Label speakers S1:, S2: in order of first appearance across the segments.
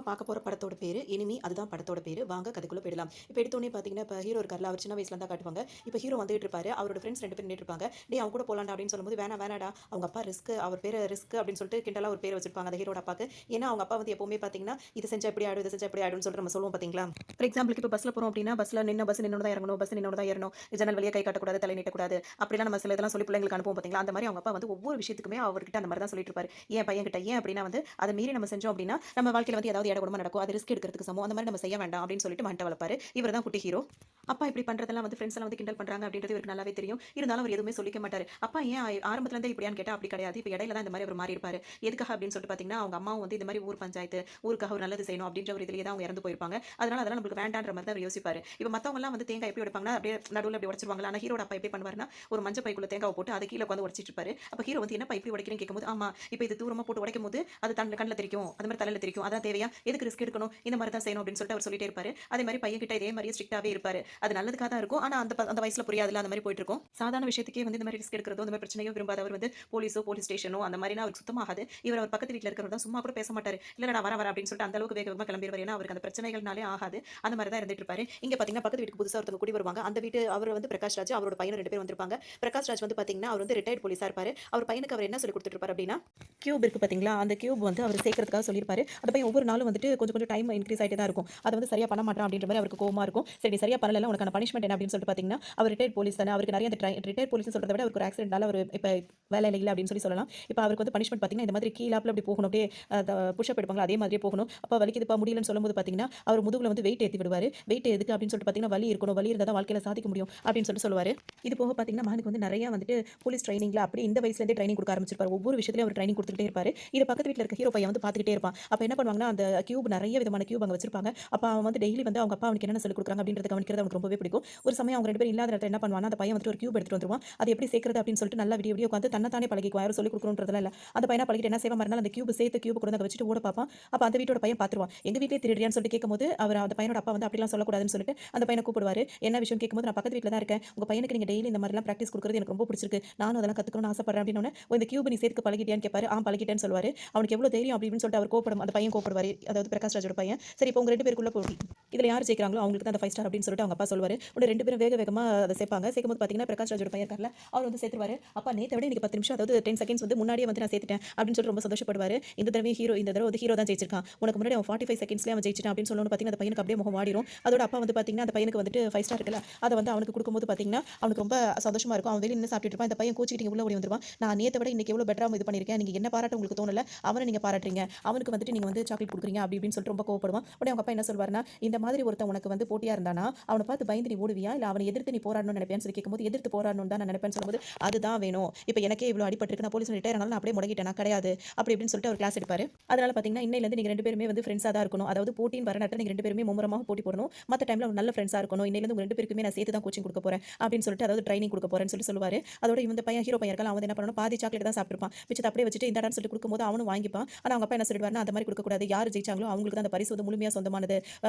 S1: பார்க்க போற படத்தோட பேரு எனிமி. அதுதான் படத்தோட பேரு. வாங்க கதைக்குள்ள போயிடலாம். இப்ப எடுத்தோனே பார்த்தீங்கன்னா, இப்ப ஹீரோ இருக்கார்ல, அவர் சின்ன வயசுல இருந்தா காட்டுவாங்க. இப்ப ஹீரோ வந்துட்டு இருப்பாரு. அவரோட ஃப்ரெண்ட்ஸ் 2 பேர் நின்னுட்டு இருப்பாங்க. "டேய் அவன் கூட போலாம்டா" அப்படின்னு சொல்லும்போது, "வேணாம் வேணாம்டா. அவங்க அப்பா ரிஸ்க் அவர் பேரு ரிஸ்க்" அப்படின்னு சொல்லிட்டு கிண்டலா ஒரு பேர் வச்சிருப்பாங்க அந்த ஹீரோட அப்பாக்கு. ஏன்னா அவங்க அப்பா வந்து எப்பவுமே பார்த்தீங்கன்னா, "இது செஞ்சா இப்படி ஆயிடும், இது செஞ்சா இப்படி ஆயிடும்னு" சொல்லிட்டு நம்ம சொல்லுவோம் பார்த்தீங்களா? ஃபார் எக்ஸாம்பிளுக்கு இப்ப பஸ்ல போறோம் அப்படின்னா, பஸ் நின்னோன தான் இறங்கணும், பஸ் நின்னோன தான் ஏறணும், ஜன்னல் வழியா கை காட்டக்கூடாது, தலை நீட்டக்கூடாது. அப்படிலாம் நம்ம சில இதெல்லாம் சொல்லி பிள்ளைங்களுக்கு அனுப்புவோம் பார்த்தீங்களா? அந்த மாரி அவங்க அப்பா வந்து ஒவ்வொரு விஷயத்துக்குமே அவர்கிட்ட அந்த மாரி தான் சொல்லிட்டு இருப்பாரு. ஏன் பையன்கிட்ட ஏன் அப்படின்னா வந்து, அத மீறி நம்ம செஞ்சோம் அப்படின்னா, நம்ம வாழ்க்கையில வந்து ஏதாவது ஏடாகூடமா நடக்கும். அது ரிஸ்க் எடுக்கிறதுக்கு சமம். அந்த மாரி நம்ம செய்ய வேண்டாம் அப்படின்னு சொல்லிட்டு மன்ட்ட வளர்ப்பாரு. இவர் தான் குட்டி ஹீரோ. அப்பா இப்படி பண்றதெல்லாம் வந்து ஃப்ரெண்ட்ஸ் எல்லாம் வந்து கிண்டல் பண்றாங்க அப்படின்றது இவருக்கு நல்லாவே தெரியும். இருந்தாலும் அவர் எதுவுமே சொல்லிக்க மாட்டாரு. அப்பா ஏன் ஆரம்பத்துல இருந்தே இப்படியான்னு கேட்டா அப்படி கிடையாது. இப்ப இடையில தான் இந்த மாரி அவர் மாறி இருப்பாரு. எதுக்காக அப்படின்னு சொல்லிட்டு பார்த்தீங்கன்னா, அவங்க அம்மாவும் வந்து இந்த மாரி ஊர் பஞ்சாயத்து, ஊருக்காக ஒரு நல்லது செய்யணும் அப்படின்ற ஒரு இதிலேயே தான் அவங்க இறந்து போயிருப்பாங்க. அதனால அதெல்லாம் நம்மளுக்கு வேண்டான்ற மாரி தான் அவர் யோசிப்பாரு. இப்ப மத்தவங்க எல்லாம் வந்து தேங்காய் எப்படி உடைப்பாங்கன்னா, அப்படியே நடுவுல அப்படி உடைச்சிருவாங்கல்ல. ஆனா ஹீரோட அப்பா எப்படி பண்ணுவாருன்னா, ஒரு மஞ்ச பைக்குள்ள தேங்காவ போட்டு அத கீழ உட்கார்ந்து உடைச்சிட்டு இருப்பாரு. அப்ப ஹீரோ வந்து என்னப்பா இப்படி உடைக்கிறேன்னு கேட்கும்போது, ஆமா இப்ப இது தூரமா போட்டு உடைக்கும்போது அது கண்ல தெரிக்கும். அது மாரி தலையில தெரிக்கும். அதான் தேவையா? எதுக்கு ரிஸ்க் எடுக்கணும்? இந்த மாரி தான் செய்யணும் அப்படின்னு சொல்லிட்டு அவர் சொல்லிட்டே இருப்பாரு. அதே மாரி பையன் கிட்ட இதே மாரியே ஸ்ட்ரிக்ட்டாவே இருப்பாரு. அது நல்லதுக்கா தான் இருக்கும். ஆனா அந்த வயசுல புரியாதுல்ல. அந்த மாரி போயிட்டு இருக்கும். சாதாரண விஷயத்துக்கே வந்து இந்த மாரி ரிஸ்க் எடுக்கிறதோ, இந்த மாரி பிரச்சனையோ விரும்பாதவர் வந்து போலீஸ் ஸ்டேஷனோ அந்த மாரினா அவருக்கு சுத்தமா ஆகாது. அவர் பக்கத்து வீட்ல இருக்கிறவர் தான் சும்மா கூட பேச மாட்டாரு. இல்ல நான் வரேன் அப்படின்னு சொல்லிட்டு அந்த அளவுக்கு வேக வேகமா கிளம்பிருவாரு. ஏன்னா அவருக்கு அந்த பிரச்சனைகள்னாலே ஆகாது. அந்த மாரி தான் இருந்துட்டு இருப்பாரு. இங்க பாத்தீங்கன்னா பக்கத்து வீட்டுக்கு புதுசா ஒருத்தவங்க குடி வருவாங்க. அந்த வீட்டு அவர் வந்து பிரகாஷ் ராஜ், அவரோட பையனும் 2 பேர் வந்திருப்பாங்க. பிரகாஷ் ராஜ் வந்து பாத்தீங்கன்னா, அவர் வந்து ரிட்டயர்ட் போலீஸா இருப்பாரு. அவர் பையனுக்கு அவர் என்ன சொல்லிக் குடுத்துட்டு இருப்பாரு அப்படின்னா, கியூப் இருக்கு பாத்தீங்களா? அந்த கியூப் வந்து அவர் சேர்க்கறதுக்காக சொல்லியிருப்பாரு. அந்த பையன் ஒவ்வொரு நாளும் வந்துட்டு கொஞ்சம் கொஞ்சம் டைம் இன்கிரீஸ் ஆயிட்டே தான் இருக்கும். அத வந்து சரியா பண்ண மாட்றான் அப்படின்ற மாரி அவருக்கு கோவமா இருக்கும். சரி நீ சரியா பண்ணலல்ல உனக்கான பனிஷ்மென்ட் என்ன அப்படின்னு சொல்லிட்டு பாத்தீங்கன்னா, அவர் ரிட்டயர்ட் போலீஸ் தானே. அவருக்கு நெறைய அந்த ரிட்டயர்ட் போலீஸ்ன்னு சொல்றத விட அவருக்கு ஒரு ஆக்சிடென்ட்னால அவரு இப்ப வேலையில இல்ல அப்படின்னு சொல்லலாம். இப்ப அவருக்கு வந்து பனிஷ்மென்ட் பாத்தீங்கன்னா, இந்த மாதிரி கீழாப்ல அப்படி போகணும். அப்படியே புஷ் அப் எடுப்பாங்கல்ல அதே மாதிரியே போகணும். அப்ப வலிக்குதுப்பா முடியலன்னு சொல்லும்போது பாத்தீங்கன்னா, அவர் முதுகுல வந்து வெயிட் ஏத்தி விடுவாரு. வெயிட் எதுக்கு அப்படின்னு சொல்லிட்டு பாத்தீங்கன்னா, வலி இருக்கணும். வலி இருந்தா தான் வாழ்க்கையில சாதிக்க முடியும் அப்படின்னு சொல்லிட்டு சொல்லுவாரு. இது போக பாத்தீங்கன்னா, மகனுக்கு வந்து நெறைய வந்துட்டு போலீஸ் ட்ரெய்னிங்ல அப்படி இந்த வயசுல இருந்தே ட்ரெய்னிங் குடுக்க ஆரம்பிச்சிருப்பாரு. ஒவ்வொரு விஷயத்திலயும் அவர் ட்ரெய்னிங் குடுத்துக்கிட்டே இருப்பாரு. இத பக்கத்து வீட்ல இருக்க ஹீரோ பையன் வந்து பாத்துக்கிட்டே இருப்பான். அப்ப என்ன பண்ணுவாங்கன்னா, அந்த கியூப் நெறைய விதமான கியூப் அங்க வச்சிருப்பாங்க. அப்ப அவன் வந்து டெய்லி வந்து அவங்க அப்பா அவனுக்கு என்னென்ன சொல்லிக் குடுக்குறாங்க அப்படின்றத கவனிக்கிறது அவனுக்கு ரொம்பவே பிடிக்கும். ஒரு சமயம் அவங்க 2 பேரும் இல்லாத நேரத்துல என்ன பண்ணுவான்னா, அந்த பையன் வந்துட்டு ஒரு கியூப் எடுத்துட்டு வந்துருவான். அது எப்படி சேர்க்கிறது அப்படின்னு சொல்லிட்டு நல்லா விடிய விடிய உட்கார்ந்து தன்ன தானே பழகிக்குவான். யாரும் சொல்லிக் குடுக்கணும்ன்றதெல்லாம் இல்ல. அந்த பையனா பழகிட்டு என்ன செய்வான் மறுநாள் அந்த கியூப் சேர்த்து கியூப் கொண்டு வந்து அங்க வச்சுட்டு ஓட பார்ப்பான். அப்ப அந்த வீட்டோட பையன் பார்த்துருவான். எங்க வீட்லயே திருடுறியான்னு சொல்லிட்டு கேட்கும்போது, அவர் அந்த பையனோட அப்பா வந்து அப்படிலாம் சொல்லக்கூடாதுன்னு சொல்லிட்டு அந்த பையன கூப்பிடுவாரு. என்ன விஷயம்னு கேட்கும்போது, நான் பக்கத்து வீட்ல தான் இருக்கேன். உங்க பையனுக்கு நீங்க டெய்லி இந்த மாதிரிலாம் பிராக்டிஸ் குடுக்குறது எனக்கு ரொம்ப பிடிச்சிருக்கு. நானும் அதெல்லாம் கத்துக்கணும்னு ஆசைப்படுறேன் அப்படின்னோனே, "ஓ இந்த கியூப் நீ சேர்த்துக்க பழகிட்டியான்னு?" கேட்பாரு. பழகிட்டேன்னு சொல்லுவாரு. அவனுக்கு எவ்வளவு தைரியம் அப்படி இப்படின்னு சொல்லிட்டு அவர் கோவப்படும். அந்த பையன் கோவப்படுவாரு. அதாவது பிரகாஷ் ராஜோட பையன். சரி இப்போ உங்க 2 பேருக்குள்ள போட்டி. இதுல யார் ஜெயிக்கிறாங்களோ அவங்களுக்கு தான் அந்த 5 ஸ்டார் அப்படின்னு சொல்லிட்டு அவங்க அப்பா சொல்லுவாரு. உடனே 2 பேரும் வேக வேகமா அத சேர்ப்பாங்க. சேர்க்கும்போது பார்த்தீங்கன்னா, பிரகாஷ் ராஜோட பையன் இருக்கார்ல, அவர் வந்து சேர்த்துருவாரு. அப்பா நேத்த விட இன்னைக்கு 10 நிமிஷம் அதாவது 10 செகண்ட்ஸ் வந்து முன்னாடியே வந்து நான் சேர்த்துட்டேன் அப்படின்னு சொல்லிட்டு ரொம்ப சந்தோஷப்படுவாரு. இந்த தடவ வந்து ஹீரோ தான் ஜெயிச்சிருக்கான். உனக்கு முன்னாடி அவன் 45 செகண்ட்ஸ்லயே அவன் ஜெயிச்சிட்டான் அப்படின்னு சொல்லணும்னு பார்த்தீங்கன்னா, அந்த பையனுக்கு அப்படியே முகம் வாடிரும். அதோட அப்பா வந்து பார்த்தீங்கன்னா, அந்த பையனுக்கு வந்துட்டு 5 ஸ்டார் இருக்குல்ல, அத வந்து அவனுக்கு குடுக்கும்போது பார்த்தீங்கன்னா, அவனுக்கு ரொம்ப சந்தோஷமா இருக்கும். அவன் வெளிய நின்னு சாப்பிட்டுட்டு இருப்பான். இந்த பையன் கோச்சிக்கிட்டு இங்க உள்ள ஓடி வந்துருவான். நான் நேத்த விட இன்னைக்கு எவ்வளவு பெட்டரா இது பண்ணியிருக்கேன். நீங்க என்ன பாராட்ட உங்களுக்கு தோணல. அவன நீங்க பாராட்டுறீங்க. அவனுக்கு வந்துட்டு நீங்க வந்து சாக்லேட் குடுக்குறீங்க அப்படி இப்படின்னு சொல்லிட்டு ரொம்ப கோவப்படுவான். உடனே அவங்க அப்பா என்ன சொல்வாருன்னா, இந்த மாதிரி ஒருத்தன் உனக்கு வந்து போட்டியா இருந்தானா, அவன பார்த்து பயந்து நீ ஓடுவியா? இல்ல அவன எதிர்த்து நீ போராடணும்னு நினைப்பியான்னு சொல்லி கேட்கும்போது, எதிர்த்து போராடணும்னு தான் நான் நினைப்பேன்னு சொல்லும்போது, அதுதான் வேணும். இப்ப எனக்கே இவ்வளவு அடிபட்டிருக்கு. நான் போலீஸ்ல ரிட்டயர் ஆனாலும் நான் அப்படியே முடங்கிட்டேனா? கிடையாது. அப்படி இப்படின்னு சொல்லிட்டு அவர் கிளாஸ் எடுப்பாரு. அதனால பார்த்தீங்கன்னா, இன்னையிலருந்து நீங்க 2 பேருமே வந்து ஃப்ரெண்ட்ஸா தான் இருக்கணும். அதாவது போட்டின்னு வர நேரத்துல நீங்க 2 பேருமே மும்முரமா போட்டி போடணும். மத்த டைம்ல ஒரு நல்ல ஃப்ரெண்ட்ஸா இருக்கணும். இன்னையிலருந்து உங்க 2 பேருக்குமே நான் சேர்த்து தான் கோச்சிங் குடுக்க போறேன். அப்படின்னு சொல்லிட்டு அதாவது ட்ரெய்னிங் குடுக்க போறேன்னு சொல்லிட்டு சொல்லுவாரு. அதோட இந்த பையன் ஹீரோ பையன் இருக்கான்ல, அவன் வந்து என்ன பண்ணுவான்னா, பாதி சாக்லேட் தான் சாப்பிட்டுருப்பான். மிச்சத்த அப்படியே வச்சுட்டு இந்தாடான்னு சொல்லிட்டு குடுக்கும்போது அவனும் வாங்கிப்பான். ஆனா அவங்க அப்பா என்ன சொல்லிடுவாருன்னா, அந்த மாரி குடுக்கக்கூடாது. யார் ஜெயிச்சாங்களோ அவங்களுக்கு தான் அந்த பரிசு வந்து முழுமையா சொந்தமானது.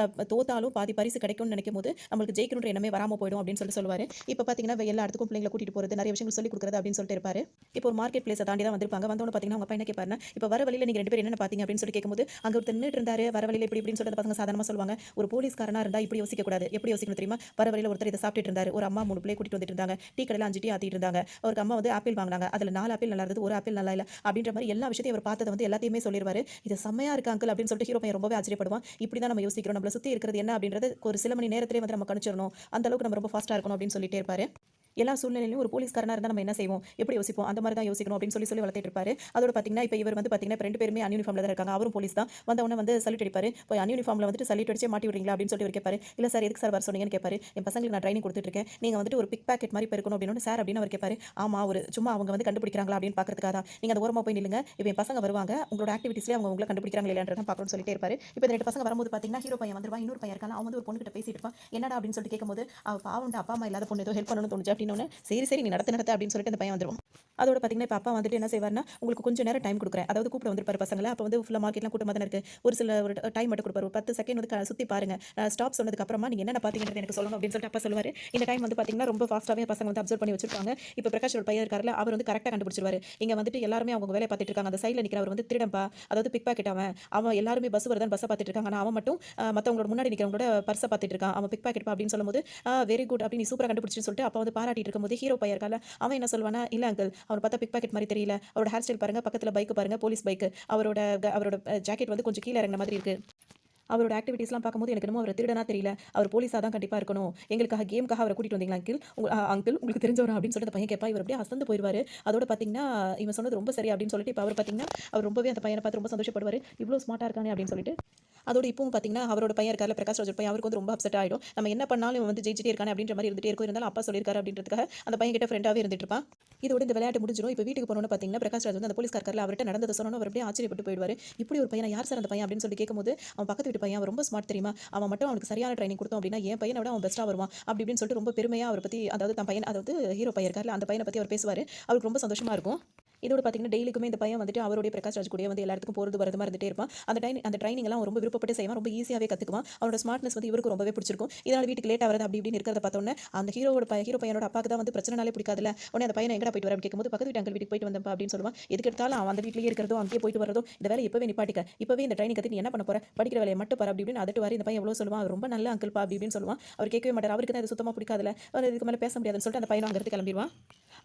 S1: தோத்தாலும் பாதி பரிசு கிடைக்கும்னு நினைக்கும்போது, நம்மளுக்கு ஜெயிக்கணுன்ற எண்ணமே வராம போயிடும் அப்படின்னு சொல்லிட்டு சொல்லுவாரு. இப்ப பார்த்தீங்கன்னா, எல்லா இடத்துக்கும் பிள்ளைங்கள கூட்டிட்டு போறது, நெறைய விஷயங்கள் சொல்லிக் குடுக்குறது அப்படின்னு சொல்லிட்டு இருப்பாரு. இப்போ ஒரு மார்க்கெட் பிளேஸ தாண்டி தான் வந்திருப்பாங்க. வந்தோனே பார்த்தீங்கன்னா, அவங்க அப்பா என்ன கேட்பாருன்னா, "இப்ப வர வழியில நீங்க 2 பேரும் என்னென்ன பார்த்தீங்க?" அப்படின்னு சொல்லி கேட்கும்போது, அங்க ஒருத்தர் நின்னுட்டு இருந்தாரு. வர வழியில இப்படி இப்படின்னு சொல்லிட்டு அந்த பசங்க சாதாரணமா சொல்லுவாங்க. ஒரு போலீஸ்காரனா இருந்தா இப்படி யோசிக்க கூடாது. எப்படி யோசிக்கணும் தெரியுமா? வர வழியில ஒருத்தர் இத சாப்பிட்டுட்டு இருந்தாரு. ஒரு அம்மா 3 பிள்ளைய கூட்டிட்டு வந்துட்டு இருந்தாங்க. டீ கடையில 5 டீ ஆத்திட்டு இருந்தாங்க. ஒரு அம்மா வந்து ஆப்பிள் வாங்குனாங்க. அதுல 4 ஆப்பிள் நல்லா இருந்தது. 1 ஆப்பிள் நல்லா இல்ல. அப்படின்ற மாரி எல்லா விஷயத்தையும் அவர் பார்த்தத வந்து எல்லாத்தையுமே சொல்லிருவாரு. இது செம்மையா இருக்கு அங்கிள் அப்படின்னு சொல்லிட்டு ஹீரோ பையன் ரொம்பவே ஆச்சரியப்படுவான். இப்படி தான் நம்ம யோசிக்கிறோம். நம்மள சுத்தி இருக்கிறது என்ன அப்படின்றது ஒரு சில மணி நேரத்திலேயே வந்து நம்ம கணிச்சிரணும். அந்த அளவுக்கு நம்ம ரொம்ப ஃபாஸ்ட்டா இருக்கணும் அப்படின்னு சொல்லிட்டே இருப்பாரு. எல்லா சூழ்நிலையிலும் ஒரு போலீஸ்காரனா இருந்தா நம்ம என்ன செய்வோம்? எப்படி யோசிப்போம்? அந்த மாரி தான் யோசிக்கணும் அப்படின்னு சொல்லி சொல்லி வளர்த்துட்டு இருப்பாரு. அதோட பார்த்தீங்கன்னா, இப்ப இவர் வந்து பார்த்தீங்கன்னா, இப்ப 2 பேருமே அன்யூனிஃபார்ம்ல தான் இருக்காங்க. அவரும் போலீஸ் தான். வந்த உடனே வந்து சல்யூட் அடிப்பாரு. போய் அன்யூனிஃபார்ம்ல வந்துட்டு சல்யூட் அடிச்சே மாட்டி விடுறீங்களா? அப்படின்னு சொல்லிட்டு இவரு கேட்பாரு. இல்ல சார் எதுக்கு சார் வர சொன்னீங்கன்னு கேட்பாரு. என் பசங்களுக்கு நான் ட்ரெய்னிங் குடுத்துட்டு இருக்கேன். நீங்க வந்துட்டு ஒரு பிக் பாக்கெட் மாரி பெருக்கணும் அப்படின்னு சார் அப்படின்னு அவர் கேட்பாரு. ஆமா ஒரு சும்மா அவங்க வந்து கண்டுபிடிக்கிறாங்களா அப்படின்னு பார்க்கறதுக்காக தான். நீங்க அந்த ஓரமா போய் நில்லுங்க. இப்ப என் பசங்க வருவாங்க. உங்களோட ஆக்டிவிட்டீஸ்லயே அவங்க உங்கள கண்டுபிடிக்கிறாங்களா இல்லையான்றத பார்க்கணும்னு சொல்லிட்டே இருப்பாரு. இப்ப இந்த 2 பசங்க வரும்போது பார்த்தீங்கன்னா, ஹீரோ பையன் வந்துருவான். இன்னொரு பையன் இருக்கான். அவன் வந்து ஒரு பொண்ணு கிட்ட பேசிட்டு இருப்பான். என்னடா அப்படின்னு சொல்லிட்டு கேட்கும்போது, அவ பாவம்டா அப்பா, அம்மா இல்லாத பொண்ணு ஏதோ ஹெல்ப் பண்ணணும்னு தோணுச்சு அப்படின்னோனே, சரி சரி நீ நடத்து நடத்து அப்படின்னு சொல்லிட்டு அந்த பையன் வந்துருவான். அதோட பார்த்தீங்கன்னா, இப்ப அப்பா வந்துட்டு என்ன செய்வாருன்னா, உங்களுக்கு கொஞ்சம் நேரம் டைம் குடுக்குறேன். அதாவது கூப்பிட வந்திருப்பாரு பசங்கள. அப்ப வந்து ஃபுல்லா மார்க்கெட்லாம் கூட்டமா தானே இருக்கு. ஒரு சில ஒரு டைம் மட்டும் குடுப்பாரு. ஒரு 10 செகண்ட் வந்து சுத்தி பாருங்க. ஸ்டாப் சொன்னதுக்கு அப்புறமா நீங்க என்னென்ன பார்த்தீங்கன்றத எனக்கு சொல்லணும் அப்படின்னு சொல்லிட்டு அப்பா சொல்லுவாரு. இந்த டைம் வந்து பார்த்தீங்கன்னா, ரொம்ப ஃபாஸ்ட்டாவே பசங்க வந்து அப்சர்வ் பண்ணி வச்சிருப்பாங்க. இப்ப பிரகாஷோட பையன் இருக்கார்ல, அவர் வந்து கரெக்ட்டா கண்டுபிடிச்சிருவாரு. இங்க வந்துட்டு எல்லாருமே அவங்க வேலைய பார்த்துட்டு இருக்காங்க. அந்த சைடுல நிக்கிறவர் வந்து திருடன்பா. அதாவது பிக் பாக்கெட் அவன். அவன் எல்லாருமே பஸ் வருதான்னு பஸ்ஸை பார்த்துட்டு இருக்காங்க. ஆனால் அவன் மட்டும் மற்றவங்களோட முன்னாடி நிற்கிறவங்களோட பர்ஸை பார்த்துட்டு இருக்கான். அவன் பிக் பாக்கெட் அப்படின்னு சொல்லும்போது வெரி குட் அப்படின்னு நீ சூப்பராக கண்டுபிடிச்சுன்னு சொல்லிட்டு அப்போ வந்து பாராட்டிட்டு இருக்கும்போது ஹீரோ பையன் இருக்கால அவன் என்ன சொல்வானா, இல்லை அங்கிள் அவனை பார்த்தா பிக் பாக்கெட் மாதிரி தெரியல, அவரோட ஹேர் ஸ்டைல் பாருங்க, பக்கத்தில் பைக் பாருங்க, போலீஸ் பைக், அவரோட ஜாக்கெட் வந்து கொஞ்சம் கீழே இறங்கின மாதிரி இருக்கு, அவரோட ஆக்டிவிட்டீஸ்லாம் பார்க்கும்போது எனக்கு என்னமோ அவர் திருடனா தெரியல, அவர் போலீஸாக தான் கண்டிப்பாக இருக்கணும், எங்களுக்காக கேமுக்காக அவரை கூட்டிட்டு வந்தீங்களா அங்கிள், அங்கிள் உங்களுக்கு தெரிஞ்சவரா அப்படின்னு சொல்லிட்டு அந்த பையன் கேட்பா. இவர் அப்படியே அசந்து போயிடுவார். அதோட பார்த்தீங்கன்னா இவன் சொன்னது ரொம்ப சரி அப்படின்னு சொல்லிட்டு இப்போ அவர் பார்த்தீங்கன்னா அவர் ரொம்பவே அந்த பையனை பார்த்து ரொம்ப சந்தோஷப்படுவார், இவ்வளோ ஸ்மார்ட்டாக இருக்கானே அப்படின்னு சொல்லிட்டு. அதோட இப்பவும் பார்த்தீங்கன்னா அவரோட பையன் இருக்கார்ல பிரகாஷ் ராஜ் பையன், அவருக்கு வந்து ரொம்ப அப்செட் ஆகிடும். நம்ம என்ன பண்ணாலும் இவன் வந்து ஜெயிச்சிட்டே இருக்கானே அப்படின்ற மாதிரி இருந்துட்டே இருக்கும். இருந்தாலும் அப்பா சொல்லியிருக்காரு அப்படின்றதுக்காக அந்த பையன் கிட்ட ஃப்ரெண்டாகவே இருந்துட்டு இருப்பான். இதோட இந்த விளையாட்டு முடிஞ்சிடும். இப்போ வீட்டுக்கு போனோன்னு பார்த்தீங்கன்னா பிரகாஷ் ராஜ் வந்து அந்த போலீஸ்கார் இருக்கார்ல அவர்கிட்ட நடந்ததை சொன்னோன்னு அவர் அப்படியே ஆச்சரியப்பட்டு போயிடுவார். இப்படி ஒரு பையனை யார் சார் அந்த பையன் அப்படின்னு சொல்லி கேட்கும்போது அவன் பக்கத்து வீட்டு பையன், அவன் ரொம்ப ஸ்மார்ட் தெரியுமா, அவன் மட்டும் அவனுக்கு சரியான ட்ரைனிங் கொடுத்தோம் அப்படின்னா என் பையனை விட அவன் பெஸ்ட்டாக வருவான் அப்படி இப்படின்னு சொல்லிட்டு ரொம்ப பெருமையாக அவரை பற்றி, அதாவது தன் பையன், அதாவது ஹீரோ பையன் இருக்கார்ல அந்த பையனை பற்றி அவர் பேசுவார். அவருக்கு ரொம்ப சந்தோஷமாக இருக்கும். இதோட பார்த்தீங்கன்னா டெய்லிக்குமே இந்த பையன் வந்துட்டு அவருடைய பிரகாஷ் ராஜ் கூட வந்து எல்லா இடத்துக்கும் போகிறது வரதுமா இருந்துட்டே இருப்பான். அந்த ட்ரைனிங் எல்லாம் ரொம்ப விருப்பப்பட்டு செய்வான், ரொம்ப ஈஸியாகவே கற்றுக்குவான். அவனோட ஸ்மார்ட்னஸ் வந்து இவருக்கு ரொம்பவே பிடிச்சிருக்கும். இதனால் வீட்டுக்கு லேட் ஆகிறது அப்படி இப்படின்னு இருக்கிறத பார்த்தோன்னே அந்த ஹீரோ பையனோட அப்பாவுக்கு தான் வந்து பிரச்சனைனாலே பிடிக்காதுல்ல. உடனே அந்த பையனை எங்கடா போயிட்டு வரேன் கேட்கும்போது பக்கத்து வீட்டு அங்கிள் வீட்டுக்கு போயிட்டு வந்தப்பா அப்படின்னு சொல்லுவான். எதுக்கு எடுத்தாலும் அவன் அந்த வீட்டிலேயே இருக்கிறதோ அங்கேயே போயிட்டு வரதோ இந்த வேலை இப்போவே நிப்பாட்டிக்க, இப்போவே இந்த ட்ரைனிங் கற்று நீ என்ன பண்ண போற, படிக்கிற வேலையை மட்டும் பாரு அப்படி இப்படின்னு அதட்டு வாரி இந்த பையன் எவ்வளோ சொல்லுவான். அவர் ரொம்ப நல்ல அங்கிள் பா அப்படி இப்படின்னு சொல்லுவான். அவர் கேட்கவே மாட்டார். அவருக்கு தான் இது சுத்தமாக பிடிக்காதுல, இதுக்கு மேலே பேச முடியாதுன்னு சொல்லிட்டு அந்த பையனும் அங்கிருந்து கிளம்பிடுவான்.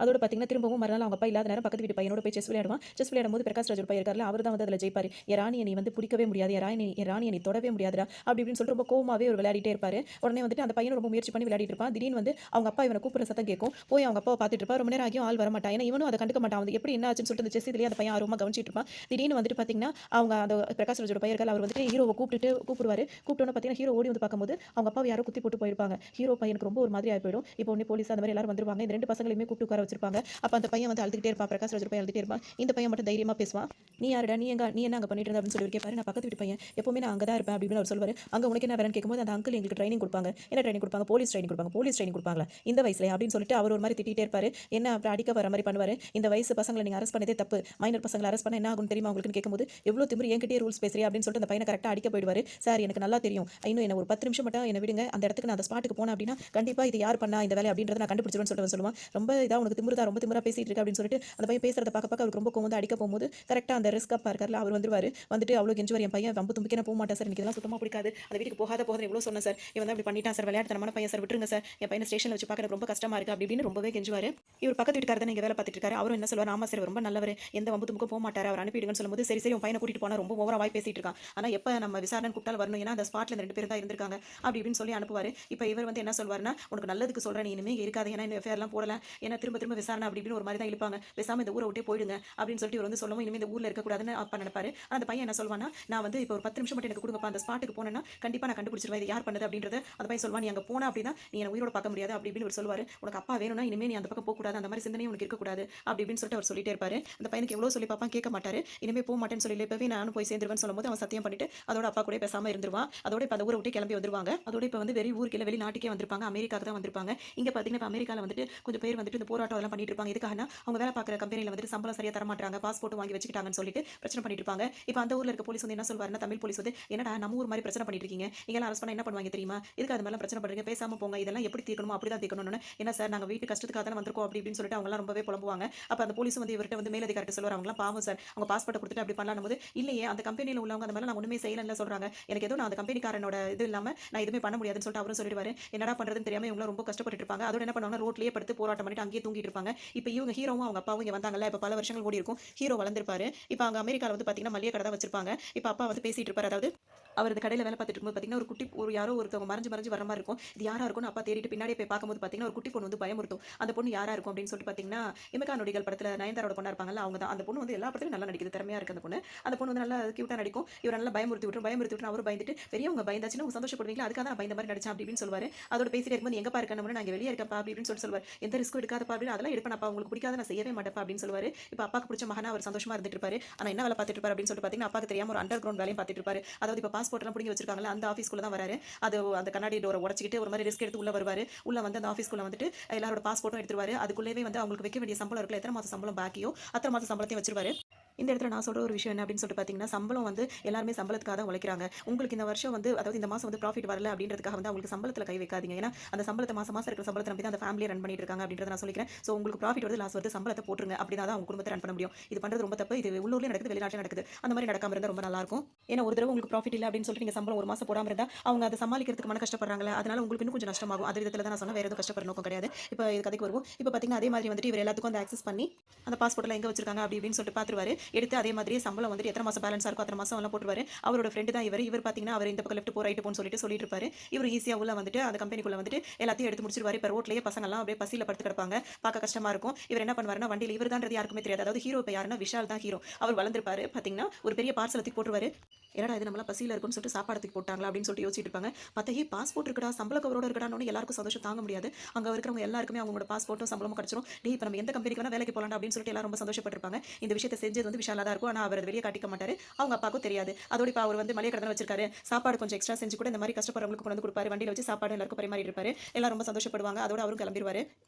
S1: அதோட பார்த்தீங்கன்னா திரும்பவும் மறுநாள் அவங்க அப்பா இல்லாத நேரம் பக்கத்து வீட்டு பையனோட போய் செஸ் விளையாடுவான். செஸ் விளையாடும்போது பிரகாஷ் ராஜ் பையன் இருக்கார்ல அவர் தான் வந்து அதில் ஜெயிப்பார். என் ராணியை நீ வந்து பிடிக்கவே முடியாது, என் ராணியை நீ தொடவே முடியாதுடா அப்படி இப்படின்னு சொல்லிட்டு ரொம்ப கோவமாகவே ஒரு விளையாடிட்டே இருப்பார். உடனே வந்துட்டு அந்த பையன் ரொம்ப முயற்சி பண்ணி விளையாடிட்டு இருப்பான். திடீர்னு வந்து அவங்க அப்பா இவனை கூப்பிடுற சத்தம் கேட்கும். போய் அவங்க அப்பாவை பார்த்துட்டு இருப்பா. ரொம்ப நேரம் ஆகியும் ஆள் வர மாட்டான். ஏன்னா இவனும் அதை கண்டுக்க மாட்டான். வந்து எப்படி என்ன ஆச்சுன்னு சொல்லிட்டு அந்த செஸ் இதுலேயே அந்த பையன் ஆர்வமாக கவனிச்சிட்டு இருப்பான். திடீர்னு வந்துட்டு பார்த்தீங்கன்னா அவங்க அந்த பிரகாஷ் ராஜோட பையன் இருக்கார் அவர் வந்துட்டு ஹீரோவை கூப்பிடுவார். கூப்பிட்டோன்னு பார்த்தீங்கன்னா ஹீரோ ஓடி வந்து பார்க்கும்போது அவங்க அப்பாவை யாரோ குத்தி போட்டு போயிருப்பாங்க. ஹீரோ பையனுக்கு ரொம்ப ஒரு மாதிரி ஆகி போயிடும். இப்போ உடனே போலீஸ் அந்த மாதிரி எல்லாரும் வந்துருவாங்க. இந்த ரெண்டு பசங்களையுமே கூப்பிட்டு உட்கார வச்சிருப்பாங்க. அப்போ அந்த பையன் வந்து அழுதுகிட்டே இருப்பான். பிரகாஷ் ராஜ் பையன் அழுதுகிட்டே இருப்பான். இந்த பையன் மட்டும் தைரியமாக பேசுவான். நீ யாருடா, நீ என்ன அங்கே பண்ணிட்டு இருந்த அப்படின்னு சொல்லி கேட்பாரு. நான் பக்கத்து வீட்டு பையன், எப்பவுமே நான் அங்கே தான் இருப்பேன் அப்படின்னு அவர் சொல்வார். அங்கே உனக்கு என்ன வேறன்னு கேட்கும்போது அந்த அங்கிள் எங்களுக்கு ட்ரைனிங் கொடுப்பாங்க. என்ன ட்ரைனிங் கொடுப்பாங்க, போலீஸ் ட்ரைனிங் கொடுப்பாங்களா இந்த வயசுல அப்படின்னு சொல்லிட்டு அவர் ஒரு மாதிரி திட்டிகிட்டே இருப்பாரு. என்ன அப்புறம் அடிக்க வர மாதிரி பண்ணுவார். இந்த வயசு பசங்களை நீங்கள் அரெஸ்ட் பண்ணதே தப்பு, மைனர் பசங்களை அரெஸ்ட் பண்ண என்ன ஆகும் தெரியுமா உங்களுக்கு கேட்கும்போது எவ்வளோ திமிரு என்கிட்டயே ரூல்ஸ் பேசுறியா அப்படின்னு சொல்லிட்டு அந்த பையனை கரெக்டாக அடிக்க போயிடுவார். சார் எனக்கு நல்லா தெரியும், இன்னும் என்ன ஒரு 10 நிமிஷம் மட்டும் என்ன விடுங்க, அந்த இடத்துக்கு நான் அந்த ஸ்பாட்டுக்கு போனேன் அப்படின்னா கண்டிப்பாக இது யார் பண்ணா இந்த வேலை அப்படின்றத நான் கண்டுபிடிச்சிருவேன்னு சொல்லிட்டு சொல்லுவான். ரொம்ப இதாக உனக்கு திமிருதா, ரொம்ப திமிரா பேசிட்டு இருக்கு அப்படின்னு சொல்லிட்டு அந்த பையன் பேசுறத பார்க்க அவருக்கு ரொம்ப கோவம் வந்து அடிக்க போகும்போது கரெக்டாக அந்த ரிஸ்க் அப்பா இருக்கார்ல அவர் வந்துட்டு அவ்வளோ கெஞ்சுவார். என் பையன் வம்பு தும்பிக்க போக மாட்டேன் சார், எனக்கு இதெல்லாம் சுத்தமாக பிடிக்காது, அந்த வீட்டுக்கு போகாத எவ்வளோ சொன்னேன் சார், இவன் தான் இப்படி பண்ணிட்டான் சார், விளையாட்டுத்தனமான பையன் சார், விட்டுருங்க சார், என் பையனை ஸ்டேஷனில் வச்சு பார்க்க ரொம்ப கஷ்டமா இருக்கு அப்படி இப்படின்னு ரொம்பவே கெஞ்சுவார். இவர் பக்கத்து வீட்டுக்காரர் தான் வேலை பார்த்துட்டு இருக்காரு. அவரும் என்ன சொல்வார், ஆமா சார் ரொம்ப நல்லவர், எந்த வம்பு தும்புக்கும் போக மாட்டார், அவர் அனுப்பிடுங்கன்னு சொல்லும்போது சரி உன் பையனை கூட்டிட்டு போனால் ரொம்ப ஓவரா வாய் பேசிட்டு இருக்கான், ஆனால் எப்போ நம்ம விசாரணை கூப்பிட்டாலும் வரணும், ஏன்னா அந்த ஸ்பாட்ல 2 பேர் தான் இருந்திருக்காங்க அப்படி இப்படின்னு சொல்லி அனுப்புவார். இப்போ இவர் வந்து என்ன சொல்வார்னா, உனக்கு நல்லதுக்கு சொல்கிறேன், நீ இனிமேல் இருக்காது, ஏன்னா இந்த எஃப்ஐஆர்லாம் போடல, ஏன்னா திரும்ப விசாரணை அப்படி இப்படின்னு ஒரு மாதிரி தான் இழுப்பாங்க, பேசாமல் இந்த ஊரை விட்டே போயிடுங்க அப்படின்னு சொல்லிட்டு இவர் வந்து சொல்லவும் இனிமேல் இந்த ஊரில் இருக்கக்கூடாதுன்னு அப்பா நினைப்பாரு. அந்த பையன் என்ன சொல்வானா, நான் வந்து இப்போ ஒரு 10 நிமிஷம் மட்டும் எனக்கு கொடுங்கப்பா, அந்த ஸ்பாட்டுக்கு போனேன்னா கண்டிப்பாக நான் கண்டுபிடிச்சிருவேன் இது யார் பண்ணது அப்படின்றத. அந்த பையன் சொல்வான், நீ அங்கே போனா அப்படின்னா நீ என்ன உயிரோட பார்க்க முடியாது அப்படி இப்படின்னு சொல்லுவார். உனக்கு அப்பா வேணும்னா இனிமேல் நீ அந்த பக்கம் போகக்கூடாது, அந்த மாதிரி சிந்தனையும் உனக்கு இருக்கக்கூடாது அப்படி இப்படின்னு சொல்லிட்டு அவர் சொல்லிட்டே இருப்பாரு. அந்த பையனுக்கு எவ்வளோ சொல்லி பார்ப்பான், கேட்க மாட்டாரு. இனிமேல் போக மாட்டேன்னு சொல்லி இப்பவே நானும் போய் சேர்ந்துருவேன்னு சொல்லும்போது அவன் சத்தியம் பண்ணிட்டு அதோட அப்பா கூட பேசாமல் இருந்துருவான். அதோட இப்போ அந்த ஊரை விட்டு கிளம்பி வந்துருவாங்க. அதோட இப்போ வந்து வெளி நாட்டுக்கே வந்திருப்பாங்க, அமெரிக்காவுக்கு தான் வந்திருப்பாங்க. இங்கே பார்த்தீங்கன்னா இப்போ அமெரிக்காவில் வந்துட்டு கொஞ்சம் பேர் வந்துட்டு இந்த போராட்டம் எல்லாம் பண்ணிட்டு இருப்பாங்க. எதுக்காகனா அவங்க வேலை பார்க்குற கம்பெனியில் வந்துட்டு சம்பளம் சரியாக தர மாட்டாங்க, பாஸ்போர்ட் வாங்கி வச்சுக்கிட்டாங்கன்னு சொல்லிட்டு பிரச்சனை பண்ணிட்டு இருப்பாங்க. இப்போ அந்த ஊரில் இருக்க போலீஸ் வந்து என்ன சொல்வாருன்னா, தமிழ் போலீஸ் வந்து என்னடா நம்ம ஊர் மாதிரி பிரச்சனை பண்ணிட்டு இருக்கீங்க, நீங்களாம் அரெஸ்ட் பண்ண என்ன பண்ணுவாங்க தெரியுமா, இதுக்கு அது மாதிரிலாம் பிரச்சனை பண்ணுறீங்க, பேசாமல் போங்க, இதெல்லாம் எப்படி தீர்க்கணுமோ அப்படி தான் தீர்க்கணும்னு. என்ன சார் நாங்கள் வீட்டு கஷ்டத்துக்காக தானே வந்திருக்கோம் அப்படி இப்படின்னு சொல்லிட்டு அவங்களாம் ரொம்பவே புலம்புவாங்க. அப்போ அந்த போலீஸ் வந்து இவர்கிட்ட வந்து மேலதிகாரிட்ட சொல்லுவார், அவங்களாம் பாவம் சார், அவங்க பாஸ்போர்ட்டை கொடுத்துட்டு அப்படி பண்ணலாம் போது இல்லையே அந்த கம்பெனியில் உள்ளவங்க அந்த மாதிரி நான் ஒன்றுமே செய்யலன்னு சொல்கிறாங்க, எனக்கு ஏதோ நான் அந்த கம்பெனிக்காரனோட இது இல்லாமல் நான் எதுவுமே பண்ண முடியாதுன்னு சொல்லிட்டு அவரும் சொல்லிடுவாரு. என்னடா பண்ணுறதுன்னு தெரியாமல் இவங்க ரொம்ப கஷ்டப்பட்டு இருப்பாங்க. அதோட என்ன பண்ணுவாங்க, ரோட்லேயே படுத்து போராட்டம் பண்ணிட்டு அங்கேயே தூங்கிட்டு இருப்பாங்க. இப்போ இவங்க ஹீரோவும் அவங்க அப்பாவும் இங்கே வந்தாங்கல்ல, இப்போ பல வருஷங்கள் ஓடி இருக்கும், ஹீரோ வளர்ந்துருப்பாரு. இப்போ அங்கே அமெரிக்காவில் வந்து பார்த்தீங்கன்னா மளிகை கடை தான் வச்சிருப்பாங்க. இப்போ அப்பா வந்து பேசிட்டு இருப்பாரு, அதாவது அவர் இந்த கடையில் வேலை பார்த்துட்டு இருக்கும்போது பார்த்தீங்கன்னா ஒரு யாரோ ஒருத்தவங்க மறைஞ்சு வர மாதிரி இருக்கும். இது யாரா இருக்கும்னு அப்பா தேடிட்டு பின்னாடியே போய் பார்க்கும்போது பார்த்தீங்கன்னா ஒரு குட்டி பொண்ணு வந்து பயமுறுத்தும். அந்த பொண்ணு யாரா இருக்கும் அப்படின்னு சொல்லிட்டு பார்த்தீங்கன்னா இமக்கா நொடிகள் படத்தில் நயன்தாரோட பொண்ணா இருப்பாங்கல்ல அவங்க தான். அந்த பொண்ணு வந்து எல்லா படத்துலையும் நல்லா நடிக்குது, திறமையா இருக்கு அந்த பொண்ணு. அந்த பொண்ணு வந்து நல்லா கியூட்டா நடிக்கும். இவர் நல்லா பயமுறுத்தி விட்டு அவரும் பயந்துட்டு பெரியவங்க பயந்தாச்சுன்னா சந்தோஷப்படுவீங்களா, அதுக்காக நான் பயந்த மாதிரி நடிச்சேன் அப்படின்னு சொல்லுவாரு. அதோட பேசிட்டு இருக்கும்போது எங்கப்பா இருக்கணும், நாங்கள் வெளியே இருக்கப்பா அப்படின்னு சொல்லுவார். எந்த ரிஸ்க்கும் எடுக்காதப்பா அப்படின்னு, அதெல்லாம் எடுப்பேன்ப்பா, உங்களுக்கு பிடிக்காத நான் செய்யவே மாட்டேப்பா அப்படின்னு சொல்லுவாரு. இப்போ அப்பாக்கு பிடிச்ச மகனா அவர் சந்தோஷமா இருந்துட்டு இருப்பாரு. ஆனால் என்ன வேலை பார்த்துட்டு இருப்பாரு அப்படின்னு சொல்லிட்டு பார்த்தீங்கன்னா அப்பாக்கு தெரியாம ஒரு அண்டர் கிரவுண்ட் வேலையும் பார்த்துட்டு இருப்பாரு. அதாவது இப்போ பாஸ்போர்ட் எல்லாம் பிடிங்கி வச்சிருக்காங்களா அந்த ஆஃபீஸ்க்குள்ள தான் வராரு. அது அந்த கண்ணாடி டோரை உடச்சிக்கிட்டு ஒரு மாதிரி ரிஸ்க் எடுத்து உள்ள வருவாரு. உள்ள வந்து அந்த ஆஃபீஸ்க்குள்ள வந்துட்டு எல்லாரோட பாஸ்போர்ட்டும் எடுத்துருவாரு. அதுக்குள்ளேயே வந்து அவங்களுக்கு வைக்க வேண்டிய சம்பளம் இருக்குல்ல, எத்தனை மாதம் சம்பளம் பாக்கியோ அத்தனை மாதம் சம்பளத்தையும் வச்சிருவாரு. இந்த இடத்துல நான் சொல்ற ஒரு விஷயம் என்ன அப்படின்னு சொல்லிட்டு பார்த்தீங்கன்னா, சம்பளம் வந்து எல்லாருமே சம்பளத்துக்காக தான் உழைக்கிறாங்க. உங்களுக்கு இந்த வருஷம் வந்து அதாவது இந்த மாசம் வந்து ப்ராஃபிட் வரல அப்படின்றதுக்காக வந்து அவங்களுக்கு சம்பளத்துல கை வைக்காதீங்க. ஏன்னா, அந்த சம்பளத்த மாசம் மாசம் இருக்கிற சம்பளத்த நம்பி தான் அந்த ஃபேமிலிய ரன் பண்ணிட்டு இருக்காங்க அப்படின்றத நான் சொல்லிக்கிறேன். ஸோ உங்களுக்கு ப்ராஃபிட் வருது, லாஸ் வருது, சம்பளத்த போட்டுருங்க. அப்படின்னா தான் உங்க குடும்பத்த ரன் பண்ண முடியும். இது பண்றது ரொம்ப தப்பு. இது உள்ளூர்லயும் நடக்குது, வெளிநாட்டுலயும் நடக்குது. அந்த மாதிரி நடக்காம இருந்தா ரொம்ப நல்லா இருக்கும். ஏன்னா ஒரு தடவை உங்களுக்கு ப்ராஃபிட் இல்ல அப்படின்னு சொல்லிட்டு நீங்க சம்பளம் ஒரு மாசம் போடாம இருந்தா, அவங்க அதை சமாளிக்கிறதுக்கு மன கஷ்டப்படுறாங்கல்ல. அதனால உங்களுக்கு இன்னும் கொஞ்சம் நஷ்டமாகும். அது விதத்துல தான் நான் சொன்னேன். வேற எதுவும் கஷ்டப்படுற நோக்கம் கிடையாது. இப்போ இது கதைக்கு வருவோம். இப்போ பார்த்தீங்கன்னா, அதே மாதிரி வந்துட்டு இவர் எல்லாத்துக்கும் அந்த ஆக்சஸ் பண்ணி அந்த பாஸ்போர்ட்லாம் எங்க வச்சிருக்காங்க அப்படி இப்படின்னு சொல்லிட்டு பார்த்துருவாரு. எடுத்து அதே மாதிரியே சம்பளம் வந்துட்டு எத்தனை மாசம் பேலன்ஸா இருக்கோ அத்தனை மாசம் எல்லாம் போட்டுருவாரு. அவரோட ஃப்ரெண்டு தான் இவர். இவர் பார்த்தீங்கன்னா, அவர் இந்த பக்கம் லெஃப்ட் போ ரைட் போன்னு சொல்லிட்டு இருப்பாரு. இவர் ஈஸியா உள்ள வந்துட்டு அந்த கம்பெனிக்குள்ள வந்துட்டு எல்லாத்தையும் எடுத்து முடிச்சிருவாரு. இப்போ ரோட்லயே பசங்கலாம் அப்படியே பசியில படுத்து கிடப்பாங்க. பார்க்க கஷ்டமா இருக்கும். இவர் என்ன பண்ணுவாருன்னா, வண்டியில இவர் தான்றது யாருக்குமே தெரியாது. அதாவது ஹீரோ இப்ப யாருன்னா விஷால் தான் ஹீரோ. அவர் வளர்ந்திருப்பாரு. பார்த்தீங்கன்னா, ஒரு பெரிய பார்சல் தூக்கி போட்டுருவாரு. என்னடா இது நம்மலாம் பசியில இருக்குன்னு சொல்லிட்டு சாப்பாடு தூக்கி போட்டாங்களா அப்படின்னு சொல்லிட்டு யோசிச்சுட்டு இருப்பாங்க. பார்த்தா பாஸ்போர்ட் இருக்குடா, சம்பள கவரோட இருக்கடான்னு எல்லாருக்கும் சந்தோஷம் தாங்க முடியாது. அங்க இருக்கிறவங்க எல்லாருக்குமே அவங்களோட பாஸ்போர்ட்டும் சம்பளமும் கிடைச்சிரும். டேய் இப்ப நம்ம எந்த கம்பெனிக்கு வேணா வேலைக்கு போலாம் அப்படின்னு சொல்லிட்டு எல்லாரும் ரொம்ப சந்தோஷப்பட்டிருப்பாங்க. இந்த விஷயத்தை செஞ்சது வந்து விஷாலா தான் இருக்கும். ஆனா அவர் அதை வெளியே காட்டிக்க மாட்டாரு. அவங்க அப்பாவுக்கும் தெரியாது. அதோட இப்ப அவர் வந்து மளிகை கடை வச்சிருக்காரு. சாப்பாடு கொஞ்சம் எக்ஸ்ட்ரா செஞ்சு கூட இந்த மாதிரி கஷ்டப்படுறவங்களுக்கு கொண்டு வந்து கொடுப்பாரு. வண்டியில வச்சு சாப்பாடு எல்லாருக்கும் பரிமாறிட்டு இருப்பாரு. எல்லாரும் ரொம்ப சந்தோஷப்படுவாங்க. அதோட அவரும் கிளம்பிடுவாரு.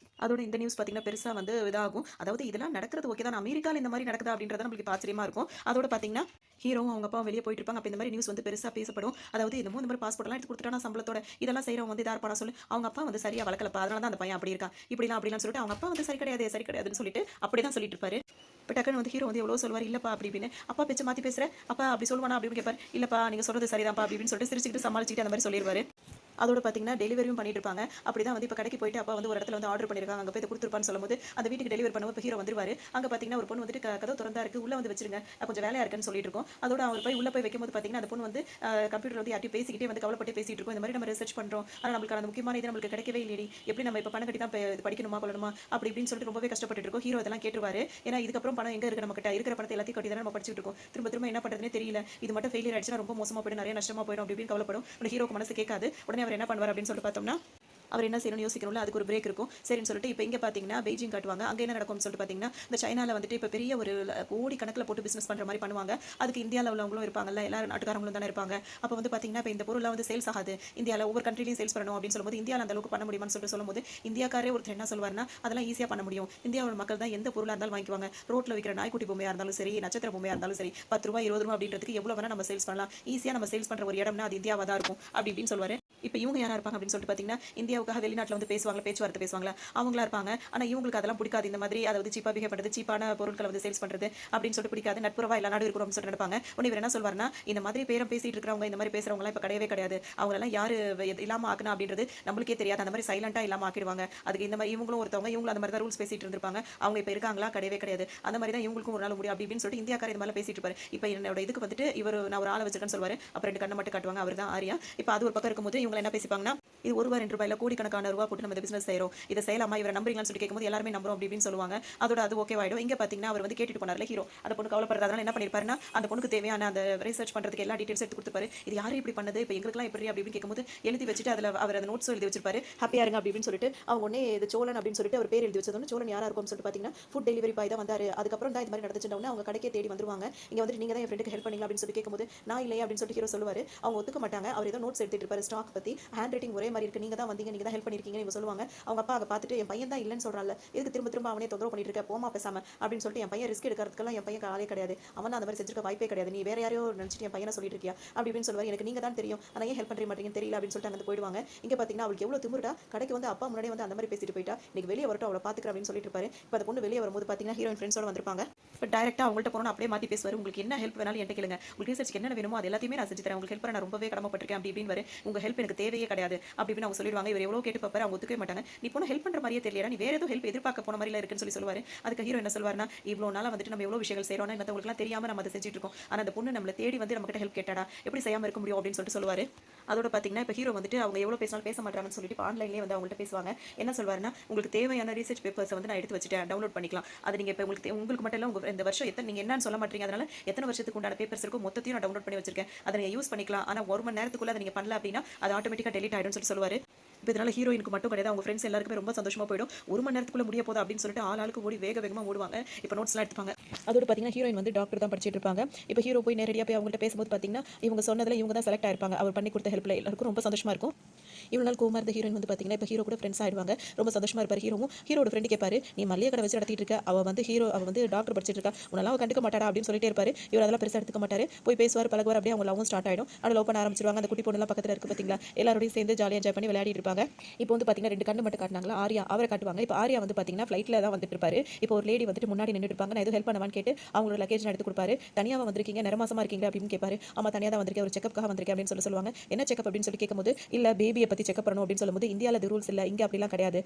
S1: அதோட இந்த நியூஸ் பார்த்தீங்கன்னா பெருசா வந்து இதாகும். அதாவது இதெல்லாம் நடக்கிறது ஓகே தான். அமெரிக்கால இந்த மாதிரி நடக்குதா அப்படின்றது நம்மளுக்கு இப்ப ஆச்சரியமா இருக்கும். அதோட பார்த்தீங்கன்னா ஹீரோவும் அவங்க அப்பாவும் வெளியே போயிட்டு இருப்பாங்க. அப்ப இந்த மாதிரி நியூஸ் வந்து பெருசா பேசப்படும். அதாவது இந்த மாதிரி பாஸ்போர்ட் எல்லாம் எடுத்து கொடுத்துட்டானா சம்பளத்தோட இதெல்லாம் செய்றவங்க வந்து இதா இருப்பானா சொல்லு. அவங்க அப்பா வந்து சரியா வளர்க்கலப்பா. அதனால தான் அந்த பையன் அப்படி இருக்கான். இப்படிலாம் அப்படிலாம் சொல்லிட்டு அவங்க அப்பா வந்து சரி கிடையாது, சரி கிடையாதுன்னு சொல்லிட்டு அப்படிதான் சொல்லிட்டு இருப்பாரு. இப்போ டக்குன்னு வந்து ஹீரோ வந்து எவ்வளோ சொல்வார், இல்லப்பா அப்படி இப்படின்னு. அப்பா பேச்ச மாத்தி பேசுற, அப்பா அப்படி சொல்லுவானா அப்படின்னு கேட்பார். இல்லப்பா நீங்க சொல்றது சரிதான்ப்பா அப்படி இப்படின்னு சொல்லிட்டு சிரிச்சுக்கிட்டு சமாளிச்சுக்கிட்டு அந்த மாதிரி சொல்லிடுவாரு. அதோட பார்த்தீங்கன்னா டெலிவரியும் பண்ணிட்டு இருப்பாங்க. அப்படிதான் வந்து இப்போ கடைக்கு போயிட்டு அப்பா வந்து ஒரு இடத்துல வந்து ஆர்டர் பண்ணியிருக்காங்க. அங்கே போய் இதை கொடுத்துருப்பான்னு சொல்லும்போது அந்த வீட்டுக்கு டெலிவரி பண்ணும்போது இப்போ ஹீரோ வந்துருவாரு. அங்கே பார்த்தீங்கன்னா ஒரு பொண்ணு வந்துட்டு கதவு திறந்தா இருக்கு, உள்ள வந்து வச்சிருங்க, கொஞ்சம் வேலையா இருக்குன்னு சொல்லிட்டு இருக்கோம். அதோட அவர் போய் உள்ள போய் வைக்கும்போது பார்த்தீங்கன்னா அந்த பொண்ணு வந்து கம்ப்யூட்டர் வந்து யார்ட்டையும் பேசிக்கிட்டே வந்து கவலைப்பட்டு பேசிட்டு இருக்கோம். இந்த மாதிரி நம்ம ரிசர்ச் பண்றோம், ஆனால் நம்மளுக்கு அந்த முக்கியமான இது நம்மளுக்கு கிடைக்கவே இல்லையடி, எப்படி நம்ம இப்போ பணம் கட்டி தான் இது படிக்கணுமா கொள்ளணுமா அப்படி இப்படின்னு சொல்லிட்டு ரொம்பவே கஷ்டப்பட்டு இருக்கோம். ஹீரோ இதெல்லாம் கேட்டுருவாரு. ஏன்னா இதுக்கப்புறம் பணம் எங்க இருக்கு, நம்ம கிட்ட இருக்கிற பணத்தை எல்லாத்தையும் கட்டி தான் நம்ம படிச்சுட்டு இருக்கோம். திரும்ப திரும்ப என்ன பண்றதுனே தெரியல, இது மட்டும் ஃபெயிலியர் ஆயிடுச்சுன்னா ரொம்ப மோசமா போயிடும், நிறைய நஷ்டமா போயிடும் அப்படி இப்படின்னு கவலைப்படும். ஹீரோக்கு மனசு கேட்காது. உடனே அவர் என்ன பண்ணுவார் அப்படின்னு சொல்லிட்டு பார்த்தோம்னா, அவர் என்ன செய்யணும்னு யோசிக்கணும்ல, அதுக்கு ஒரு பிரேக் இருக்கும். சரின்னு சொல்லிட்டு இப்போ இங்க பார்த்தீங்கன்னா பெய்ஜிங் காட்டுவாங்க. அங்கே என்ன நடக்கும்னு சொல்லிட்டு பார்த்தீங்கன்னா, இந்த சைனால வந்துட்டு இப்போ பெரிய ஒரு கோடி கணக்கில் போட்டு பிசினஸ் பண்ற மாதிரி பண்ணுவாங்க. அதுக்கு இந்தியாவில் உள்ளவங்களும் இருப்பாங்கல்ல, எல்லாரும் நாட்டுக்காரங்களும் தானே இருப்பாங்க. அப்போ வந்து பார்த்தீங்கன்னா இப்போ இந்த பொருள்லாம் வந்து சேல்ஸ் ஆகாது, இந்தியாவில் ஒவ்வொரு கண்ட்ரிலையும் சேல்ஸ் பண்ணணும் அப்படின்னு சொல்லும்போது இந்தியாவில் அந்த அளவுக்கு பண்ண முடியுமான்னு சொல்லிட்டு சொல்லும்போது இந்தியாக்காரே ஒருத்தர் என்ன சொல்வாருன்னா, அதெல்லாம் ஈஸியாக பண்ண முடியும். இந்தியாவோட மக்கள் தான் எந்த பொருளாக இருந்தாலும் வாங்கிக்குவாங்க. ரோட்டில் விற்கிற நாய்க்குட்டி பொம்மையாக இருந்தாலும் சரி, நட்சத்திர பொம்மையாக இருந்தாலும் சரி, 10 ரூபாய் 20 ரூபாய் அப்படின்றதுக்கு எவ்வளோ வேணா நம்ம சேல்ஸ் பண்ணலாம். ஈஸியாக நம்ம சேல்ஸ் பண்ற ஒரு இடம்னா அது இந்தியாவாக தான் இருக்கும் அப்படி இப்படின்னு சொல்லுவாரு. இப்போ இவங்க யாரா இருப்பாங்க அப்படின்னு சொல்லிட்டு பார்த்தீங்கன்னா, இந்தியாவுக்காக வெளிநாட்டில் வந்து பேசுவாங்க, பேச்சுவார்த்தை பேசுவாங்களா அவங்களா இருப்பாங்க. ஆனால் இவங்களுக்கு அதெல்லாம் பிடிக்காது. இந்த மாதிரி அதாவது சீப்பாக பிஹேவ் பண்ணுறது, சீப்பான பொருட்களை வந்து சேல்ஸ் பண்ணுறது அப்படின்னு சொல்லிட்டு பிடிக்காது. நட்புறவா எல்லா நாடு இருக்கிறோம்னு சொல்லிட்டு நினைப்பாங்க. உடனே இவர் என்ன சொல்வாருன்னா, இந்த மாதிரி பேரம் பேசிட்டு இருக்கிறவங்க, இந்த மாதிரி பேசுறவங்கலாம் இப்போ கிடையவே கிடையாது. அவங்களெல்லாம் யாரு இல்லாமல் ஆக்குனா அப்படின்றது நம்மளுக்கே தெரியாது. அந்த மாதிரி சைலண்டாக இல்லாமல் ஆக்கிடுவாங்க. அதுக்கு இந்த மாதிரி இவங்களும் ஒருத்தவங்க, இவங்களும் அந்த மாதிரி தான் ரூல்ஸ் பேசிட்டு இருந்திருப்பாங்க. அவங்க இப்போ இருக்காங்களா, கிடையவே கிடையாது. அந்த மாதிரி தான் இவங்களுக்கும் ஒரு நாள் முடியும் அப்படி இப்படின்னு சொல்லிட்டு இந்தியாக்காரர் இந்த மாதிரி பேசிட்டு இருப்பாரு. இப்போ என்னோட இதுக்கு வந்துட்டு இவர் நான் ஒரு ஆளை வச்சிருக்கேன்னு சொல்வாரு. அப்புறம் 2 கண்ணை மட்டும் காட்டுவாங்க. அவர் தான் ஆரியா. இப்போ அது ஒரு பக்கம் இருக்கும்போது இவங்க என்ன பேசிப்பாங்கன்னா, இது ₹1 ₹2 கோடிக்கணக்கான ரூபா போட்டு நம்ம இந்த பிசினஸ் செய்றோம், இதை செய்யலாமா, இவரை நம்புறீங்களான்னு சொல்லி கேட்கும்போது எல்லாருமே நம்புறோம் அப்படி இப்படின்னு சொல்லுவாங்க. அதோட அது ஓகே ஆயிடும். இங்க பாத்தீங்கன்னா அவர் வந்து கேட்டுட்டு போனார்ல ஹீரோ, அந்த பொண்ணு கவலைப்படுறதுனால என்ன பண்ணிருப்பாருன்னா, அந்த பொண்ணுக்கு தேவையான அந்த ரிசர்ச் பண்றதுக்கு எல்லா டீடைல்ஸ் எடுத்து கொடுத்துப்பாரு. இது யாரு இப்படி பண்ணது, இப்போ எங்களுக்குலாம் எப்படி அப்படி இப்படின்னு கேட்கும்போது எழுதி வச்சுட்டு அதுல அவர் அந்த நோட்ஸ் எழுதி வச்சிருப்பாரு. ஹாப்பியா இருங்க அப்படி இப்படின்னு சொல்லிட்டு அவங்க உடனே இது சோழன் அப்படின்னு சொல்லிட்டு அவர் பேர் எழுதி வச்சது. சோழன் யாரா இருக்கும்னு சொல்லிட்டு பாத்தீங்கன்னா ஃபுட் டெலிவரி பாய் தான் வந்தாரு. அதுக்கப்புறம் தான் இந்த மாதிரி நடந்துச்சுன்னு அவங்க கடைக்கே தேடி வந்துருவாங்க. இங்க வந்து நீங்க தான் என் ஃப்ரெண்டுக்கு ஹெல்ப் பண்ணீங்க அப்படின்னு சொல்லி கேட்கும்போது நான் இல்லையா அப்படின்னு சொல்லிட்டு ஹீரோ சொல்லுவாரு. அவங்க ஒத்துக்க மாட்டாங்க. அவர் ஏதோ நோட்ஸ் எடுத்துட்டு இருப்பாரு ஸ்டாக் பத்தி. ஹேண்ட் ரைட்டிங் ஒரே மாதிரி இருக்கு, நீங்க தான் வந்தீங்க, நீங்க தான் ஹெல்ப் பண்ணிருக்கீங்கன்னு இவங்க சொல்லுவாங்க. அவங்க அப்பா அதை பார்த்துட்டு என் பையன் தான் இல்லைன்னு சொல்றான்ல, எதுக்கு திரும்ப திரும்ப அவனே தொந்தரவு பண்ணிட்டு இருக்க, போமா பேசாம அப்படின்னு சொல்லிட்டு என் பையன் ரிஸ்க் எடுக்கிறதுக்கெல்லாம் என் பையன் ஆளே கிடையாது, அவன் அந்த மாதிரி செஞ்சிருக்க வாய்ப்பே கிடையாது, நீ வேற யாரையோ நினைச்சிட்டு என் பையனை சொல்லிட்டு இருக்கியா அப்படி இப்படின்னு சொல்லுவாரு. எனக்கு நீங்க தான் தெரியும், ஆனா ஏன் ஹெல்ப் பண்ண மாட்டீங்கன்னு தெரியல அப்படின்னு சொல்லிட்டு அங்க போயிடுவாங்க. இங்க பாத்தீங்கன்னா அவளுக்கு எவ்வளவு திமிருடா, கடைக்கு வந்து அப்பா முன்னாடியே வந்து அந்த மாதிரி பேசிட்டு போயிட்டா, இன்னைக்கு வெளியே வரட்டும் அவளை பாத்துக்கிறேன் அப்படின்னு சொல்லிட்டு இருப்பாரு. இப்போ அந்த பொண்ணு வெளியே வரும்போது பாத்தீங்கன்னா ஹீரோயின் ஃப்ரெண்ட்ஸோட வந்திருப்பாங்க. இப்போ டைரக்டா அவங்கள்ட்ட போனோம் அப்படியே மாத்தி பேசுவாரு. உங்களுக்கு என்ன ஹெல்ப் வேணாலும் என்கிட்ட கேளுங்க, உங்களுக்கு ரிசர்ச்க்கு என்ன வேணுமோ அது எல்லாத்தையுமே நான் செஞ்சு தரேன், உங்களுக்கு ஹெல்ப் பண்ண நான் ரொம்பவே கடமைப்பட்டிருக்கேன் அப்படி இப்படின்னு வரு. உங்க ஹெல்ப் எனக்கு தேவையே கிடையாது அப்படி இப்படின்னு அவங்க சொல்லிடுவாங்க. இவர் எவ்வளவு கேட்டு பாப்பாரு, அவங்க ஒத்துக்கவே மாட்டாங்க. நீ போன ஹெல்ப் பண்ற மாதிரியே தெரியல, நீ வேற ஏதோ ஹெல்ப் எதிர்பார்க்க போன மாதிரி இருக்குன்னு சொல்லி சொல்லுவாரு. அதுக்கு ஹீரோ என்ன சொல்வாருன்னா, இவ்வளவு நாளா வந்துட்டு நம்ம எவ்வளவு விஷயங்கள் செய்றோம்னா மத்தவங்களுக்குலாம் தெரியாம நம்ம அதை செஞ்சுட்டு இருக்கோம், ஆனா அந்த பொண்ணு நம்மள தேடி வந்து நம்ம கிட்ட ஹெல்ப் கேட்டாடா, எப்படி செய்யாம இருக்க முடியும் அப்படின்னு சொல்லிட்டு சொல்லுவாரு. அதோட பாத்தீங்கன்னா இப்போ ஹீரோ வந்துட்டு அவங்க எவ்வளவு பேசினாலும் பேச மாட்டாங்கன்னு சொல்லிட்டு ஆன்லைன்லேயே வந்து அவங்கள்ட்ட பேசுவாங்க. என்ன சொல்வாருன்னா, உங்களுக்கு தேவையான ரிசர்ச் பேப்பர்ஸ் வந்து நான் எடுத்து வச்சுட்டேன், டவுன்லோட் பண்ணிக்கலாம். அது நீங்க இப்போ உங்களுக்கு மட்டும் இல்ல, உங்க இந்த வருஷம் எத்தனை நீங்க என்னன்னு சொல்ல மாட்டீங்க, அதனால எத்தனை வருஷத்துக்கு உண்டான பேப்பர்ஸ் இருக்கோ மொத்தத்தையும் நான் டவுன்லோட் பண்ணி வச்சிருக்கேன், அதை நீங்க யூஸ் பண்ணிக்கலாம். ஆனா 1 மணி நேரத்துக்குள்ள அதை நீங்க பண்ணல அப்படின்னா அது ஆட்டோமேட்டிக்கா டெலிட் ஆயிடும்னு சொல்லி சொல்லுவாரு. இப்போ இதனால ஹீரோயினுக்கு மட்டும் கிடையாது, அவங்க ஃப்ரெண்ட்ஸ் எல்லாருக்குமே ரொம்ப சந்தோஷமா போயிடும். 1 மணி நேரத்துக்குள்ள முடிய போகுது அப்படின்னு சொல்லிட்டு ஆளுக்கு ஓடி வேகமா ஓடுவாங்க. இப்போ நோட்ஸ்லாம் எடுத்துப்பாங்க. அதோட பார்த்தீங்கன்னா ஹீரோயின் வந்து டாக்டர் தான் படிச்சிட்டு இருப்பாங்க. இப்போ ஹீரோ போய் நேரடியாக போய் அவங்கள்ட்ட பேசும்போது பார்த்தீங்கன்னா இவங்க சொன்னதுல இவங்க தான் செலக்ட் ஆயிருப்பாங்க. அவர் பண்ணி கொடுத்த ஹெல்ப்ல எல்லாருக்கும் ரொம்ப சந்தோஷமா இருக்கும். இவ்வளோ நாள் கோவமா இருந்த ஹீரோயின் வந்து பார்த்தீங்கன்னா, இப்போ ஹீரோ கூட ஃப்ரெண்ட்ஸ் ஆயிடுவாங்க. ரொம்ப சந்தோஷமா இருப்பாரு ஹீரோவும். ஹீரோட ஃப்ரெண்ட் கேட்பாரு, "நீ மல்லிகை கடை வச்சு நடத்திட்டு இருக்க. அவ வந்து டாக்டர் படிச்சிட்டு இருக்கா. உன்னெல்லாம் அவ கண்டுக்க மாட்டாடா" அப்படின்னு சொல்லிட்டே இருப்பாரு. இவர் அதெல்லாம் பெருசா எடுத்துக்க மாட்டாரு. போய் பேசுவார், பழகுவார். அப்படியே அவங்க லவ்வும் ஸ்டார்ட் ஆயிடும். ஆனா லவ் பண்ண ஆரம்பிச்சிருவாங்க. அந்த குட்டி பொண்ணுலாம் பக்கத்துல இருக்கு பார்த்தீங்களா? எல்லாரோடையும் சேர்ந்து ஜாலியா என்ஜாய் பண்ணி விளையாடிட்டு இருப்பாங்க. இப்போ வந்து பார்த்தீங்கன்னா 2 கண்ணு மட்டும் காட்டுனாங்களா, ஆர்யா அவர காட்டுவாங்க. இப்போ ஆர்யா வந்து பார்த்தீங்கன்னா ஃப்ளைட்ல தான் வந்துட்டு இருப்பாரு. இப்போ ஒரு லேடி வந்துட்டு முன்னாடி நின்னுட்டு இருப்பாங்க. நான் எதுவும் ஹெல்ப் பண்ணவான்னு கேட்டு அவங்களோட லக்கேஜ் எடுத்து கொடுப்பாரு. "தனியாவா வந்திருக்கீங்க? நிறமாசமா இருக்கீங்களா?" அப்படின்னு கேட்பாரு. "ஆமா தனியா தான் வந்திருக்கேன். ஒரு செக்கப்காக வந்திருக்கேன்" அப்படின்னு சொல்லுவாங்க. "என்ன செக்கப்?" அப்படின்னு சொல்லி கேட்கும்போது, "இல்ல பேபியை பத்தி செக்கப் பண்ணணும்" அப்படின்னு சொல்லும்போது, "இந்தியால இது ரூல்ஸ் இல்ல. இங்க அப்படிலாம் கிடையாது."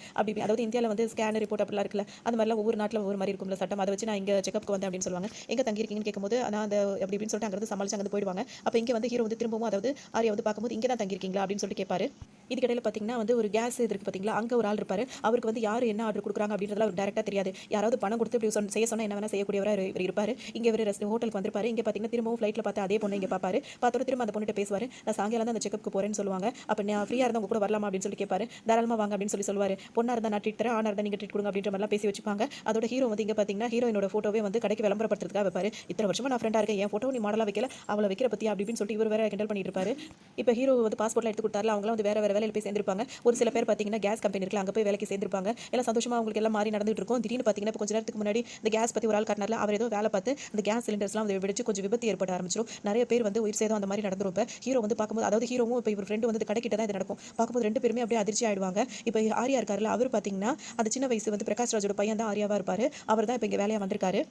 S1: அதாவது இந்தியால வந்து ஸ்கேன் ரிப்போர்ட் அப்படிலாம் இருக்குல்ல. அந்த மாதிரிலாம் ஒவ்வொரு நாட்டுல ஒவ்வொரு மாதிரி இருக்கும்ல சட்டம். அதை வச்சு நான் இங்க செக்கப்க்கு வந்தேன் அப்படின்னு சொல்லுவாங்க. "எங்க தங்கியிருக்கீங்கன்னு?" கேட்கும்போது, "நான் அந்த அப்படி இப்படின்னு சொல்லிட்டு அங்கிருந்து சமாளிச்சு அங்கிருந்து போயிடுவாங்க." அப்ப இங்க வந்து ஹீரோ வந்து திரும்பவும் அதாவது ஆர்யா வந்து பார்க்கும்போது, "இங்க தான் தங்கியிருக்கீங்களா?" அப்படின்னு சொல்லிட்டு கேட்பாரு. இதுக்கிடையில பார்த்தீங்கன்னா வந்து ஒரு கேஸ் இது இருக்கு பார்த்தீங்களா, அங்க ஒரு ஆள் இருப்பாரு. அவருக்கு வந்து யார் என்ன ஆர்டர் குடுக்குறாங்க அப்படின்றதுலாம் அவருக்கு டைரக்ட்டா தெரியாது. யாராவது பணம் குடுத்து இப்படி செய்ய சொன்னா என்ன வேணா செய்யக்கூடியவரா இவரு இருப்பாரு. இங்க இவரு ஹோட்டலுக்கு வந்திருப்பாரு. இங்க பார்த்தீங்கன்னா திரும்பவும் ஃப்ளைட்ல பார்த்த அதே பொண்ண இங்க பார்ப்பாரு. பார்த்தோனே திரும்ப அந்த பொண்ணுட்ட பேசுவாரு. "நான் சாயங்காலம் தான் அந்த செக்கப்க்கு போறேன்னு" சொல்லுவாங்க. "அப்ப நான் ஃப்ரீயா இருந்தா உங்க கூட வரலாமா?" அப்படின்னு சொல்லி கேட்பாரு. "தாராளமா வாங்க" அப்படின்னு சொல்லுவாரு. "பொண்ணா இருந்தா நான் ட்ரீட் தரேன். ஆணா இருந்தா நீங்க ட்ரீட் குடுங்க" அப்படின்ற மாதிரிலாம் பேசி வச்சுப்பாங்க. அதோட ஹீரோ வந்து இங்க பார்த்தீங்கன்னா ஹீரோயினோட ஃபோட்டோவே வந்து கடைக்கு விளம்பரப்படுத்துறதுக்காக வைப்பாரு. "இத்தனை வருஷமா நான் ஃப்ரெண்டா இருக்கேன். என் ஃபோட்டோ நீ மாடலா வைக்கல. அவள வைக்கிற பத்தியா?" அப்படி இப்படின்னு சொல்லிட்டு இவரு வேற கிண்டல் பண்ணிட்டு இருப்பாரு. இப்ப ஹீரோ வந்து பாஸ்போர்ட்லாம் எடுத்து குடுத்தார்ல, அவங்கலாம் வந்து வேற வேற வேலையில போய் சேர்ந்திருப்பாங்க. ஒரு சில பேர் பார்த்தீங்கன்னா கேஸ் கம்பெனி இருக்குல்ல, அங்க போய் வேலைக்கு சேர்ந்திருப்பாங்க. எல்லாம் சந்தோஷமா அவங்களுக்கு எல்லாம் மாறி நடந்துட்டு இருக்கும். திடீர்னு பார்த்தீங்கன்னா, இப்ப கொஞ்ச நேரத்துக்கு முன்னாடி இந்த கேஸ் பத்தி ஒரு ஆள் காட்டினார்ல, அவர் ஏதோ வேலை பார்த்து அந்த கேஸ் சிலிண்டர்ஸ்லாம் வந்து வெடிச்சு கொஞ்சம் விபத்து ஏற்பட ஆரம்பிச்சிரும். நிறைய பேர் வந்து உயிர் சேதம் அந்த மாதிரி நடந்துரும். இப்ப ஹீரோ வந்து பார்க்கும்போது அதாவது ஹீரோவும் இப்ப இவர் ஃப்ரெண்ட் வந்து கடைக்கிட்ட தான் இது நடக்கும். பார்க்கும்போது 2 பேருமே அப்படியே அதிர்ச்சி ஆயிடுவாங்க. இப்ப ஆர்யா இருக்காருல்ல, அவரு பார்த்தீங்கன்னா அந்த சின்ன வயசு வந்து பிரகாஷ் ராஜோட பையன் தான் ஆர்யாவா இருப்பாரு. அவர் தான் இப்ப இங்க வேலையா வந்திருக்காரு.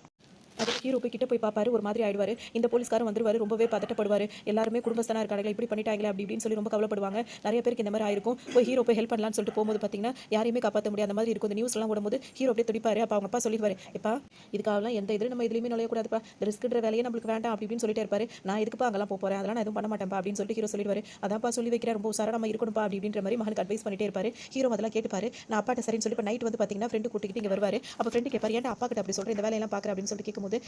S1: அது ஹீரோ போய் கிட்ட போய் பார்ப்பாரு. ஒரு மாதிரி ஆயிடுவாரு. இந்த போலீஸ்காரன் வந்துருவாரு. ரொம்பவே பதட்டப்படுவாரு. எல்லாருமே குடும்பஸ்தனா இருக்காங்களே, இப்படி பண்ணிட்டாங்களே அப்படி இப்படின்னு சொல்லி ரொம்ப கவலைப்படுவாங்க. நிறைய பேருக்கு இந்த மாதிரி ஆயிருக்கும். போய் ஹீரோ போய் ஹெல்ப் பண்ணலாம்னு சொல்லிட்டு போகும்போது பார்த்தீங்கன்னா, யாரையுமே காப்பாத்த முடியாத அந்த மாதிரி இருக்கும். இந்த நியூஸ்லாம் ஓடும்போது ஹீரோ அப்படியே துடிப்பாரு. அப்ப அவங்க அப்பா சொல்லிடுவாரு, "எப்பா இதுக்காகலாம் எந்த இதுலயும் நம்ம இதுலயுமே நுழையக்கூடாதுப்பா. இந்த ரிஸ்க்ன்ற வேலையே நம்மளுக்கு வேண்டாம்" அப்படி இப்படின்னு சொல்லிட்டே இருப்பாரு. "நான் எதுக்குப்பா அங்கலாம் போறேன். அதெல்லாம் நான் எதுவும் பண்ண மாட்டேன்ப்பா" அப்படின்னு சொல்லிட்டு ஹீரோ சொல்லிடுவாரு. "அதான்ப்பா சொல்லி வைக்கிறேன். ரொம்ப உஷாரா நம்ம இருக்கணும்ப்பா" அப்படி இப்படின்ற மாதிரி மகனுக்கு அட்வைஸ் பண்ணிட்டே இருப்பாரு. ஹீரோ அதெல்லாம் கேட்டுப்பாரு. நான் அப்பாட்ட சரின்னு சொல்லி இப்ப நைட் வந்து பார்த்தீங்கன்னா, ஃப்ரெண்ட் கூட்டிக்கிட்டு இங்க வருவாரு. அப்ப ஃப்ரெண்ட் கேட்பாரு, "ஏன்டா அப்பா கிட்ட அப்படி சொல்ற? இந்த வேலையெல்லாம் பார்க்குற" அப்படின்னு சொல்லிட்டு கேட்கும்போது,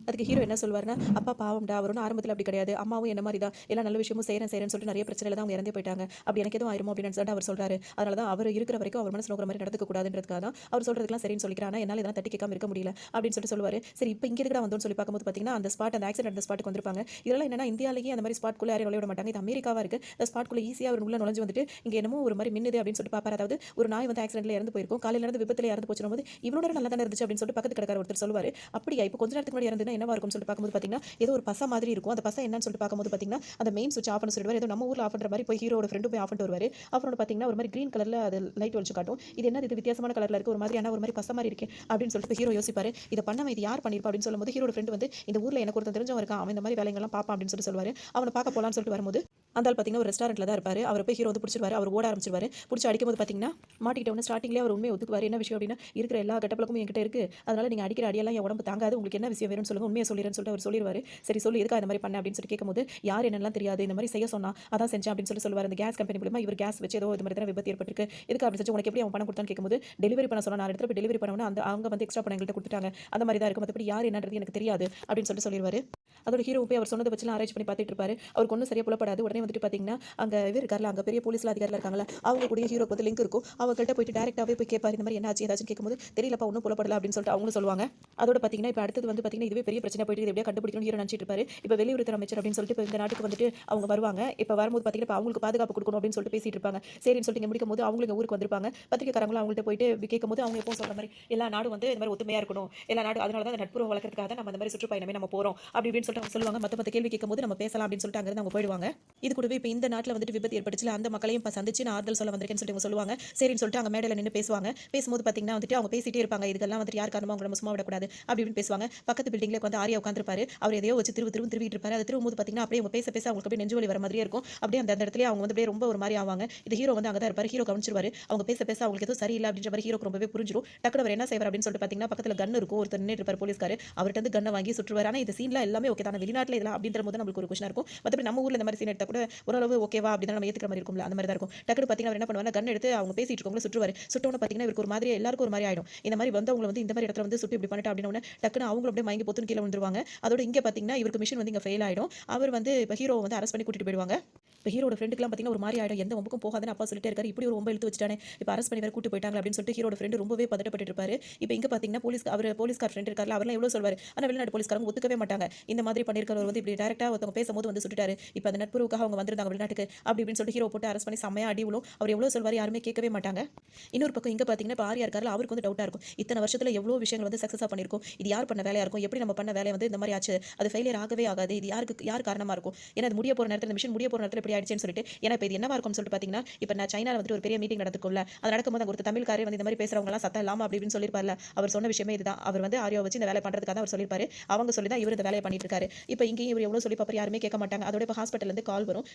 S1: அதுக்கு ஹீரோ என்ன சொல்வாருன்னா, "அப்பா பாவம்டா. அவர் ஒன்னும் ஆரம்பத்தில அப்படி கிடையாது. அம்மாவும் என்ன மாரி தான். எல்லா நல்ல விஷயமும் செய்றேன்னு சொல்லிட்டு நிறைய பிரச்சனையில தான் அவங்க இறந்தே போயிட்டாங்க. அப்படி எனக்கு எதுவும் ஆயிருமோ அப்படின்னு நினைச்சுட்டு அவர் சொல்றாரு. அதனால தான் அவர் இருக்கிற வரைக்கும் அவர் மனசு நோக்குற மாரி நடந்துக்க கூடாதுன்றதுக்காக தான் அவர் சொல்றதுக்கெல்லாம் சரின்னு சொல்லிக்கிறேன். ஆனா என்னால இதெல்லாம் தட்டி கேட்காம இருக்க முடியல" அப்படின்னு சொல்லிட்டு சொல்லுவாரு. சரி இப்ப இங்க எதுக்குடா வந்தோம்னு சொல்லி பார்க்கும்போது பார்த்தீங்கன்னா, அந்த ஸ்பாட் அந்த ஆக்சிடென்ட் நடந்த ஸ்பாட்டுக்கு வந்திருப்பாங்க. இதெல்லாம் என்னன்னா இந்தியாலயே அந்த மாரி ஸ்பாட்குள்ள யாரையும் நுழைய விட மாட்டாங்க. இது அமெரிக்காவா இருக்கு. இந்த ஸ்பாட்குள்ள ஈஸியா அவர் உள்ள நுழைஞ்சு வந்துட்டு, இங்க என்னமோ ஒரு மாரி மின்னுது அப்படின்னு சொல்லிட்டு பார்ப்பாரு. அதாவது ஒரு நாய் வந்து ஆக்சிடென்ட்ல இறந்து போயிருக்கும். காலையில இருந்து விபத்துல இறந்து போச்சுன்னும்போது, இவ்வளோ நேரம் நல்லா தானே இருந்துச்சு அப்படின்னு சொல்லிட்டு பக்கத்து கடைக்காரர் ஒருத்தர் சொல்லுவாரு. அப்படியா இப்ப கொஞ்ச நேரத்துக்கு முன்னாடி இறந்ததுன்னா என்னவா இருக்கும்னு சொல்லிட்டு பார்க்கும்போது பார்த்தீங்கன்னா, ஏதோ ஒரு பச மாதிரி இருக்கும். அந்த பச என்னன்னு சொல்லிட்டு பார்க்கும்போது பார்த்தீங்கன்னா, அந்த மெயின் ஸ்விட்ச் ஆஃப் பண்ண சொல்லிடுவாரு. ஏதோ நம்ம ஊர்ல ஆஃப் பண்ற மாரி போய் ஹீரோட ஃப்ரெண்டும் போய் ஆஃப் பண்ணிட்டு வருவாரு. ஆஃப் பண்ணி பார்த்தீங்கன்னா, ஒரு மாரி கிரீன் கலர்ல அது லைட் வெளிச்சம் காட்டும். இது என்னது இது வித்தியாசமான கலர்ல இருக்கு. ஒரு மாதிரியான ஒரு மாரி பச மாரி இருக்கே அப்படின்னு சொல்லிட்டு ஹீரோ யோசிப்பாரு. இத பண்ணவன் இது யார் பண்ணியிருப்பா அப்படின்னு சொல்லும்போது, ஹீரோட ஃப்ரெண்ட் வந்து இந்த ஊர்ல எனக்கு ஒருத்தன் தெரிஞ்சவன் இருக்கான். அவன் இந்த மாரி வேலைங்கலாம் பார்ப்பான் அப்படின்னு சொல்லுவாரு. அவன பார்க்க போலான்னு சொல்லிட்டு வரும்போது, அந்த ஆள் பார்த்தீங்கன்னா ஒரு ரெஸ்டாரண்ட்ல தான் இருப்பாரு. அவர போய் ஹீரோ வந்து புடிச்சிருவாரு. அவர் ஓட ஆரம்பிச்சிருவாரு. புடிச்சு அடிக்கும்போது பார்த்தீங்கன்னா, மாட்டிக்கிட்ட உடனே ஸ்டார்ட்டிங்லயே அவர் உண்மைய ஒத்துக்குவாரு. என்ன விஷயம் அப்படின்னா, இருக்கிற எல்லா கெட்ட பழக்கமும் என்கிட்ட இருக்கு. அதனால நீங்க அடிக்கிற அடியெல்லாம் என் உடம்பு தாங்காது. உங்களுக்கு என்ன விஷயம் வேணும்னு சொல்லுங்க. உண்மைய சொல்லிறேன்னு சொல்லிட்டு அவர் சொல்லிருவாரு. சரி சொல்லு எதுக்காக இந்த மாரி பண்ண அப்படின்னு சொல்லி கேட்கும்போது, யார் என்னன்னுலாம் தெரியாது. இந்த மாரி செய்ய சொன்னா, அதான் செஞ்சேன் அப்படின்னு சொல்லி சொல்லுவாரு. அந்த கேஸ் கம்பெனி மூலியமா இவர் கேஸ் வச்சு ஏதோ இது மாரி தான் விபத்து ஏற்பட்டிருக்கு. எதுக்கு அப்படி செஞ்சு உனக்கு எப்படி அவன் பணம் குடுத்தான்னு கேட்கும்போது, டெலிவரி பண்ண சொன்னா 4 இடத்துல போய் டெலிவரி பண்ணவொன்னே அந்த அவங்க வந்து எக்ஸ்ட்ரா பணம் எங்கள்ட்ட குடுத்துட்டாங்க. அந்த மாரி தான் இருக்கு. மத்தபடி யார் என்னன்றது எனக்கு தெரியாது அப்படின்னு சொல்லிருவாரு. அதோட ஹீரோ போய் அவர் சொன்னத வச்சுலாம் ஆராய்ச்சி பண்ணி பார்த்துட்டு இருப்பாரு. அவருக்கு ஒண்ணும் சரியா புலப்படாது. உடனே வந்துட்டு பார்த்தீங்கன்னா, அங்க இவர் இருக்கார்ல, அங்க பெரிய போலீஸ்ல அதிகாரிலாம் இருக்காங்கல்ல, அவங்க கூடயே ஹீரோக்கு வந்து லிங்க் இருக்கும். அவங்கள்ட்ட போயிட்டு டைரக்டாவே போய் கேட்பாரு. இந்த மாரி என்ன ஆச்சு ஏதாச்சுன்னு கேட்கும்போது, தெரியலப்பா ஒண்ணும் புலப்படல அப்படின்னு சொல்லிட்டு அவங்களும் சொல்லுவாங்க. அதோட பார்த்தீங்கன்னா, இப்ப அடுத்தது வந்து பார்த்தீங்கன்னா, இதுவே பெரிய பிரச்சனை போயிட்டு இத எப்படியா கண்டுபிடிக்கணும்னு ஹீரோ நினைச்சிட்டு இருப்பாரு. இப்ப வெளியுறவுத்துறை அமைச்சர் அப்படின்னு சொல்லிட்டு இப்ப இந்த நாட்டுக்கு வந்துட்டு அவங்க வருவாங்க. இப்ப வரும்போது பார்த்தீங்கன்னா, இப்ப அவங்களுக்கு பாதுகாப்பு குடுக்கணும் அப்படின்னு சொல்லிட்டு பேசிட்டு இருப்பாங்க. சரின்னு சொல்லிட்டு இங்க முடிக்கும்போது அவங்களும் இங்க ஊருக்கு வந்திருப்பாங்க. பத்திரிக்கைக்காரங்களும் அவங்கள்ட்ட போயிட்டு கேட்கும்போது அவங்க எப்பவும் சொல்ற மாரி, எல்லா நாடும் வந்து இந்த மாரி ஒத்துமையா இருக்கணும். எல்லா நாடும் அதனால தான் அந்த நட்புறவு வளர்க்கறதுக்காக தான் நம்ம இந்த மாரி சுற்றுப்பயணமே நம்ம போறோம். அப்படி இப்படின்னு சொல்லிட்டு அவங்க சொல்லுவாங்க. மத்த கேள்வி கேட்கும்போது நம்ம பேசலாம் அப்படின்னு சொல்லிட்டு அங்கிருந்து அவங்க போயிடுவாங்க. இது கூடவே இப்ப இந்த நாட்டுல வந்துட்டு விபத்து ஏற்பட்டுச்சுல, அந்த மக்களையும் இப்ப சந்திச்சு நான் ஆறுதல் சொல்ல வந்திருக்கேன்னு சொல்லிட்டு இவங்க சொல்லுவாங்க. சரின்னு சொல்லிட்டு அங்க மேடையில நின்னு பேசுவாங்க. பேசும்போது பார்த்தீங்கன்னா வந்துட்டு அவங்க பேசிட்டே இருப்பாங்க. இதுக்கெல்லாம் வந்துட்டு யார் காரணமா அவங்கள நம்ம சும்மா விடக்கூடாது. அப்படி இப்படின்னு பேசுவாங்க. பக்கத்து பில்டிங்ல உட்கார்ந்து ஆர்யா உட்கார்ந்திருப்பாரு. அவர் எதையோ வச்சு திருவிட்டு இருப்பாரு. அது திருவும்போது பார்த்தீங்கன்னா, அப்படியே அவங்க பேச பேச அவங்களுக்கு அப்படியே நெஞ்சு வலி வர மாதிரியே இருக்கும். அப்படியே அந்த அந்த இடத்துலயே அவங்க வந்து அப்படியே ரொம்ப ஒரு மாரி ஆவாங்க. இது ஹீரோ வந்து அங்க தான் இருப்பாரு. ஹீரோ கவனிச்சிருவாரு. அவங்க பேச பேச அவங்களுக்கு ஏதோ சரியில்ல அப்படின்ற மாரி ஹீரோக்கு ரொம்பவே புரிஞ்சிரும். டக்குனு அவர் என்ன செய்வார் அப்படின்னு சொல்லிட்டு பார்த்தீங்கன்னா, பக்கத்துல கன் இருக்கும். ஒருத்தர் நின்னுட்டு இருப்பாரு போலீஸ்காரர். அவர்ட்ட இருந்து கன்ன வாங்கி சுற்றுவாரு. ஆனா இந்த சீன்ல எல்லாமே ஓகே தான். வெளிநாட்டுல இதெல்லாம் அப்படின்ற போது நம்மளுக்கு ஒரு கொஸ்டினா இருக்கும். மத்தபடி நம்ம ஊர்ல இந்த மாரி சீன் எடுத்தா கூட ஓரளவு ஓகேவா அப்படின்னு நம்ம ஏத்துக்கிற மாரி இருக்கும்ல. அந்த மாரி தான் இருக்கும். டக்குனு பார்த்தீங்கன்னா, அவர் என்ன பண்ணுவாருன்னா கன் எடுத்து அவங்க பேசிட்டு இருக்கவங்கள சுற்றுவாரு. சுட்டோன பார்த்தீங்கன்னா, இவருக்கு ஒரு மாதிரி எல்லாருக்கும் ஒரு மாரி ஆயிடும். இந்த மாரி வந்தவங்கள வந்து இந்த மாரி இடத்துல வந்து சுட்டு இப்படி பண்ணிட்டா அப்படின்ன உடனே டக்குனு அவங்களும் அப்படியே மயங்கி பொத்துன்னு கீழ விழுந்துருவாங்க. அதோட இங்க பார்த்தீங்கன்னா, இவருக்கு மிஷன் வந்து இங்க ஃபெயில் ஆயிடும். அவர் வந்து இப்ப ஹீரோவ வந்து அரெஸ்ட் பண்ணி கூட்டிட்டு போயிடுவாங்க. இப்போ ஹீரோட ஃப்ரெண்டுக்குலாம் பார்த்தீங்கன்னா ஒரு மாதிரி ஆயிடும். எந்த வம்புக்கும் போகாதுன்னு அப்பா சொல்லிட்டே இருக்காரு. இப்படி ஒரு வம்ப இழுத்து வச்சுட்டானே, இப்போ அரெஸ்ட் பண்ணி வேற கூட்டு போயிட்டாங்க அப்படின்னு சொல்லிட்டு ஹீரோட ஃப்ரெண்டு ரொம்பவே பதட்டப்பட்டு இருப்பாரு. இப்போ இங்க பார்த்தீங்கன்னா போலீஸ்கார் ஃப்ரெண்ட் இருக்கார்ல, அவர்லாம் எவ்வளோ சொல்வாரு. ஆனா வெளிநாட்டு போலீஸ்காரங்க ஒத்துக்கவே மாட்டாங்க. இந்த மாதிரி பண்ணியிருக்கிறவர் வந்து இப்படி டைரக்ட்டா ஒருத்தவங்க பேசும்போது வந்து சுட்டுட்டாரு. இப்போ அந்த நட்புறவுக்காக அவங்க வந்திருந்தாங்க வெளிநாட்டுக்கு அப்படி இப்படின்னு சொல்லிட்டு ஹீரோ போட்டு அரெஸ்ட் பண்ணி செம்மையா அடி விழும். அவர் எவ்வளோ சொல்வாரு யாருமே கேட்கவே மாட்டாங்க. இன்னொரு பக்கம் இங்க பார்த்தீங்கன்னா இப்போ ஆர்யா இருக்கார்ல, அவருக்கு வந்து டவுட்டா இருக்கும். இத்தனை வருஷத்துல எவ்வளோ விஷயங்கள் வந்து சக்ஸஸா பண்ணியிருக்கோம். இது யார் பண்ண வேலையா இருக்கும்? எப்படி நம்ம பண்ண வேலை வந்து இந்த மாதிரி ஆச்சு? அது ஃபெயிலியர் ஆகவே ஆகாது. இது யார் காரணமா இருக்கும்? ஏன்னா அது முடிய போற நேரத்துல இந்த மிஷன் முடிய போற நேரத்துல இப்படி ஆயிடுச்சுன்னு சொல்லிட்டு ஏன்னா இப்போ இது என்னவா இருக்கும்னு சொல்லிட்டு பார்த்தீங்கன்னா, இப்போ நான் சைனால வந்துட்டு ஒரு பெரிய மீட்டிங் நடந்துக்கும்ல. அது நடக்கும்போது அங்க ஒரு தமிழ்காரர் வந்து இந்த மாதிரி பேசுறவங்க எல்லாம் சத்தம் இல்லாம அப்படி இப்படின்னு சொல்லியிருப்பார்ல. அவர் சொன்ன விஷயமே இதுதான். அவர் வந்து ஆர்யாவை வச்சு இந்த வேலையை பண்றதுக்காக தான் அவர் சொல்லியிருப்பாரு. அவங்க சொல்லி தான் இவர் இந்த வேலையை பண்ணிட்டு இருக்காரு. இப்போ இங்கேயும் இவர் எவ்வளோ சொல்லி பாப்பாரு யாருமே கேட்க மாட்டாங்க. அதோட இப்போ ஹாஸ்பிட்டல்ல இருந்து கால் வரும்.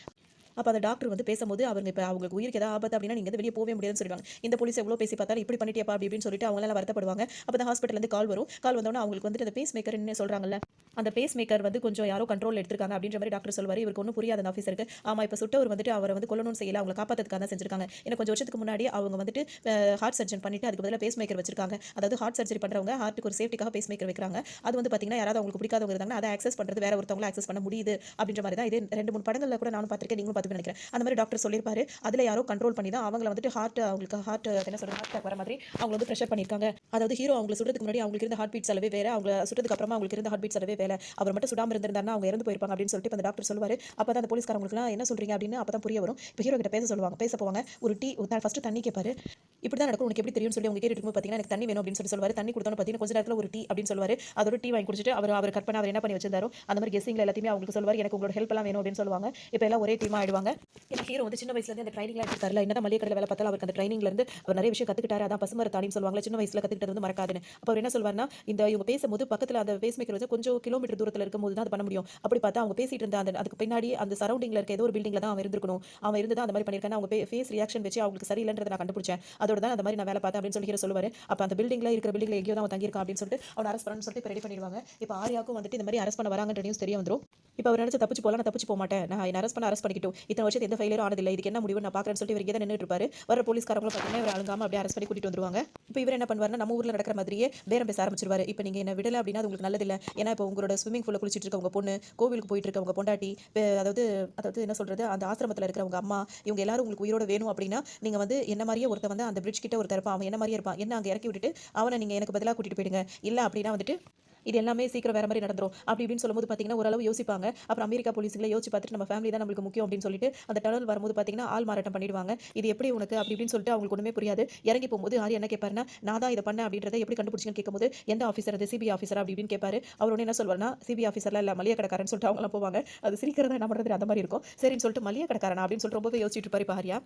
S1: அப்போ அந்த டாக்டர் வந்து பேசும்போது அவங்க இப்போ அவங்களுக்கு உயிருக்கு ஏதாவது ஆபத்து அப்படின்னா நீங்கள் வந்து வெளியே போகவே முடியாதுன்னு சொல்லுவாங்க. இந்த போலீஸ் எவ்வளோ பேசி பார்த்தாலும் இப்படி பண்ணிட்டியப்பா அப்படி இப்படின்னு சொல்லிட்டு அவங்களால வருத்தப்படுவாங்க. அப்போ அந்த ஹாஸ்பிட்டல்லேருந்து கால் வரும். கால் வந்தோடனே அவங்களுக்கு வந்துட்டு அந்த பேஸ் மேக்கர்னு சொல்கிறாங்கல்ல, அந்த பேஸ் மேக்கர் வந்து கொஞ்சம் யாரோ கண்ட்ரோல் எடுத்திருக்காங்க அப்படின்ற மாதிரி டாக்டர் சொல்வார். இவருக்கு ஒன்றும் புரியாத அந்த ஆஃபீஸருக்கு. ஆமாம் இப்போ சுட்டவர் வந்துட்டு அவரை வந்து கொல்லணும்னு செய்யல, அவங்களை காப்பாற்றுறதுக்காக தான் செஞ்சிருக்காங்க. ஏன்னா கொஞ்சம் வருஷத்துக்கு முன்னாடி அவங்க வந்துட்டு ஹார்ட் சர்ஜன் பண்ணிட்டு அதுக்கு பதிலாக பேஸ் மேக்கர் வச்சிருக்காங்க. அதாவது ஹார்ட் சர்ஜரி பண்ணுறவங்க ஹார்ட்டுக்கு ஒரு சேஃப்டிக்காக பேஸ் மேக்கர் வைக்கிறாங்க. அது வந்து பார்த்தீங்கன்னா யாராவது அவங்களுக்கு பிடிக்காதவங்க இருந்தாங்கன்னா அதை ஆக்சஸ் பண்ணுறது வேற ஒருத்தவங்களை ஆக்சஸ் பண்ண முடியுது அப்படின்ற மாதிரி தான். இது 2-3 படங்களில் கூட நானும் பார்த்துருக்கேன், நீங்களும் பார்த்து நினைக்கிறேன். அந்த மாதிரி டாக்டர் சொல்லியிருப்பாரு. அதில் யாரோ கண்ட்ரோல் பண்ணி தான் அவங்கள வந்துட்டு அவங்களுக்கு ஹார்ட் என்ன சொல்றது ஹார்ட் அட்டாக் வர மாதிரி அவங்க வந்து ப்ரெஷர் பண்ணியிருக்காங்க. அதாவது ஹீரோ அவங்களை சுடுறதுக்கு முன்னாடி அவங்களுக்கு இருந்த ஹார்ட் பீட்ஸ் அளவே வேற, அவங்க சுட்டதுக்கு அப்புறமா அவங்களுக்கு இருந்த ஹார்ட் பீட்ஸ் அளவே வேற. அவர் மட்டும் சுடாம இருந்திருந்தாருன்னா அவங்க இறந்து போயிருப்பாங்க அப்படின்னு சொல்லிட்டு அந்த டாக்டர் சொல்லுவாரு. அப்போ தான் அந்த போலீஸ்காரங்களுக்குலாம் என்ன சொல்றீங்க அப்படின்னு அப்போ தான் புரிய வரும். இப்போ ஹீரோ கிட்ட பேச போவாங்க. ஒரு டீ ஃபர்ஸ்ட் தண்ணி கேட்பாரு. இப்படி தான் நடக்கும், உனக்கு எப்படி தெரியும்னு சொல்லி அவங்க கேட்டுட்டு இருக்கும்போது பார்த்தீங்கன்னா எனக்கு தண்ணி வேணும் அப்படின்னு சொல்லி சொல்லுவாரு. தண்ணி கொடுத்தோன்னு பார்த்தீங்கன்னா கொஞ்ச நேரத்தில் ஒரு டீ அப்படின்னு சொல்லுவாரு. அதோட டீ வாங்கி குடிச்சிட்டு அவர் கற்பனை அவர் என்ன பண்ணி வச்சிருந்தாரோ அந்த மாதிரி கெஸ்ஸிங்ல எல்லாத்தையுமே அவங்களுக்கு சொல்லுவார். எனக்கு உங்களோட ஹெல்ப் எல்லாம் வேணும் அப்படின்னு சொல்லுவாங்க. இப்போ எல்லாம் ஒரே டீமா ஆயிடுவாங்க. ஏன்னா ஹீரோ வந்து சின்ன வயசுல இருந்து அந்த ட்ரைனிங்லாம் எடுத்தாருல, என்னதான் மளிகை கடையில் வேலை பார்த்தாலும் அவருக்கு அந்த ட்ரைனிங்ல இருந்து அவர் நிறைய விஷயம் கத்துக்கிட்டாரு. அதான் பசுமரத்தாணின்னு சொல்லுவாங்க, சின்ன வயசுல கத்துக்கிட்டது வந்து மறக்காதுன்னு. அப்போ அவர் என்ன சொல்வார்னா, இந்த இவங்க பேசும்போது பக்கத்தில் அந்த பேஸ் மேக்கர் வச்சு கொஞ்சம் கிலோமீட்டர் தூரத்தில் இருக்கும்போது தான் அது பண்ண முடியும். அப்படி பார்த்தா அவங்க பேசிட்டு இருந்த அந்த அதுக்கு பின்னாடி அந்த சரௌண்டிங்ல இருக்க ஏதோ ஒரு பில்டிங்ல தான் அவன் இருந்திருக்கணும். அவன் இருந்து தான் அந்த மாதிரி பண்ணியிருக்காங்க. அவங்க ஃபேஸ் ரியாக்ஷன் வச்சு அவங்களுக்கு சரியில்லைன்றதை நான் கண்டுபிடிச்சேன். அதோட தான் அந்த மாதிரி நான் வேலை பார்த்தேன் அப்படின்னு சொல்லி ஹீரோ சொல்லுவாரு. அப்போ அந்த பில்டிங்ல எங்கேயோ தான் அவன் தங்கியிருக்கான் அப்படின்னு சொல்லிட்டு அவன் அரெஸ்ட் பண்ணணும்னு சொல்லிட்டு ரெடி பண்ணிடுவாங்க. இப்போ ஆர்யாவுக்கும் வந்துட்டு இந்த மாதிரி அரெஸ்ட் பண்ண வராங்கன்ற நியூஸ் தெரிய வந்துரும். இப்போ அவர் நினைச்சு தப்பிச்சு போகலாம், நான் தப்பிச்சு போக மாட்டேன், நான் என்ன அரெஸ்ட் பண்ணிக்கிட்டோம், இத்தனை வருஷத்து எந்த ஃபெயிலியரும் ஆனதில்லை, இதுக்கு என்ன முடிவு நான் பார்க்குறேன்னு சொல்லிட்டு இவர் இங்கே தான் நின்றுட்டு இருப்பாரு. வர போலீஸ்காரங்களும் பார்த்தீங்கன்னா இவர் அழுங்காம அப்படியே அரெஸ்ட் பண்ணி கூட்டிட்டு வந்துருவாங்க. இப்போ இவர் என்ன பண்ணுவாருன்னா நம்ம ஊரில் நடக்கிற மாதிரியே பேரம் பேச ஆரம்பிச்சிருவாரு. இப்போ நீங்கள் என்ன விடலை அப்படின்னா அது உங்களுக்கு நல்லதில்லை. ஏன்னா இப்போ உங்களோட ஸ்விம்மிங் பூலில் குளிச்சிட்டு இருக்க உங்க பொண்ணு, கோவிலுக்கு போயிட்டு இருக்க உங்க பொண்டாட்டி, அதாவது அதாவது என்ன சொல்றது அந்த ஆசிரமத்தில் இருக்கிற உங்க அம்மா, இவங்க எல்லாரும் உங்களுக்கு உயிரோட வேணும் அப்படின்னா நீங்கள் வந்து என்ன மாதிரியே ஒருத்தர் வந்து அந்த பிரிட்ஜ் கிட்ட ஒருத்தர் இருப்பான், அவன் என்ன மாதிரியே இருப்பான், என்ன அங்கே இறக்கி விட்டுட்டு அவனை நீங்கள் எனக்கு பதிலாக கூட்டிட்டு போயிடுங்க. இல்லை அப்படின்னா வந்துட்டு இது எல்லாமே சீக்கிரம் வேற மாதிரி நடந்துரும் அப்படி இப்படின்னு சொல்லும்போது பார்த்தீங்கன்னா ஓரளவு யோசிப்பாங்க. அப்புறம் அமெரிக்கா போலீஸுங்களை யோசிச்சு பார்த்துட்டு நம்ம ஃபேமிலி தான் நம்மளுக்கு முக்கியம் அப்படின்னு சொல்லிட்டு அந்த டனல் வரும்போது பார்த்தீங்கன்னா ஆள் மாறாட்டம் பண்ணிடுவாங்க. இது எப்படி உனக்கு அப்படி இப்படின்னு சொல்லிட்டு அவங்களுக்கு ஒன்றுமே புரியாது. இறங்கி போகும்போது ஆரி என்ன கேட்பாருன்னா, நான் தான் இதை பண்ணேன் அப்படின்றத எப்படி கண்டுபிடிச்சிங்கன்னு கேட்கும்போது எந்த ஆஃபீஸர் அது சிபிஐ ஆஃபீஸர் அப்படி இப்படின்னு கேட்பாரு. அவர் ஒன்று என்ன சொல்வார்னா, சிபிஐ ஆஃபீஸர்லாம் இல்லை மளிகை கடைக்காரன்னு சொல்லிட்டு அவங்களாம் போவாங்க. அது சிரிக்கிறதா என்ன பண்ணுறது அந்த மாதிரி இருக்கும். சரின்னு சொல்லிட்டு மளிகை கடைக்காரன் அப்படின்னு சொல்லிட்டு ரொம்பவே யோசிச்சுட்டு இருப்பாரு இப்போ ஆரியா.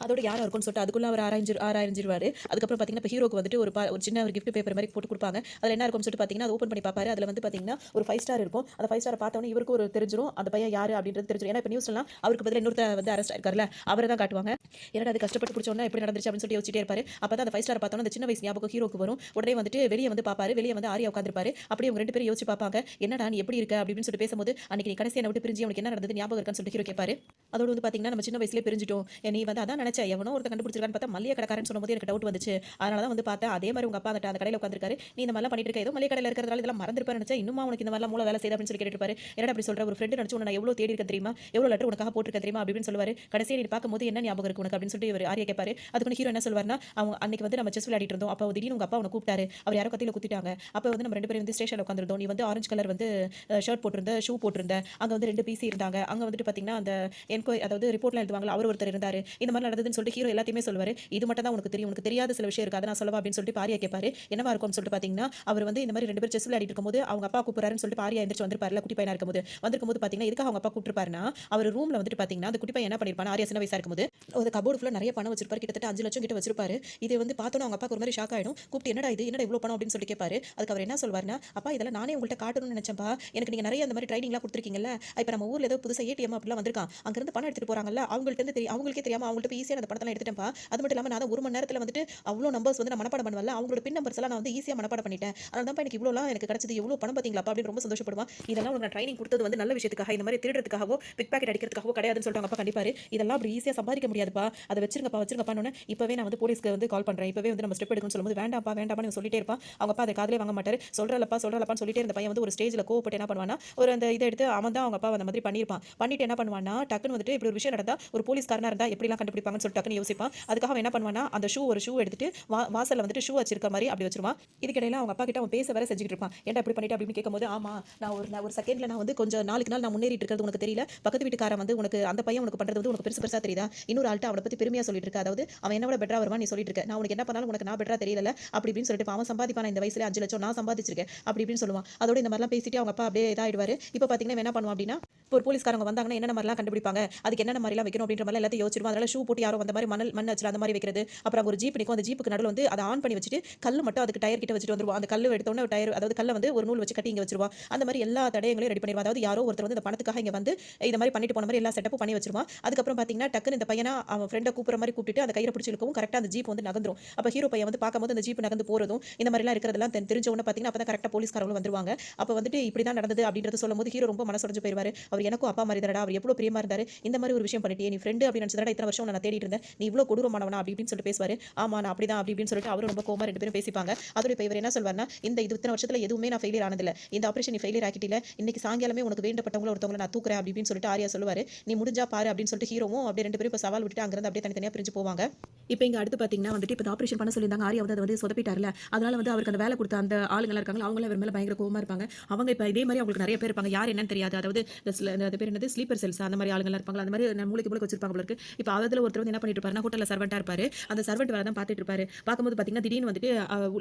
S1: அதோட யாராக இருக்கும்னு சொல்லிட்டு அதுக்குள்ள அவர் ஆராய்ஞ்சிருவாரு. அதுக்கப்புறம் பார்த்தீங்கன்னா இப்போ ஹீரோக்கு வந்துட்டு ஒரு சின்ன ஒரு கிஃப்ட் பேப்பர் மாதிரி போட்டு கொடுப்பாங்க. அதில் என்ன இருக்கும்னு சொல்லிட்டு பார்த்தீங்கன்னா அது ஓப்பன் பண்ணி பார்ப்பாரு. அதில் வந்து ஒரு 5 ஸ்டார் இருக்கும். அந்த 5 ஸ்டாரை பார்த்தவொடனே இவருக்கு ஒரு தெரிஞ்சிரும் அந்த பையன் யாரு அப்படின்றது தெரிஞ்சிரும். ஏன்னா இப்போ நியூஸ்லாம் அவருக்கு பதிலா இன்னொருத்தர் வந்து அரெஸ்ட் ஆயிருக்காருல, அவரை தான் காட்டுவாங்க. ஏன்னா அது கஷ்டப்பட்டு பிடிச்சோன்னா எப்படி நடந்துச்சு அப்படின்னு சொல்லி யோசிச்சிட்டே இருப்பாரு. அப்பதான் அந்த 5 ஸ்டாரை பார்த்தோன்னா அந்த சின்ன வயசு ஞாபகம் ஹீரோக்கு வரும். உடனே வந்துட்டு வெளியே வந்து பார்ப்பாரு. வெளியே வந்து ஆரியா உட்காந்துருப்பாரு. அப்படியே அவங்க 2 பேரும் யோசிச்சு பார்ப்பாங்க. என்னடா நீ எப்படி இருக்க அப்படின்னு சொல்லிட்டு பேசும்போது அன்னைக்கு நீ கடைசி என்ன விட்டு பிரிஞ்சு அவனுக்கு என்ன நடந்தது ஞாபகம் இருக்கான்னு சொல்லிட்டு ஹீரோ கேட்பாரு. அதோட வந்து பார்த்தீங்கன்னா நம்ம சின்ன வயசுலேயே பிரிஞ்சிட்டோம், நீ வந்து அதான் நினைச்ச எவனோ ஒருத்தர் கண்டுபிடிச்சிருக்கான்னு பார்த்தா மளிகை கடைக்காரன்னு சொல்லும்போது எனக்கு டவுட் வந்துச்சு. அதனால தான் வந்து பார்த்தேன். அதே மாதிரி உங்க அப்பா அந்த கடையில் உட்காந்துருக்காரு. நீ இந்த மாதிரிலாம் பண்ணிட்டு இருக்க, ஏதோ மளிகை கடையில் இருக்கிறதால இதெல்லாம் மறந்துருப்பாரு நினைச்சா இன்னுமா உனக்கு இந்த மாதிரிலாம் மூளை வேலை செய்யுது அப்படின்னு சொல்லி கேட்டுப்பாரு. என்னடா அப்படி சொல்ற, ஒரு ஃப்ரெண்ட் நினைச்சு உன்னை நான் எவ்வளோ தேடி இருக்க தெரியுமா, எவ்வளோ லெட்டர் உனக்காக போட்டுருக்க தெரியுமா அப்படின்னு சொல்லுவாரு. கடைசியை நீ பார்க்கும்போது என்ன ஞாபகம் இருக்கு உனக்கு அப்படின்னு சொல்லிட்டு இவர் ஆரியா கேட்பாரு. அதுக்கு ஹீரோ என்ன சொல்வார்னா, அவங்க அன்னைக்கு வந்து நம்ம செஸ் விளையாடிட்டு இருந்தோம். அப்போ திடீர்னு உங்க அப்பா உன்னை கூப்பிட்டாரு. அவர் யாரோ கத்தியில குத்திட்டாங்க. அப்போ வந்து நம்ம 2 பேரும் வந்து ஸ்டேஷன்ல உட்காந்துருந்தோம். நீ வந்து ஆரஞ்சு கலர் வந்து ஷர்ட் போட்டிருந்த, ஷூ போட்டிருந்த, அங்க வந்து 2 பிசி இருந்தாங்க. அங்க வந்துட்டு பாத்தீங்கன்னா அந்த அதாவது ரிப்போர்ட்லாம் எழுதுவாங்கல, அவர் ஒருத்தர் இருந்தாரு. இந்த மாதிரி நடந்ததுன்னு சொல்லிட்டு ஹீரோ எல்லாத்தையுமே சொல்லுவாரு. இது மட்டும் தான் உனக்கு தெரியும், உனக்கு தெரியாத சில விஷயம் இருக்கு, அதை நான் சொல்லவா அப்படின்னு சொல்லிட்டு ஆரியா கேட்பாரு. என்னவா இருக்கும்னு சொல்லிட்டு பாத்தீங்கன்னா, அவர் வந்து இந்த மாதிரி 2 பேரும் செஸ் விளையாடிட்டு இருக்கும்போது அவங்க அப்பா கூப்பிடுறாருன்னு சொல்லிட்டு ஆரியா எந்திரிச்சு வந்திருப்பாருல குட்டி பையனா இருக்கும்போது. வந்திருக்கும்போது பாத்தீங்கன்னா எதுக்காக அவங்க அப்பா கூப்பிட்டுருப்பாருன்னா, அவர் ரூம்ல வந்துட்டு பாத்தீங்கன்னா அந்த குட்டி பையன் என்ன பண்ணிருப்பானா, ஆரியா சின்ன வயசா இருக்கும்போது ஒரு கபோர்டு ஃபுல்லா நிறைய பணம் வச்சிருப்பாரு. கிட்டத்தட்ட 5 லட்சம் கிட்ட வச்சிருப்பாரு. இது வந்து பார்த்தோன்னா அவங்க அப்பாக்கு ஒரு மாதிரி ஷாக் ஆயிடும். கூப்பிட்டு என்னடா இது, என்னடா இவ்வளவு பணம் அப்படின்னு சொல்லி கேட்பாரு. அதுக்கு அவர் என்ன சொல்வாருன்னா, அப்பா இதெல்லாம் நானே உங்கள்ட்ட காட்டணும்னு நினைச்சேன்ப்பா, எனக்கு நீங்க நிறைய அந்த மாதிரி ட்ரைனிங்லாம் கொடுத்துருக்கீங்கல்ல, இப்போ நம்ம ஊர்ல ஏதோ புதுசா ஏடிஎம் அப்படிலாம் வந்திருக்கான், அங்கிருந்து பணம் எடுத்துட்டு போறாங்கல்ல, அவங்களுக்கே தெரியாம அவங்கள்ட்ட போய் ஈஸியா அந்த பணத்தெல்லாம் எடுத்துட்டேன்ப்பா. அது மட்டும் இல்லாம நான் 1 மணி நேரத்துல வந்துட்டு அவ்வளோ நம்பர்ஸ் வந்து நான் மனப்பாடம் பண்ணுவேன்ல, அவங்களோட பின் நம்பர்ஸ் எல்லாம் நான் வந்து ஈஸியா மனப்பாடம் பண்ணிட்டேன். அதனால தான் எனக்கு இவ்வளோலாம் எனக்கு எனக்கு கிடைச்சது எவ்வளோ பணம் பார்த்தீங்களாப்பா அப்படின்னு ரொம்ப சந்தோஷப்படுவான். இதெல்லாம் உனக்கு நான் ட்ரைனிங் கொடுத்தது வந்து நல்ல விஷயத்துக்காக, இந்த மாதிரி திருடுறதுக்காகவோ பிக் பாக்கெட் அடிக்கிறதுக்காகவோ கிடையாதுன்னு சொல்லிட்டு அவங்க அப்பா கண்டிப்பாரு. இதெல்லாம் அப்படி ஈஸியாக சம்பாதிக்க முடியாதுப்பா, அதை வச்சிருங்கப்பான்னு இப்பவே நான் வந்து போலீஸ்க்கு வந்து கால் பண்றேன், இப்பவே வந்து நம்ம ஸ்டெப் எடுக்கணும்னு சொல்லும்போது வேண்டாம்ப்பா வேண்டாம்னு சொல்லிட்டே இருப்பான். அவங்க அப்பா அதை காதலே வாங்க மாட்டாரு. சொல்றலப்பான்னு சொல்லிட்டே இருந்த பையன் வந்து ஒரு ஸ்டேஜ்ல கோவப்பட்டு என்ன பண்ணுவானா, ஒரு அந்த இதை எடுத்து அவன் தான் அவங்க அப்பா அந்த மாதிரி பண்ணியிருப்பான். பண்ணிட்டு என்ன பண்ணுவானா, டக்குன்னு வந்துட்டு இப்படி ஒரு விஷயம் நடந்தா ஒரு போலீஸ்காரனா இருந்தா எப்படிலாம் கண்டுபிடிப்பாங்கன்னு சொல்லிட்டு டக்குன்னு யோசிப்பான். அதுக்காக அவன் என்ன பண்ணுவானா, அந்த ஒரு ஷூ எடுத்துட்டு வாசல்ல வந்துட்டு ஷூ வச்சிருக்க மாதிரி அப்படி வச்சிருவான். இதுக்கிடையில அவங்க அப்பா கிட்ட அவன் பேச வேற செஞ்சுட்டு இருப்பான். ஏன்டா இப்படி பண்ணிட்டு அப்படின்னு கேட்கும்போது, ஆமா நான் ஒரு செகண்ட்ல நான் வந்து கொஞ்சம் நாளுக்கு நாள் நான் முன்னேறிட்டு இருக்கிறது உனக்கு தெரியல. பக்கத்து வீட்டுக்காரன் வந்து உனக்கு அந்த பையன் உனக்கு பண்றது வந்து உனக்கு பெருசா தெரியுதா? இன்னொரு ஆள்கிட்ட அவனை பத்தி பெருமையா சொல்லிட்டு இருக்க, அதாவது அவன் என்ன விட பெட்டரா வருவான் நீ சொல்லிட்டு இருக்க. நான் உனக்கு என்ன பண்ணாலும் உனக்கு நான் பெட்டரா தெரியல அப்படி இப்படின்னு சொல்லிட்டு அவன் சம்பாதிப்பான இந்த வயசுல 5 லட்சம் நான் சம்பாதிச்சிருக்கேன் அப்படி இப்படின்னு சொல்லுவான். அதோட இந்த மாதிரிலாம் பேசிட்டு அவங்க அப்பா அப்படியே இதாயிடுவாரு. இப்போ பாத்தீங்கன்னா என்ன பண்ணுவான் அப்படின்னா, ஒரு போலீஸ்காரங்க வந்தாங்கன்னா என்னென்ன மாதிரிலாம் கண்டுபிடிப்பாங்க, அதுக்கு என்னென்ன மாதிரிலாம் வைக்கணும் அப்படின்ற மாதிரி எல்லாத்தையும் யோசிச்சிருவான். அதனால ஷூ போட்டு யாரோ அந்த மாதிரி மண் வச்சு அந்த மாதிரி வைக்கிறது. அப்புறம் ஒரு ஜீப் நிற்கும், அந்த ஜீப்புக்கு நடுவில் வந்து அதை ஆன் பண்ணி வச்சுட்டு கல் மட்டும் அதுக்கு டயர் கிட்ட வச்சுட்டு வந்துருவான். அந்த கல் எடுத்தோன்னே டயர், அதாவது கல்லை வந்து ஒரு நூல் வச்சு கட்டி இங்கே வச்சிருவான். அந்த மாதிரி எல்லா தடயங்களையும் ரெடி பண்ணிடுவான். அதாவது யாரோ ஒருத்தர் வந்து இந்த பணத்துக்காக இங்கே வந்து இந்த மாதிரி பண்ணிட்டு போன மாதிரி எல்லா செட்டப்பும் பண்ணி வச்சிருவான். அதுக்கப்புறம் பார்த்தீங்கன்னா டக்குன்னு இந்த பையனா அவன் ஃப்ரெண்டை கூப்பிட்ற மாதிரி கூப்பிட்டு அந்த கையை பிடிச்சி இழுக்கவும் கரெக்டாக அந்த ஜீப் வந்து நகர்ந்துரும். அப்போ ஹீரோ பையன் வந்து பார்க்கும்போது அந்த ஜீப் நகர்ந்து போகிறதும் இந்த மாதிரிலாம் இருக்கிறதெல்லாம் தெரிஞ்ச உடனே பார்த்தீங்கன்னா அப்போ தான் கரெக்டாக போலீஸ்காரங்களும் வந்துருவாங்க. அப்போ வந்துட்டு இப்படி தான் நடந்தது அப்படின்றத சொல்லும்போது ஹீரோ ரொம்ப மனசுடைஞ்சு போயிடுவார். அவர் எனக்கும் அப்பா மாதிரி தானடா, அவர் எவ்வளோ பிரியமா இருந்தாரு, இந்த மாதிரி ஒரு விஷயம் பண்ணிட்டே நீ ஃப்ரெண்டு அப்படின்னு நினச்சதா இத்தனை வருஷம் நான் தேடிட்டு இருந்தேன், நீ இவ்வளோ கொடூரமானவனா அப்படி இப்படின்னு சொல்லிட்டு பேசுவார். ஆமா நான் அப்படிதான் அப்படி இப்படின்னு சொல்லிட்டு அவரும் ரொம்ப கோமா ரெண்டு பேரும் பேசிப்பாங்க. அதோட இப்போ இவர் என்ன சொல்வார்னா, இந்த இத்தனை வருஷத்துல எதுவுமே நான் ஃபெயிலியர் ஆனதில்லை, இந்த ஆப்ரேஷன் நீ ஃபெயிலியர் ஆக்கிட்டில, இன்னைக்கு சாயங்காலமே உனக்கு வேண்டப்பட்டவங்கள ஒருத்தவங்களை நான் தூக்குறேன் அப்படி இப்படின்னு சொல்லிட்டு ஆரியா சொல்லுவார். நீ முடிஞ்சா பாரு அப்படின்னு சொல்லிட்டு ஹீரோவும் அப்படியே ரெண்டு பேரும் இப்போ சவால் விட்டுட்டு அங்கிருந்து அப்படியே தனித்தனியாக பிரிஞ்சு போவாங்க. இப்போ இங்கே அடுத்து பார்த்தீங்கன்னா வந்துட்டு இப்போ ஆப்ரேஷன் பண்ண சொல்லியிருந்தாங்க. ஆரியா வந்து அதை வந்து சொதப்பிட்டார்ல, அதனால வந்து அவருக்கு அந்த வேலை கொடுத்த அந்த ஆளுங்களாம் இருக்காங்க, அவங்கள இவர் மேலே பயங்கர கோவமா இருப்பாங்க. அவங்க இப்போ இதே மாதிரி அவங்களுக்கு நிறைய பேர் இருப்பாங்க, யார் என்னன்னு தெரியாது. அதாவது அது பேர் என்னது, ஸ்லீப்பர் செல்ஸ் அந்த மாதிரி ஆளுங்களாம் இருப்பாங்க. அந்த மாதிரி மூளைக்கு மூளைக்கு வச்சிருப்பாங்க போல இருக்கு. இப்போ அதில் ஒருத்தர் வந்து என்ன பண்ணிட்டு இருப்பாருன்னா, ஹோட்டலில் சர்வெண்ட்டாக இருப்பாரு. அந்த சர்வெண்ட் வேலை தான் பார்த்துட்டு இருப்பாரு. பார்க்கும்போது பார்த்தீங்கன்னா திடீர்னு வந்துட்டு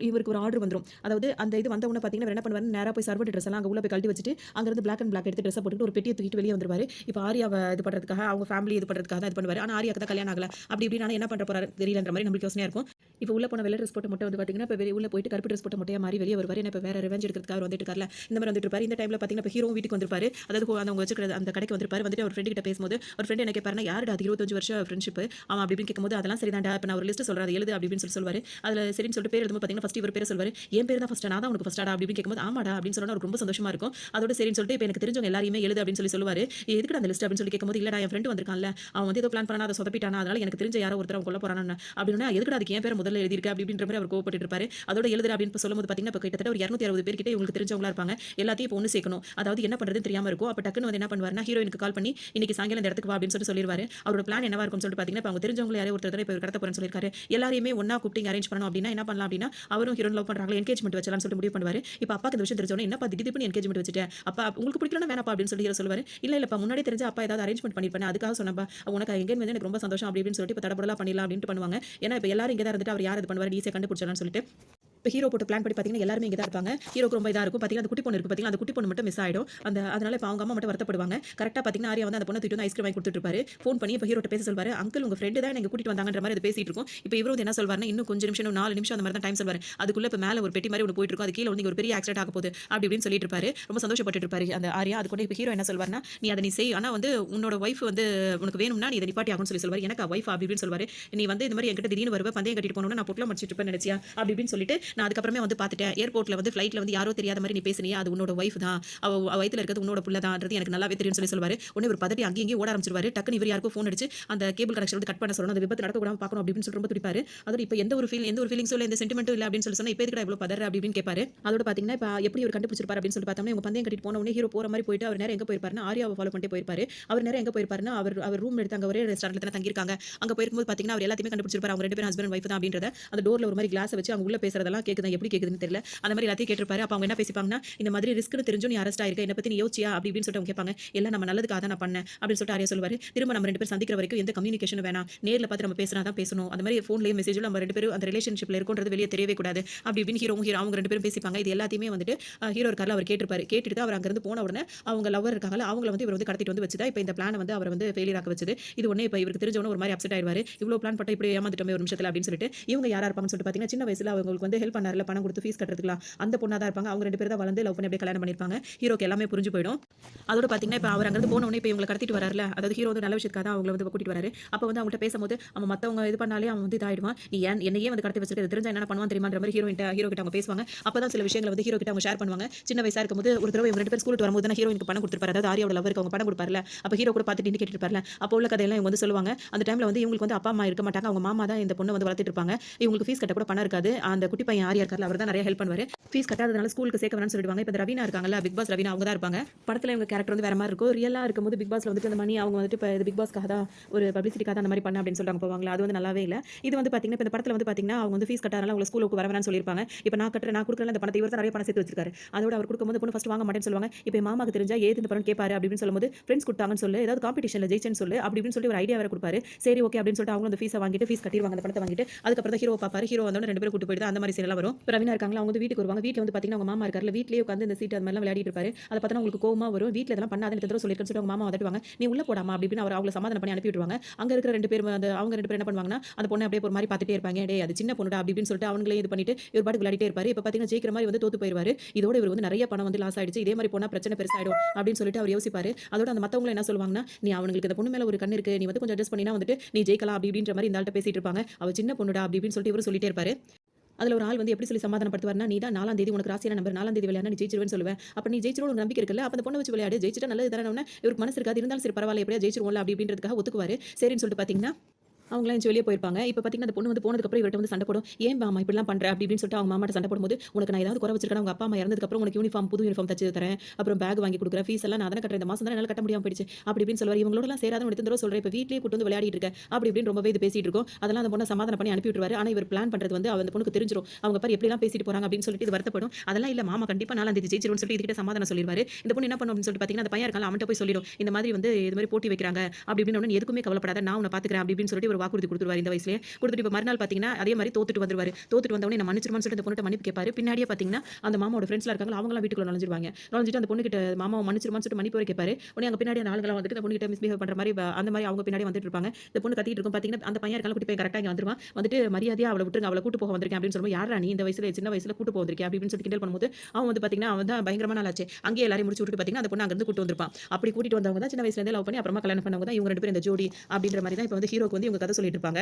S1: இவருக்கு ஒரு ஆர்டர் வந்துடும். அதாவது அந்த இது வந்த உடனே பார்த்தீங்கன்னா என்ன பண்ணுவாரு, நேராக போய் சர்வெண்ட் ட்ரெஸ் எல்லாம் அங்கே உள்ள போய் கழட்டி வச்சுட்டு அங்கிருந்து பிளாக் அண்ட் பிளாக் எடுத்து ட்ரெஸ் போட்டுட்டு ஒரு பெட்டியை தூக்கிட்டு வெளியே வந்துருவாரு. இப்போ ஆரியாவை இது பண்ணுறதுக்காக, அவங்க ஃபேமிலி இது பண்ணுறதுக்காக தான் இது பண்ணுவார். ஆனால் ஆரியாக்கு தான் கல்யாணம் ஆகல, அப்படி இப்படி நான் என்ன பண்ணுற போறாரு தெரியலன்ற மாதிரி நம்மளுக்கு யோசனையாக இருக்கும். இப்போ உள்ள போன வெள்ளை ட்ரெஸ் போட்ட மட்டும் வந்து பார்த்தீங்கன்னா இப்போ உள்ள போயிட்டு கருப்பு ட்ரெஸ் போட்ட முட்டையா மாறி வெளியே வருவார். இப்போ வேற ரிவெஞ்ச் எடுக்கிறதுக்காக வந்துட்டு இருக்கார்ல, இந்த மாதிரி வந்துட்டு இருப்பாரு. இந்த டைம்ல பார்த்தீங்கன்னா இப்போ ஹீரோ வீட்டுக்கு வந்திருப்பாரு. அதாவது அவங்க வச்சிருக்கிற அந்த கடைக்கு வந்திருப்பாரு. வந்துட்டு ஒரு ஃப்ரெண்ட் கிட்ட பேசும்போது ஒரு ஃப்ரெண்ட் என்ன கேட்பாருன்னா, யாருடா அது 25 வருஷம் ஃப்ரெண்ட்ஷிப் அவன் அப்படி இப்படின்னு கேட்கும்போது, அதெல்லாம் சரிதான்டா, இப்போ நான் ஒரு லிஸ்ட் சொல்கிறேன், அதை எழுது அப்படி இப்படின்னு சொல்லுவாரு. அதில் சரின்னு சொல்லிட்டு பேர் எழுதும்போது பார்த்தீங்கன்னா ஃபர்ஸ்ட் இவர் பேர் சொல்வாரு. என் பேர் தான் ஃபர்ஸ்ட், நான் தான் உனக்கு ஃபர்ஸ்டாடா அப்படி இப்படின்னு கேட்கும்போது, ஆமாடா அப்படின்னு சொன்னா ரொம்ப சந்தோஷமா இருக்கும். அதோட சரின்னு சொல்லிட்டு இப்போ எனக்கு தெரிஞ்சவங்க எல்லாரையுமே எழுது அப்படின்னு சொல்லுவாரு. எதுக்கு அந்த லிஸ்ட் அப்படின்னு சொல்லி கேட்கும்போது, இல்லடா என் ஃப்ரெண்ட் வந்திருக்கான்ல, அவன் வந்து ஏதோ பிளான் பண்ணா அதை சொதப்பிட்டானா, அதனால எனக்கு தெரிஞ்ச யாரோ ஒருத்தர் அவன் கொல்ல போறான்னு அப்படின்னா, எதுக்குடா அதுக்கு என் பேர் முதல்ல எழுதிருக்க அப்படி இப்படின்ற மாதிரி அவர் கோவப்பட்டு இருப்பாரு. அதோட எழுதுற அப்படின்னு சொல்லும்போது பார்த்தீங்கன்னா இப்போ கிட்டத்தட்ட ஒரு 260 பேர் கிட்ட இவங்களுக்கு தெரிஞ்சவங்களா இருப்பாங்க. எல்லாத்தையும் இப்போ ஒன்று சேர்க்கணும், அதாவது என்ன பண்றதுன்னு தெரியாம இருக்கும். அப்போ டக்குன்னு வந்து என்ன பண்ணுவாருன்னா, ஹீரோயினுக்கு கால் பண்ணி இன்னைக்கு சாயங்காலம் இந்த இடத்துக்கு வா அப்படின்னு சொல்லிடுவாரு. அவரோட பிளான் என்னவா இருக்கும்னு சொல்லிட்டு பார்த்தீங்கன்னா, இப்போ அவங்க தெரிஞ்சவங்க யாரோ ஒருத்தர் இப்போ கடத்த போறேன்னு சொல்லியிருக்காரு, எல்லாரையுமே ஒண்ணா கூப்பிட்டு அரேஞ்ச் பண்ணணும் அப்படின்னா என்ன பண்ணலாம் அப்படின்னா, அவரும் ஹீரோயின் லவ் பண்றாங்களா, என்கேஜ்மெண்ட் வச்சலாம்னு சொல்லிட்டு முடிவு பண்ணுவாரு. இப்போ அப்பாக்கு இந்த விஷயம் தெரிஞ்சோனே, என்னப்பா திடீர்னு என்கேஜ்மெண்ட் வச்சுட்டேன், அப்பா உங்களுக்கு பிடிக்கலன்னா வேணாப்பா அப்படின்னு சொல்லி ஹீரோ சொல்லுவாரு. இல்லப்பா முன்னாடி தெரிஞ்ச அப்பா ஏதாவது அரேஞ்ச்மெண்ட் பண்ணிருப்பானே, அதுக்காக சொன்னப்பா, உனக்கு என்கேஜ்மெண்ட் எனக்கு ரொம்ப சந்தோஷம் அப்படி இப்படின்னு சொல்லிட்டு இப்போ தடபடலா பண்ணிடலாம் அப்படின்ட்டு பண்ணுவாங்க. ஏன்னா இப்போ எல்லாரும் இங்கே தான் இருந்துட்டு அவர் யார் இது பண்ணுவாரு ஈஸியாக கண்டுபிடிச்சலாம்னு சொல்லிட்டு இப்போ ஹீரோ போட்டு பிளான் பண்ணி பார்த்தீங்கன்னா எல்லாருமே இங்கே தான் இருப்பாங்க. ஹீரோக்கு ரொம்ப இதாக இருக்கும். பார்த்தீங்கன்னா அந்த குட்டி பொண்ணு இருக்கு பார்த்தீங்கன்னா, அந்த குட்டி பொண்ணு மட்டும் மிஸ் ஆயிடும். அதனால இப்போ அவங்க அம்மா மட்டும் வருத்தப்படுவாங்க. கரெக்டாக பார்த்தீங்கன்னா ஆரியா வந்து அந்த பொண்ணை தூக்கிட்டு வந்து ஐஸ்கிரீம் வாங்கி கொடுத்துட்டு இருப்பாரு. ஃபோன் பண்ணி இப்போ ஹீரோட்ட பேச சொல்வாரு. அங்கிள் உங்க ஃப்ரெண்டு தான் எங்க கூட்டிட்டு வந்தாங்கன்ற மாதிரி அது பேசிட்டு இருக்கும். இப்போ இவரும் வந்து என்ன சொல்வாருன்னா, இன்னும் கொஞ்சம் நிமிஷம் 4 நிமிஷம் அந்த மாதிரி தான் டைம் சொல்வாரு. அதுக்குள்ள இப்போ மேலே ஒரு பெட்டி மாதிரி ஒன்று போயிட்டு இருக்கும், அது கீழே வந்து ஒரு பெரிய ஆக்சிடென்ட் ஆக போகுது அப்படி இப்படின்னு சொல்லிட்டு இருப்பாரு. ரொம்ப சந்தோஷப்பட்டு இருப்பாரு அந்த ஆரியா. அது கூட இப்போ ஹீரோ என்ன சொல்வாருன்னா, நீ அதை நீ செய், ஆனால் வந்து உன்னோட ஒய்ஃப் வந்து உனக்கு வேணும்னா நீ இதை நிப்பாட்டி ஆகும்னு சொல்லுவாரு. எனக்கு ஒய்ஃப் அப்படி இப்படின்னு சொல்வாரு. நீ வந்து இந்த மாதிரி என்கிட்ட திடீர்னு வருவ, பந்தயம் கட்டிட்டு போனோம்னா நான் பொட்டலாம் முடிச்சிட்டு இருப்பேன் நினைச்சியா அப்படி இப்படின்னு சொல்லிட்டு நான் அதுக்கப்புறமே வந்து பார்த்துட்டேன். ஏர்போர்ட்ல வந்து ஃப்ளைட்ல வந்து யாரோ தெரியாத மாதிரி நீ பேசுனியா, அது உன்னோட ஒய்ஃப் தான், அவ வயித்துல இருக்கிறது உன்னோட புள்ள தான்ன்றது எனக்கு நல்லாவே தெரியும்னு சொல்லுவாரு. உடனே ஒரு பதட்டி அங்கேயும் ஓட ஆரம்பிச்சிருவாரு. டக்குனு இவர் யாருக்கோ ஃபோன் அடிச்சு அந்த கேபிள் கனெக்ஷன் வந்து கட் பண்ண சொல்லணும், அந்த விபத்து நடக்க கூடாம பார்க்கணும் அப்படி இப்படின்னு சொல்லிட்டு ரொம்ப துடிப்பாரு. அதோட இப்போ எந்த ஒரு ஃபீலிங்ஸோ இல்லை எந்த சென்டிமெண்ட்டும் இல்லை அப்படின்னு சொன்னா இப்போ எதுக்குடா இவ்வளோ பதற அப்படி இப்படின்னு கேட்பாரு. அதோட பார்த்தீங்கன்னா இப்போ எப்படி ஒரு கண்டுபிடிச்சிருப்பாரு அப்படின்னு சொல்லி பார்த்தோம்னா, இவங்க பந்தயம் கட்டிட்டு போன உடனே ஹீரோ போற மாதிரி போயிட்டு அவர் நேரம் எங்க போயிருப்பாருன்னா ஆரியாவை ஃபாலோ பண்ணிட்டு போயிருப்பாரு. அவர் நேரம் எங்க போயிருப்பாருன்னா, அவர் ரூம் எடுத்து அங்கே ஒரே ரெஸ்டாரண்ட்ல தான் தங்கியிருக்காங்க. அங்கே போயிருக்கும்போது பார்த்தீங்கன்னா அவர் எல்லாத்தையுமே கண்டுபிடிச்சிருப்பாரு. அவங்க ரெண்டு பேரும் ஹஸ்பண்ட் வைஃப் தான் அப்படின்றத அந்த டோர்ல ஒரு மாதிரி கிளாஸ் வச்சு அவங்க உள்ள பேசுறதெல்லாம் கேக்குது, எப்படி கேக்குதுன்னு தெரியல, அந்த மாதிரி எல்லாத்தையும் கேட்டிருப்பாரு. அப்போ அவங்க என்ன பேசிப்பாங்கன்னா, இந்த மாதிரி ரிஸ்க்னு தெரிஞ்சும் நீ அரெஸ்ட் ஆயிருக்க, என்ன பத்தி நீ யோசிச்சியா அப்படி இப்படின்னு சொல்லிட்டு அவங்க கேட்பாங்க. எல்லாம் நம்ம நல்லதுக்காக தான் நான் பண்ணேன் அப்படின்னு சொல்லிட்டு ஆரியா சொல்லுவாரு. திரும்ப நம்ம ரெண்டு பேரும் சந்திக்கிற வரைக்கும் எந்த கம்யூனிகேஷனும் வேணாம், நேர்ல பார்த்து நம்ம பேசினா தான் பேசணும், அந்த மாதிரி ஃபோன்லயே மெசேஜ்ல நம்ம ரெண்டு பேரும் அந்த ரிலேஷன்ஷிப்ல இருக்கோன்றது வெளியே தெரியவே கூடாது அப்படி இப்படின்னு ஹீரோ அவங்க ரெண்டு பேரும் பேசிப்பாங்க. இது எல்லாத்தையுமே வந்துட்டு ஹீரோ இருக்கார்ல அவர் கேட்டிருப்பாரு. கேட்டுட்டு அவர் அங்கிருந்து போன உடனே அவங்க லவர் இருக்காங்கல்ல, அவங்கள வந்து இவர் வந்து கடத்திட்டு வந்து வச்சுதான் இப்போ இந்த பிளான் வந்து அவர் வந்து ஃபெயிலியர் ஆக்க வச்சது. இது ஒண்ணே இப்போ இவருக்கு தெரிஞ்சவன ஒரு மாதிரி அப்செட் ஆயிடுவாரு. இவ்வளவு பிளான் பண்ணி இப்படி ஏமாந்துட்டோமே ஒரு நிமிஷத்துல அப்படின்னு சொல்லிட்டு. இவங்க யாரா இருப்பாங்கன்னு சொல்லிட்டு பார்த்தீங்கன்னா, சின்ன வயசுல அவங்களுக்கு வந்து ஹெல்ப் பண்ணார்ல பணம் கொடுத்து ஃபீஸ் கட்டுறதுக்குலாம் அந்த பொண்ணா தான் இருப்பாங்க. அவங்க 2 பேரும் தான் வளர்ந்து லவ் பண்ணி அப்படியே கல்யாணம் பண்ணியிருப்பாங்க. ஹீரோக்கு எல்லாமே புரிஞ்சு போயிடும். அதோட பார்த்தீங்கன்னா, இப்ப அவர் அங்கிருந்து போன உடனே இப்ப இவங்கள கடத்திட்டு வரார்ல, அதாவது ஹீரோ வந்து நல்ல விஷயத்துக்காக தான் அவங்கள வந்து கூட்டிட்டு வராரு. அப்ப வந்து அவங்கள்ட்ட பேசும்போது, அவன் மத்தவங்க இது பண்ணாலே அவன் வந்து இதாயிடுவான். நீ ஏன் என்னையே வந்து கடத்தி வச்சிருக்க, இது தெரிஞ்சா என்ன பண்ணுவான் தெரியுமான்ற மாரி ஹீரோ கிட்ட அவங்க பேசுவாங்க. அப்பதான் சில விஷயங்கள வந்து ஹீரோ கிட்ட அவங்க ஷேர் பண்ணுவாங்க. சின்ன வயசா இருக்கும்போது ஒரு தடவ இவங்க 2 பேரும் ஸ்கூலுக்கு வரும்போது தான் ஹீரோயினுக்கு பணம் கொடுத்திருப்பாரு. அதாவது ஆர்யாவோட லவ்வருக்கு அவங்க பணம் கொடுப்பார்ல. அப்ப ஹீரோ கூட பார்த்துட்டு இண்டிகேட் இருப்பார்ல. அப்போ உள்ள கதையெல்லாம் இவங்க வந்து சொல்லுவாங்க. அந்த டைம்ல வந்து இவங்களுக்கு வந்து அப்பா, அம்மா இருக்க மாட்டாங்க. அவங்க மாமா தான் இந்த பொண்ண வந்து வளர்த்துட்டு இருப்பாங்க. இவங்களுக்கு ஃபீஸ் கட்ட கூட பணம் இருக்காது. அந்த குட்டி பையன் ஆர்யா இருக்கார்ல, அவர் தான் நிறைய ஹெல்ப் பண்ணுவாரு. ஃபீஸ் கட்டாததுனால ஸ்கூலுக்கு சேர்க்க வேணாம்னு சொல்லிடுவாங்க. இப்ப இந்த ரவீனா இருக்காங்கல்ல, பிக் பாஸ் ரவீனா அவங்க தான் இருப்பாங்க. படத்துல இவங்க கேரக்டர் வந்து வேற மாதிரி இருக்கும். ரியலா இருக்கும்போது பிக் பாஸ்ல வந்துட்டு அந்த மணி அவங்க வந்துட்டு இப்ப பிக் பாஸ்க்காக தான் ஒரு பப்ளிசிட்டிக்காக தான் அந்த மாதிரி பண்ண அப்படின்னு சொல்றாங்க போவாங்களா, அது வந்து நல்லாவே இல்ல. இது வந்து பாத்தீங்கன்னா, இப்ப இந்த படத்துல வந்து பாத்தீங்கன்னா அவங்க வந்து ஃபீஸ் கட்டாதனால அவங்க ஸ்கூலுக்கு வர வேணாம்னு சொல்லியிருப்பாங்க. இப்ப நான் கட்டுறேன், நான் கொடுக்குறேன் அந்த பணத்தை இவர் தான் நிறைய பணம் சேர்த்து வச்சிருக்காரு. அதோட அவர் கொடுக்கும்போது பொண்ணு ஃபர்ஸ்ட் வாங்க மாட்டேன்னு சொல்லுவாங்க. இப்ப என் மாமாக்கு தெரிஞ்சா ஏது இந்த பணம் கேட்பாரு அப்படின்னு சொல்லும்போது ஃப்ரெண்ட்ஸ் கொடுத்தாங்கன்னு சொல்லு, ஏதாவது காம்படிஷன்ல ஜெயிச்சேன்னு சொல்லு அப்படி இப்படின்னு சொல்லி ஒரு ஐடியா வேற கொடுப்பாரு. சரி ஓகே அப்படின்னு சொல்லிட்டு அவங்க அந்த ஃபீஸை வாங்கிட்டு ஃபீஸ் கட்டிடுவாங்க அந்த பணத்தை வாங்கிட்டு. அதுக்கப்புறம் தான் ஹீரோ பார்ப்பாரு. ஹீரோ வந்தோட 2 பேரும் கூட்டு போயிட்டு அந்த மாதிரி சீன் எல்லாம் வரும். இப்ப ரவீனா இருக்காங்களா, அவங்க வந்து வீட்டுக்கு வருவாங்க. வீட்டுல வந்து பாத்தீங்கன்னா அவங்க மாமா இருக்காருல்ல, வீட்லயே உட்காந்து இந்த சீட் அது மாதிரிலாம் விளையாடிட்டு இருப்பாரு. அதை பார்த்தா உங்களுக்கு கோவமா வரும். வீட்ல இதெல்லாம் பண்ணாதன்னு தடவை சொல்லிருக்கேன்னு சொல்லிட்டு அவங்க மாமா அதட்டுவாங்க. நீ உள்ள போடாமா அப்படி இப்படின்னு அவங்கள சமாதானம் பண்ணி அனுப்பி விட்டுருவாங்க. அங்க இருக்கிற 2 பேரும் அந்த அவங்க 2 பேரும் என்ன பண்ணுவாங்கன்னா, அந்த பொண்ணை அப்படியே ஒரு மாதிரி பார்த்துட்டே இருப்பாங்க. டேய் அது சின்ன பொண்ணுடா அப்படி இப்படின்னு சொல்லிட்டு அவங்களே இது பண்ணிட்டு இவர் பாட்டுக்கு விளையாடிட்டே இருப்பாரு. இப்ப பாத்தீங்கன்னா ஜெயிக்கிற மாதிரி வந்து தோத்து போயிருவாரு. இதோட இவர் வந்து நிறைய பணம் வந்து லாஸ் ஆயிடுச்சு. இதே மாதிரி போனா பிரச்சனை பெருசாயிடும் அப்படின்னு சொல்லிட்டு அவர் யோசிப்பாரு. அதோட அந்த மத்தவங்க என்ன சொல்லுவாங்கன்னா, நீ அவங்களுக்கு இந்த பொண்ணு மேல ஒரு கண் இருக்கு, நீ வந்து கொஞ்சம் அட்ஜஸ்ட் பண்ணினா வந்துட்டு நீ ஜெயிக்கலாம் அப்படி இப்படின்ற மாதிரி இந்த ஆள்கிட்ட பேசிட்டு இருப்பாங்க. அவ சின்ன பொண்ணுடா அப்படி இப்படின்னு சொல்லிட்டு இவரு சொல்லிட்டே இருப்பாரு. அதுல ஒரு ஆள் வந்து எப்படி சொல்லி சமாதானப்படுத்துவார்னா, நீ தான் 4ஆம் தேதி உனக்கு ராசியான நம்பர் 4ஆம் தேதி விளையாடுனா நீ ஜெயிச்சிருவேன்னு சொல்லுவேன். அப்ப நீ ஜெயிச்சிருவ உனக்கு நம்பிக்கை இருக்குல்ல, அப்ப அந்த பொண்ண வச்சு விளையாடு, ஜெயிச்சிட்டா நல்லது தானே. இவருக்கு மனசு இருக்காது, இருந்தாலும் சரி பரவாயில்ல எப்படியா ஜெயிச்சிருவோம்ல அப்படி இப்படின்றதுக்காக ஒத்துக்குவாரு. சரின்னு சொல்லிட்டு பாத்தீங்கன்னா அவங்களாம் எந்திச்சு வெளிய போயிருப்பாங்க. இப்ப பார்த்தீங்கன்னா, அந்த பொண்ணு வந்து போனதுக்கப்புறம் இவர்ட்ட வந்து சண்டை போடும். "ஏன் மாமா இப்படிலாம் பண்ற?" அப்படி இப்படின்னு சொல்லிட்டு அவங்க மாமாட்ட சண்டை போடும்போது, "உனக்கு நான் ஏதாவது குறை வச்சிருக்கேனா? உங்க அப்பா, அம்மா இறந்ததுக்கப்புறம் உனக்கு யூனிஃபார்ம் புது யூனிஃபார்ம் தச்சு தரேன். அப்புறம் பேக் வாங்கி குடுக்குறேன். ஃபீஸ் எல்லாம் நான் தானே கட்டுறேன். இந்த மாசம் தானே என்னால கட்ட முடியாம போயிடுச்சு." அப்படி இப்படின்னு சொல்லுவாரு. இவங்களோடலாம் சேராதன்னு எத்தன தடவ சொல்றேன். இப்ப வீட்லயே கூட்டு வந்து விளையாடிட்டு இருக்க. அப்படி இப்படின்னு ரொம்பவே இது பேசிட்டு இருக்கோம். அதெல்லாம் அந்த பொண்ண சமாதானம் பண்ணி அனுப்பி விட்டுருவாரு. ஆனா இவர் பிளான் பண்றது வந்து அந்த பொண்ணுக்கு தெரிஞ்சிரும். அவங்க பாரு எப்படிலாம் பேசிட்டு போறாங்க அப்படின்னு சொல்லிட்டு இது வருத்தப்படும். அதெல்லாம் இல்ல மாமா கண்டிப்பா 4ஆம் தேதி ஜெயிச்சிருவேன்னு சொல்லிட்டு இதுகிட்ட சமாதானம் சொல்லிருவாரு. இந்த பொண்ணு என்ன பண்ணும் அப்படின்னு சொல்லிட்டு பார்த்தீங்கன்னா, அந்த பையன் இருக்கான்ல அவன்ட்ட போய் சொல்லிடும். இந்த மாதிரி வந்து இது மாதிரி போட்டி வைக்கிறாங்க. அப்படி இப்படின்னு உடனே எதுக்குமே கவலைப்படாத. நான் உன்ன பார்த்துக்கிறேன் அப்படி இப்படின்னு சொல்லிட்டு ஒரு வாக்குறுதி குடுத்துருவாரு இந்த வயசுலயே. குடுத்துட்டு இப்ப மறுநாள் பார்த்தீங்கன்னா, அதே மாரி தோத்துட்டு வந்துருவாரு. தோத்துட்டு வந்தவுடனே என்ன மன்னிச்சிருமான்னு சொல்லிட்டு அந்த பொண்ணுட்ட மன்னிப்பு கேட்பாரு. பின்னாடியே பார்த்தீங்கன்னா, அந்த மாமாவோட ஃப்ரெண்ட்ஸ்லாம் இருக்காங்கல்ல, அவங்கலாம் வீட்டுக்குள்ள நுழைஞ்சிருவாங்க. நுழைஞ்சிட்டு அந்த பொண்ணுகிட்ட மாமாவ மன்னிச்சிருமான்னு சொல்லிட்டு மன்னிப்பு வேற கேட்பாரு. உடனே அங்க பின்னாடி அந்த ஆளுங்கலாம் வந்துட்டு அந்த பொண்ணுகிட்ட மிஸ்பிஹேவ் பண்ற மாரி அந்த மாரி அவங்க பின்னாடி வந்துட்டு இருப்பாங்க. இந்த பொண்ணு கத்திட்டு இருக்கும். பார்த்தீங்கன்னா, அந்த பையன் இருக்கான்ல குட்டி பையன் கரெக்ட்டா இங்க வந்துருவான். வந்துட்டு மரியாதையா அவள விட்டுருங்க. அவள கூட்டு போக வந்திருக்கேன் அப்படின்னு சொல்லும்போது, யார்றா நீ இந்த வயசுல சின்ன வயசுல கூட்டு போக வந்திருக்கியா? அப்படி இப்படின்னு சொல்லிட்டு கிண்டல் பண்ணும்போது, அவன் வந்து பார்த்தீங்கன்னா, அவன் தான் பயங்கரமான ஆளாச்சே. அங்கேயே எல்லாரையும் முடிச்சு விட்டுட்டு பார்த்தீங்கன்னா, அந்த பொண்ண அங்கிருந்து கூட்டு வந்திருப்பான். அப்படி கூட்டிட்டு வந்தவங்க தான் சின்ன வயசுல இருந்தே லவ் பண்ணி அப்புறமா கல்யாணம் பண்ணவங்க தான் இவங்க 2 பேரும் இந்த ஜோடி அப்படின்ற மாரி தான் இப்ப வந்து ஹீரோக்கு வந்து இவங்க கதை சொல்லிட்டு இருப்பாங்க.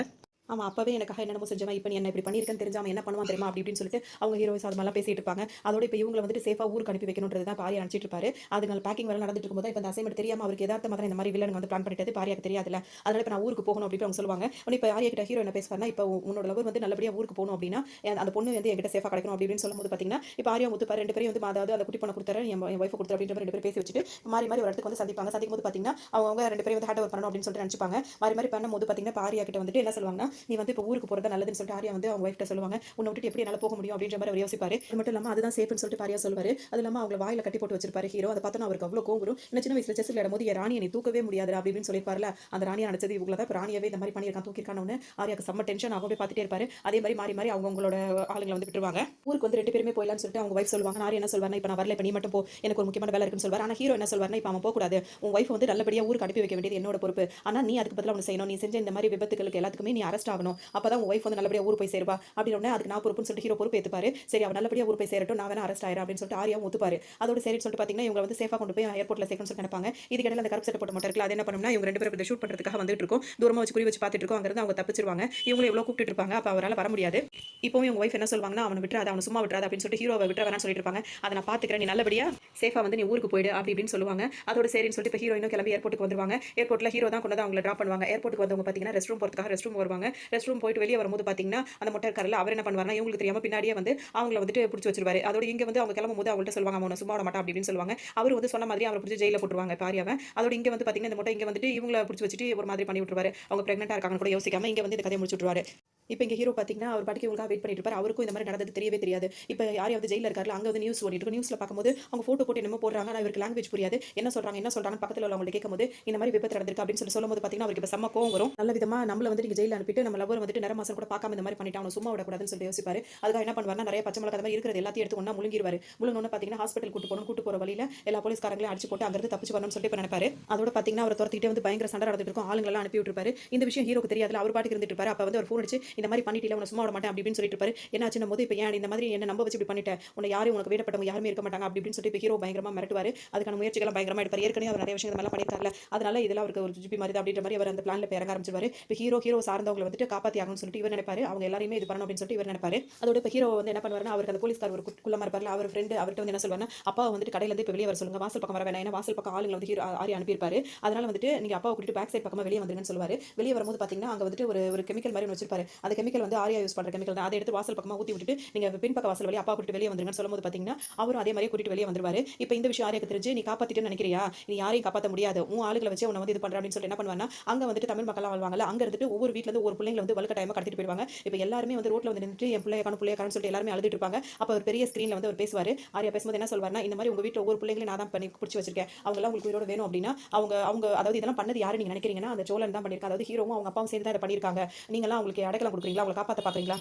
S1: அவன் அப்பவே எனக்காக என்னென்னமோ செஞ்சவன். இப்ப நீ என்ன இப்படி பண்ணியிருக்கன்னு தெரிஞ்சா அவன் என்ன பண்ணுவான் தெரியுமா? அப்படி இப்படின்னு சொல்லிட்டு அவங்க ஹீரோஸ் அது மாதிரிலாம் பேசிட்டு இருப்பாங்க. அதோட இப்ப இவங்கள வந்துட்டு சேஃபா ஊருக்கு அனுப்பி வைக்கணும்ன்றது தான் பாரியா நினைச்சிட்டு இருப்பாரு. அதுனால பேக்கிங் வேலை நடந்துட்டு இருக்கும்போது இப்ப இந்த அசைன்மென்ட் தெரியாம அவருக்கு எதார்த்தமா தான் இந்த மாதிரி வில்லனுங்க வந்து பிளான் பண்ணிட்டது பாரியாக்கு தெரியாதுல்ல. அதனால இப்ப நான் ஊருக்கு போகணும் அப்படின்னு அவங்க சொல்லுவாங்க. உடனே இப்ப ஆர்யா கிட்ட ஹீரோ என்ன பேசுவாருன்னா, இப்ப உன்னோட லவர் வந்து நல்லபடியா ஊருக்கு போகணும் அப்படின்னா அந்த பொண்ணு வந்து என்கிட்ட சேஃபா கிடைக்கணும் அப்படி இப்படின்னு சொல்லும்போது பாத்தீங்கன்னா, இப்ப ஆர்யா ஒத்துப்பாரு. 2 பேரையும் வந்து அதாவது அந்த குட்டி பொண்ண கொடுத்தாரு என் வைஃப் கொடுத்தாரு அப்படின்ற மாதிரி 2 பேரும் பேசி வச்சுட்டு மாறி மாறி ஒரு இடத்துக்கு வந்து சந்திப்பாங்க. சந்திக்கும்போது பாத்தீங்கன்னா அவங்க 2 பேரும் வந்து ஹேண்ட் ஓவர் பண்ணணும் அப்படின்னு சொல்லிட்டு நினைச்சுப்பாங்க. மாறி மாறி பண்ணும்போது பாத்தீங்கன்னா ஆர்யா கிட்ட வந்துட்டு என்ன சொல்லுவாங்கன்னா, நீ வந்து இப்ப ஊருக்கு போறது நல்லதுன்னு சொல்லிட்டு ஆர்யா வந்து அவங்க வைஃப்ட்ட சொல்லுவாங்க. உன்னை விட்டுட்டு எப்படி என்னால போக முடியும் அப்படின்ற மாதிரி அவர் யோசிப்பாரு. அது மட்டும் இல்லாம அதுதான் சேஃப்னு சொல்லிட்டு ஆர்யா சொல்லுவாரு. அது இல்லாம அவங்க வாயில கட்டி போட்டு வச்சிருப்பாரு ஹீரோ. அதை பார்த்தா அவருக்கு அவ்வளவு கோவம் வரும். சின்ன சின்ன வயசுல செஸ் விளையாடும் போது ராணியை நீ தூக்கவே முடியாது அப்படி இப்படின்னு சொல்லிருப்பாருல. அந்த ராணியா நினைச்சது இவங்கள தான் ராணியவே இந்த மாதிரி பண்ணியிருக்கான் தூக்கிருக்கானு ஆர்யாக்கு செம்ம டென்ஷன் ஆகும். அப்படியே பார்த்துட்டே இருப்பாரு. அதே மாதிரி மாறி மாறி அவங்களோட ஆளுங்களை வந்து விட்டுருவாங்க. ஊருக்கு வந்து 2 பேருமே போயிடலாம்னு சொல்லிட்டு அவங்க வைஃப் சொல்லுவாங்க. ஆர்யா என்ன சொல்வாருன்னா, இப்ப நான் வரல, இப்ப நீ மட்டும் போ, எனக்கு ஒரு முக்கியமான வேலை இருக்குன்னு சொல்வாரு. ஆனா ஹீரோ என்ன சொல்வாருன்னா, இப்ப அவன் போக கூடாது, உன் வைஃப் வந்து நல்லபடியா ஊருக்கு அனுப்பி வைக்க வேண்டியது என்னோட பொறுப்பு. ஆனா நீ அதுக்கு பதிலா ஒன்னு செய்யணும். நீ செஞ்ச இந்த மாதிரி விபத்துகளுக்கு எல்லாத்துக்குமே நீ அரெஸ்ட் ஆகணும். அப்பதான் உன் வைஃப் வந்து நல்லபடியா ஊர் போய் சேருவா அப்படின்னு அதுக்கு நான் பொறுப்புன்னு சொல்லிட்டு ஹீரோ பொறுப்பு ஏத்துப்பாரு. சரி அவன் நல்லபடியா ஊர் போய் சேரட்டும், நான் வேணா அரெஸ்ட் ஆயிரேன் அப்படின்னு சொல்லிட்டு ஆர்யாவும் ஒத்துப்பாரு. அதோட சரின்னு சொல்லிட்டு பாத்தீங்கன்னா இவங்க வந்து சேஃபா கொண்டு போய் ஏர்போர்ட்ல சேர்க்கணும்னு சொல்லி நினைப்பாங்க. இதுக்கிடையில அந்த கருப்பு சட்டை போட்ட மட்டும் இருக்குல்ல, அது என்ன பண்ணும்னா இவங்க 2 பேரும் ஷூட் பண்றதுக்காக வந்துட்டு இருக்கும். தூரமா வச்சு குறி வச்சு பார்த்துட்டு இருக்கோம். அங்க இருந்து அவங்க தப்பிச்சிருவாங்க. இவங்க எவ்வளவு கூப்பிட்டு இருப்பாங்க. அப்ப அவரால் வர முடியாது. இப்போவும் இவங்க வைஃப் என்ன சொல்வாங்கன்னா, அவனை விட்டுறாத, அவனை சும்மா விட்டுறாத அப்படின்னு சொல்லிட்டு ஹீரோவை விட்டுற வேணாம்னு சொல்லிட்டு இருப்பாங்க. அதை நான் பாத்துக்கிறேன், நீ நல்லபடியா சேஃபா வந்து நீ ஊருக்கு போயிடு அப்படி இப்படின்னு சொல்லுவாங்க. அதோட சரின்னு சொல்லிட்டு இப்ப ஹீரோயினும் கிளம்பி ஏர்போர்ட்டுக்கு வந்துருவாங்க. ஏர்போர்ட்ல ஹீரோ தான் கொண்டு வந்து அவங்களை டிராப் பண்ணுவாங்க. ஏர்போர்ட்டுக்கு வந்தவங்க பாத்தீங்கன்னா ரெஸ்ட் ரூம் போறதுக்காக ரெஸ்ட் ரூம் வருவாங்க. ரெஸ்ட் ரூம் போயிட்டு வெளியே வரும்போது பாத்தீங்கன்னா அந்த மொட்டை இருக்காருல்ல, அவர் என்ன பண்ணுவாருன்னா இவங்களுக்கு தெரியாம பின்னாடியே வந்து அவங்கள வந்துட்டு பிடிச்சி வச்சிருவாரு. அதோட இங்க வந்து அவங்க கிளம்பும்போது அவங்கள்ட்ட சொல்லுவாங்க, அவனை சும்மா விட மாட்டான் அப்படி இப்படின்னு சொல்லுவாங்க. அவர் வந்து சொன்ன மாதிரி அவரை பிடிச்சி ஜெயில போட்டுருவாங்க பாரியாவை. அதோட இங்க வந்து பாத்தீங்கன்னா இந்த மொட்டை இங்க வந்துட்டு இவங்கள பிடிச்சி வச்சுட்டு ஒரு மாதிரி பண்ணி விட்டுருவாரு. அவங்க பிரெக்னெண்டா இருக்காங்கன்னு கூட யோசிக்காம இங்க வந்து இந்த கதையை முடிச்சு விட்டுருவாரு. இப்போ இங்க ஹீரோ பாத்தீங்கன்னா அவர் பாட்டுக்கு இவங்களுக்காக வெயிட் பண்ணிட்டு இருப்பாரு. அவருக்கும் இந்த மாதிரி நடந்தது தெரியவே தெரியாது. இப்போ யாரையாவது ஜெயில இருக்காருல, அங்க வந்து நியூஸ் ஓடிட்டு இருக்கும். நியூஸ்ல பார்க்கும்போது அவங்க போட்டோ போட்டு என்னமோ போடுறாங்க. ஆனா இவருக்கு லாங்குவேஜ் புரியாது. என்ன சொல்றாங்க பக்கத்துல உள்ளவங்க கேட்கும்போது இந்த மாதிரி விபத்து நடந்திருக்கு அப்படின்னு சொல்லும்போது பாத்தீங்கன்னா அவருக்கு இப்ப செம்ம கோவம் வரும். நல்ல விதமா நம்மள வந்து நீங்க ஜெயில அனுப்பிட்டு நம்ம லவர் வந்துட்டு நேர மாசம் கூட பார்க்காம இந்த மாதிரி பண்ணிட்டு அவனை சும்மா விடக்கூடாதுன்னு சொல்லிட்டு யோசிப்பாரு. அதுக்காக என்ன பண்ணுவாருன்னா நிறைய பச்சை மிளகாய் மாதிரி இருக்கிறது எல்லாத்தையும் எடுத்து ஒண்ணா முழுங்கிடுவாரு. முழுங்கணும்னு பாத்தீங்கன்னா ஹாஸ்பிட்டல் கூட்டு போற வழியில எல்லா போலீஸ்காரங்களையும் அடிச்சு போட்டு அங்கிருந்து தப்பிச்சு வரணும்னு சொல்லிட்டு நினைப்பாரு. அதோட பாத்தீங்கன்னா அவர் துரத்திட்டே வந்து பயங்கர சண்டை நடந்துட்டு இருக்கும். ஆளுங்களெல்லாம் அனுப்பி விட்டுருப்பாரு. இந்த விஷயம் ஹீரோக்கு தெரியாதுல, அவர் பாட்டுக்கு இருந்துட்டு இருப்பாரு. அப்ப வந்து அவர் போன் அடிச்சு இந்த மாதிரி பண்ணிட்டு உன்னை சும்மா விட மாட்டேன் அப்படின்னு சொல்லிட்டு இருப்பாரு. என்னாச்சுன்னும் போது இப்போ ஏன் இந்த மாதிரி என்ன நம்ப வச்சு இப்படி பண்ணிட்டேன், உன்னை யாரும் உனக்கு வேண்டப்பட்டவங்க யாருமே இருக்க மாட்டாங்க அப்படி இப்படின்னு சொல்லிட்டு இப்போ ஹீரோ பயங்கரமா மிரட்டுவாரு. அதுக்கான முயற்சிகள்லாம் பயங்கரமா எடுப்பாரு. ஏற்கனவே அவர் நிறைய விஷயங்கள் மேலே பண்ணியிருக்காருல, அதனால இதெல்லாம் அவருக்கு ஒரு ஜிபி மாதிரி தான் அப்படின்ற மாதிரி அவர் அந்த பிளான்ல இறங்க ஆரம்பிச்சிருவாரு. இப்போ ஹீரோ சார்ந்தவங்களை வந்துட்டு காப்பாற்றி ஆகணும்னு சொல்லிட்டு இவர் நினைப்பாரு. அவங்க எல்லாரையுமே இது பண்ணணும் அப்படின்னு சொல்லிட்டு இவர் நினைப்பாரு. அதோட இப்போ ஹீரோ வந்து என்ன பண்ணுவாருன்னா, அவருக்கு அந்த போலீஸ்கார் ஒரு குள்ளமா இருப்பார்ல, அவர் ஃப்ரெண்டு அவர்கிட்ட வந்து என்ன சொல்லுவாருன்னா, அப்பா வந்துட்டு கடையில இருந்து இப்போ வெளியே வர சொல்லுங்க, வாசல் பக்கம் வர வேணாம், ஏன்னா வாசல் பக்கம் ஆளுங்களை வந்து ஹீரோ ஆரி அனுப்பியிருப்பாரு. அதனால வந்துட்டு நீங்க அப்பாவை கூட்டிட்டு பேக் சைட் பக்கமா வெளியே வந்துருங்கன்னு சொல்லுவாரு. வெளியே வரும்போது பாத்தீங்கன்னா அங்க வந்துட்டு ஒரு கெமிக்கல் மாதிரி வச்சிருப்பாரு. அந்த கெமிக்கல் வந்து ஆரியா யூஸ் பண்ற கெமிக்கல் தான். அதை எடுத்து வாசல் பக்கமா ஊத்தி விட்டுட்டு நீங்க பின்பக்க வாசல் வழியா அப்பா கூட்டிட்டு வெளியே வந்துருங்கன்னு சொல்லும்போது பாத்தீங்கன்னா அவரும் அதே மாதிரி கூட்டிட்டு வெளியே வந்துருவாரு. இப்போ இந்த விஷயம் ஆரியாக்கு தெரிஞ்சு, நீ காப்பாத்திட்டேன்னு நினைக்கிறியா, நீ யாரையும் காப்பாற்ற முடியாது, உன் ஆளுகளை வச்சு உன்னை வந்து இது பண்ற அப்படின்னு சொல்லிட்டு என்ன பண்ணுவாங்கன்னா, அங்க வந்துட்டு தமிழ் மக்கள் வாழ்வாங்கல்ல, அங்க இருந்துட்டு ஒவ்வொரு வீட்ல இருந்து ஒரு பிள்ளைங்களை வந்து வலுக்கட்டாயமா கடத்திட்டு போயிடுவாங்க. இப்போ எல்லாருமே வந்து ரோட்ல வந்து நின்னுட்டு என் பிள்ளைய காணும் சொல்லிட்டு எல்லாருமே அழுதுட்டு இருப்பாங்க. அப்ப ஒரு பெரிய ஸ்கிரீன்ல வந்து அவர் பேசுவாரு. ஆரியா பேசும்போது என்ன சொல்வாருன்னா, இந்த மாதிரி உங்க வீட்ல ஒவ்வொரு பிள்ளைங்களையும் நான் தான் பண்ணி பிடிச்சி வச்சிருக்கேன், அவங்க எல்லாம் உங்களுக்கு உயிரோட வேணும் அப்படின்னா அவங்க அவங்க அதாவது இதெல்லாம் பண்ணது யாரு நீங்க நினைக்கிறீங்கன்னா, அந்த சோழன் தான் பண்ணிருக்காங்க. அதாவது ஹீரோவும் அவங்க அப்பாவும் சேர்ந்து தான் இதை பண்ணிருக்காங்க. நீங்க எல்லாம் அவங்களுக்கு அடைக்கலம் கொடுக்குறீங்களா, அவங்களை காப்பாற்ற பாக்குறீங்களா,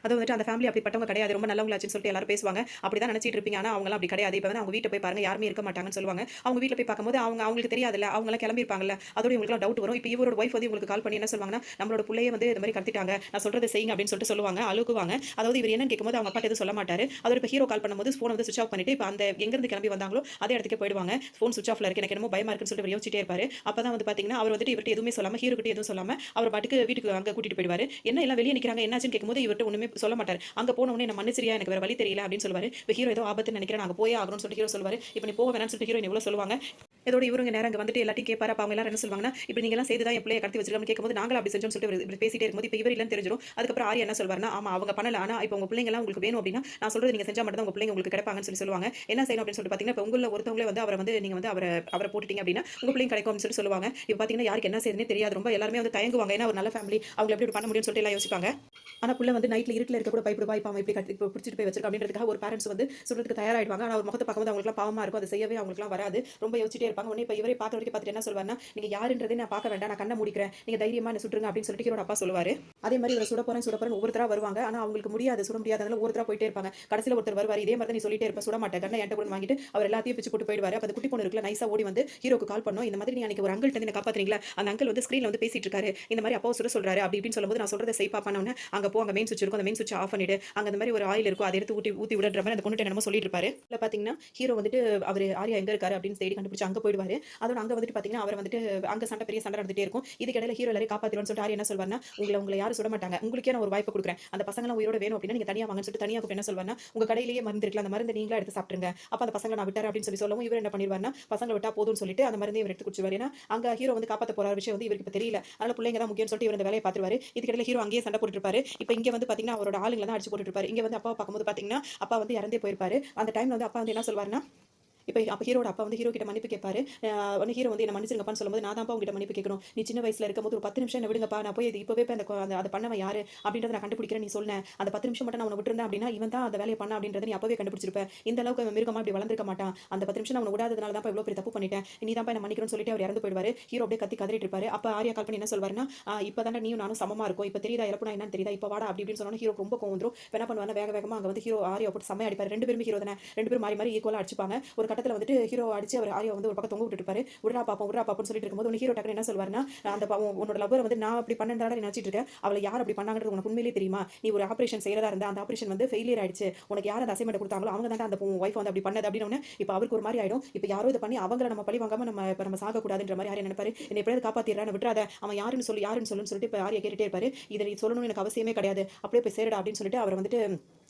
S1: அது வந்துட்டு அந்த ஃபேமிலி அப்படிப்பட்டவங்க கிடையாது, ரொம்ப நல்லவங்களாச்சுன்னு சொல்லிட்டு எல்லாரும் பேசுவாங்க. அப்படிதான் நினைச்சிட்டு இருப்பீங்க. ஆனா அவங்கலாம் அப்படி கிடையாது. இப்போ வந்து அவங்க வீட்டை போய் பாருங்க, யாருமே இருக்க மாட்டாங்கன்னு சொல்லுவாங்க. அவங்க வீட்டில் போய் பார்க்கும்போது அவங்களுக்கு தெரியாதுல்ல, அவங்களாம் கிளம்பியிருப்பாங்கல்ல, அதோட இவங்களுக்கு டவுட் வரும். இப்போ இவரோட ஒய்ஃப் வந்து உங்களுக்கு கால் பண்ணி என்ன சொல்லுவாங்கன்னா, நம்மளோட பிள்ளையை வந்து இந்த மாதிரி கடத்திட்டாங்க, நான் சொல்றதை செய்யுங்க அப்படின்னு சொல்லிட்டு சொல்லுவாங்க, அழுகுவாங்க. அதாவது இவர் என்னன்னு கேட்கும்போது அவங்க அப்பா எதுவும் சொல்ல மாட்டாரு. அதோட இப்போ ஹீரோ கால் பண்ணும்போது ஃபோன் வந்து சுவிச் ஆஃப் பண்ணிட்டு இப்போ அந்த எங்கிருந்து கிளம்பி வந்தாங்களோ அதே இடத்துக்கு போயிடுவாங்க. ஃபோன் சுவிச் ஆஃப்ல இருக்கு, எனக்கு என்னமோ பயமா இருக்குன்னு சொல்லிட்டு யோசிச்சிட்டே இருப்பாரு. அப்பதான் வந்து பாத்தீங்கன்னா அவர் வந்துட்டு இவர்கிட்ட எதுவுமே சொல்லாம, ஹீரோ கிட்ட எதுவும் சொல்லாம அவர் பாட்டுக்கு வீட்டுக்கு அங்க கூட்டிட்டு போயிடுவாரு. என்ன எல்லாம் வெளியே நிக்கிறாங்க, என்னாச்சுன்னு கேட்கும்போது இவர்கிட்ட ஒண்ணுமே சொல்ல மாட்டாரு. அங்க போன உடனே என்ன மன்னிச்சிரியா, எனக்கு வேற வழி தெரியல அப்படின்னு சொல்லுவாரு. இப்போ ஹீரோ ஏதோ ஆபத்துன்னு நினைக்கிறேன், நாங்க போயே ஆகணும்னு சொல்லிட்டு ஹீரோ சொல்லுவாரு. இப்போ நீ போக வேணாம்னு சொல்லிட்டு ஹீரோயின் எவ்வளவு சொல்லுவாங்க. இதோட இவருங்க நேரம் அங்கே வந்துட்டு எல்லாத்தையும் கேட்பாரு. அப்போ அவங்க எல்லாரும் என்ன சொல்லுவாங்கன்னா, இப்போ நீங்க எல்லாம் சேர்த்து தான் என் பிள்ளையை கடத்தி வச்சிருக்கோம்னு கேட்கும்போது நாங்களும் அப்படி செஞ்சோம்னு சொல்லிட்டு இப்படி பேசிட்டே இருக்கும்போது இப்போ இவர் இல்லைன்னு தெரிஞ்சிடும். அதுக்கப்புறம் ஆரியா என்ன சொல்வாருன்னா, ஆமா அவங்க பண்ணல, ஆனா இப்போ உங்க பிள்ளைங்க எல்லாம் உங்களுக்கு வேணும் அப்படின்னா நான் சொல்றது நீங்க செஞ்சா மட்டும் தான் உங்க பிள்ளைங்க உங்களுக்கு கிடைப்பாங்கன்னு சொல்லுவாங்க. என்ன செய்யணும் அப்படின்னு சொல்லிட்டு பாத்தீங்கன்னா, இப்போ உங்கள ஒருத்தவங்களே வந்து அவரை வந்து நீங்க வந்து அவரை போட்டுட்டீங்க அப்படின்னா உங்க பிள்ளைங்க கிடைக்கும்னு சொல்லிட்டு சொல்லுவாங்க. இப்போ பாத்தீங்கன்னா யாருக்கு என்ன செய்யுதுன்னே தெரியாது, ரொம்ப எல்லாருமே வந்து தயங்குவாங்க. ஏன்னா ஒரு நல்ல ஃபேமிலி, அவங்க எப்படி பண்ண முடியும்னு சொல்லிட்டு எல்லாம் யோசிப்பாங்க. ஆனா புள்ள வந்து நைட்ல இருட்டில் இருக்க கூட பயப்படுவா, இப்போ அவன் இப்படி பிடிச்சிட்டு போய் வச்சிருக்க அப்படின்றதுக்காக ஒரு பேரண்ட்ஸ் வந்து சொல்றதுக்கு தயாராயிடுவாங்க. ஆனா ஒரு முகத்தை பார்க்கும்போது அவங்களுக்கு பாவமா இருக்கும், அதை செய்யவே அவங்களுக்குலாம் வராது, ரொம்ப யோசிச்சிட்டே இருப்பாங்க. உடனே இப்போ இவரே பார்க்குற வரைக்கும் பார்த்துட்டு என்ன சொல்வாருன்னா, நீங்க யாருன்றதே நான் பார்க்க வேண்டாம், நான் கண்ணை மூடிக்கிறேன், நீங்க தைரியமா என்ன சுட்டுருங்க அப்படின்னு சொல்லிட்டு ஹீரோட அப்பா சொல்லுவாரு. அதே மாதிரி இவரை சுட போறேன் ஒவ்வொருத்தரா வருவாங்க. ஆனா அவங்களுக்கு முடியாது, சுட முடியாது, அதனால ஒவ்வொருத்தரா போயிட்டே இருப்பாங்க. கடைசியில் ஒருத்தர் வருவார், இதே மாதிரி நீ சொல்லிட்டே இருப்ப, சுட மாட்டேன், கண்ணை என்கிட்ட கூட வாங்கிட்டு அவர் எல்லாத்தையும் பிச்சு போட்டு போயிடுவாரு. அப்போ அந்த குட்டி பொண்ணு இருக்குல்ல, நைஸா ஓடி வந்து ஹீரோக்கு கால் பண்ணோம். இந்த மாதிரி நீ அன்னைக்கு ஒரு அங்கிள் வந்து காப்பாத்துறீங்களா, அந்த அங்கிள் வந்து ஸ்கிரீன்ல வந்து பேசிட்டு இருக்காரு, இந்த மாதிரி அப்பாவை சுட சொல்றாரு அப்படி இப்படின்னு சொல்லும்போது நான் சொல்றதை செய்ப்பா பண்ணோன்னு அங்க போ, அங்க மெயின் சுவிட்ச் இருக்கும், அந்த மெயின் சுவிட்ச் ஆஃப் பண்ணிடு, அங்க அந்த மாதிரி ஒரு ஆயில் இருக்கும், அதை எடுத்து ஊத்தி விடுற மாதிரி அந்த பொண்ணு என்னமோ சொல்லிட்டு இருப்பாரு. இல்ல பாத்தீங்கன்னா ஹீரோ வந்துட்டு அவர் ஆரியா எங்க இருக்காரு அப்படின்னு தேடி கண்டுபிடிச்சு அங்க போயிடுவாரு. அதோட அங்க வந்துட்டு பாத்தீங்கன்னா அவர் வந்துட்டு அங்க பெரிய சண்டை நடந்துட்டே இருக்கும். இதுக்கு இடையில ஹீரோ எல்லாரையும் காப்பாத்திடுவான்னு சொல்லிட்டு ஆரியா என்ன சொல்வாருன்னா, உங்களை யாரும் சுட மாட்டாங்க, உங்களுக்கே நான் ஒரு வாய்ப்பு கொடுக்குறேன், அந்த பசங்க எல்லாம் உயிரோட வேணும் அப்படின்னா நீங்க தனியா வாங்கன்னு சொல்லிட்டு தனியா கூப்பிட்டு என்ன சொல்வாருன்னா, உங்க கடையிலேயே மருந்து இருக்குல்ல, அந்த மருந்து நீங்களா எடுத்து சாப்பிட்டுருங்க, அப்ப அந்த பசங்களை நான் விட்டாரு அப்படின்னு சொல்லவும் இவர் என்ன பண்ணிடுவாருன்னா, பசங்களை விட்டா போதும்னு சொல்லிட்டு அந்த மருந்தை இவர் எடுத்து குடிச்சுவாரு. ஏன்னா அங்க ஹீரோ வந்து காப்பாத்த போற விஷயம் வந்து இவருக்கு இப்ப தெரியல, அதனால பிள்ளைங்க தான் முக்கியம்னு சொல்லிட்டு இவர் இந்த வேலையை பார்த்துருவாரு. இதுக்கு இடையில ஹீரோ அங்கேயே சண்டை போட்டுட்டு இருப்பாரு. இப்போ இங்க வந்து பாத்தீங்கன்னா அவரோட ஆளுங்களை தான் அடிச்சு போட்டுட்டு இருப்பாரு. இங்க வந்து அப்பாவை பார்க்கும்போது பாத்தீங்கன்னா அப்பா வந்து இறந்தே போயிருப்பாரு. அந்த டைம்ல வந்து அப்பா வந்து என்ன சொல்வாருன்னா, அப்போ ஹீரோட அப்பா வந்து ஹீரோ கிட்ட மன்னிப்பு கேட்பாரு. உடனே ஹீரோ வந்து என்ன மன்னிச்சிருங்கப்பான்னு சொல்லும்போது, நான் தான்ப்பா உங்ககிட்ட மன்னிப்பு கேட்கணும், நீ சின்ன வயசுல இருக்கும்போது ஒரு 10 நிமிஷம் என்ன விடுங்கப்பா, நான் போய் இப்போவே போய் அதை பண்ணவன் யாரு அப்படின்றத நான் கண்டுபிடிக்கிறேன், நீ சொன்னேன் அந்த 10 நிமிஷம் மட்டும் நான் உன்னை விட்டுருந்தேன் அப்படின்னா இவன் தான் அந்த வேலையை பண்ண அப்படின்றத நீ அப்பவே கண்டுபிடிச்சிருப்ப, இந்த அளவுக்கு மிருகமா இப்படி வளர்ந்துருக்க மாட்டான், அந்த 10 நிமிஷம் நான் உன்னை விடாததுனால தான் இவ்வளோ பெரிய தப்பு பண்ணிட்டேன், நீ தான் என்ன மன்னிக்கணும்னு சொல்லிட்டு அவர் இறந்து போயிடுவாரு. ஹீரோ அப்படியே கத்தி கதறிட்டு இருப்பாரு. அப்போ ஆரியா கால் பண்ணி என்ன சொல்வாருன்னா, இப்போ தானே நீயும் நானும் சமமா இருக்கும், இப்போ தெரியுதா இழப்புனா என்னன்னு தெரியுதா, இப்போ வாடா அப்படி இப்படின்னு சொன்னா ஹீரோ ரொம்ப கோவம் வந்துரும். என்ன பண்ணுவாங்க, வேகமா அங்கே வந்து ஹீரோ ஆரியா போட்டு செம்மையா அடிப்பாரு. ரெண்டு பேருமே ஹீரோ தானே, ரெண்டு பேரும் மாறி ஈக்குவலா அடிச்சுப்பாங்க. ஒரு கட்டத்தில் வந்துட்டு ஹீரோ அடிச்சு அவர் ஆரியா வந்து ஒரு பக்கம் தொங்க விட்டுட்டு இருப்பாரு. விடுறா பாப்போம்னு சொல்லிட்டு இருக்கும்போது உனக்கு ஹீரோ டக்குனு என்ன சொல்வாருன்னா, அந்த உன்னோட லவ்வர் வந்து நான் அப்படி பண்ணதால நீ நினைச்சிட்டு இருக்க, அவளை யார் அப்படி பண்ணாங்கன்றது உனக்கு உண்மையிலேயே தெரியுமா, நீ ஒரு ஆபரேஷன் செய்யறதா இருந்தா அந்த ஆபரேஷன் வந்து ஃபெயிலியர் ஆயிடுச்சு, உனக்கு யார் அந்த அசைன்மெண்ட் கொடுத்தாங்களோ அவங்க தான் அந்த ஒய்ஃப் வந்து அப்படி பண்ணது அப்படின்னு. இப்போ அவருக்கு ஒரு மாதிரி ஆயிடும். இப்போ யாரோ இதை பண்ணி அவங்கள நம்ம பழி வாங்காம நம்ம சாக கூடாதுன்ற மாதிரி யாரும் நினைப்பாரு. என்னை எப்படியாவது காப்பாத்திடுறேன், விட்டுறாத, அவன் யாருன்னு சொல்லுன்னு இப்போ ஆரியா கேட்டுட்டே இருப்பாரு. இதை நீ சொல்லணும்னு எனக்கு அவசியமே கிடையாது, அப்படியே போய் சேருடா அப்படின்னு சொல்லிட்டு அவர் வந்துட்டு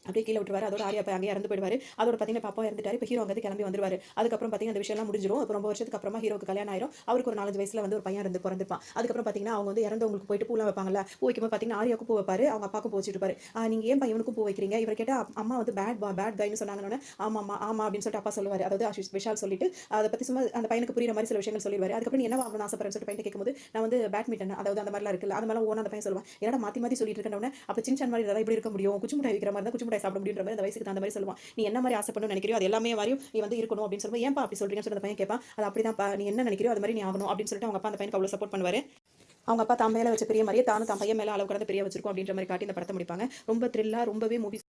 S1: அப்படியே கீழே விட்டுருவாரு. அதோட ஆரியா அங்கே இறந்து போயிடுவாரு. அதோட பார்த்தீங்கன்னா பாப்பா இறந்துட்டாரு. இப்போ ஹீரோ அங்கே கிளம்பி வந்துருவாரு. அதுக்கப்புறம் பார்த்தீங்கன்னா அந்த விஷயம்லாம் முடிஞ்சிடும். இப்போ ரொம்ப வருஷத்துக்கு அப்புறமா ஹீரோக்கு கல்யாணம் ஆயிரும். அவருக்கு ஒரு 4-5 வயசுல வந்து ஒரு பையன் பிறந்திருப்பான். அதுக்கப்புறம் பார்த்தீங்கன்னா அவங்க வந்து இறந்தவங்களுக்கு போயிட்டு பூலாம் வைப்பாங்கல்ல, பூ வைக்கும்போது பார்த்தீங்கன்னா ஆரியாவுக்கு பூ வைப்பாரு, அவங்க அப்பாவுக்கும் பூ வச்சுட்டு இருப்பாரு. நீங்க ஏன் இவனுக்கும் பூ வைக்கிறீங்க, இவர் கேட்டால் அம்மா வந்து பேட் கைன்னு சொன்னாங்கன்னு ஆமா அப்படின்னு சொல்லிட்டு அப்பா சொல்லுவாரு. அதாவது விஷால் சொல்லிட்டு அதை பற்றி சும்மா அந்த பையனுக்கு புரியுற மாதிரி சில விஷயங்கள் சொல்லிடுவாரு. அதுக்கப்புறம் நீ என்ன வாங்கணும்னு ஆசைப்படுறேன்னு சொல்லிட்டு பையன் கேட்கும்போது நான் வந்து பேட்மிண்டன் அதாவது அந்த மாதிரிலாம் இருக்குல்ல, அந்த மாதிரிலாம் ஓனா அந்த பையன் சொல்லுவான். ஏன்னா மாற்றி சொல்லிட்டு இருக்கேன். அப்போ சின்ன மாதிரி ஏதாவது இப்படி இருக்க முடியும், குச்சி மிட்டாய் வைக்கிற மாதிரி தான் குச்சி மிட்டாய் சாப்பிட முடியுன்ற மாதிரி அந்த வயசுக்கு அந்த மாதிரி சொல்லுவான். நீ என்ன மாதிரி ஆசைப்படணும்னு நினைக்கிறியோ அது எல்லாமே வரையும் நீ வந்து இருக்கணும் அப்படின்னு சொல்லும்போது ஏன்பா அப்படி சொல்றீங்கன்னு சொல்லி அந்த பையன் கேட்பான். அது அப்படிதான் நீ என்ன நினைக்கிறியோ அது மாதிரி நீ ஆகணும் அப்படின்னு சொல்லிட்டு அவங்க அப்பா அந்த பையனுக்கு அவ்வளோ சப்போர்ட் பண்ணுவாரு. அவங்க அப்பா தான் மேலே வச்ச பெரிய மாதிரியே தானும் தான் பையன் மேலே அளவு கடந்து பெரிய வச்சிருக்கோம் அப்படின்ற மாதிரி காட்டி இந்த படத்தை முடிப்பாங்க. ரொம்ப த்ரில்லா ரொம்பவே மூவி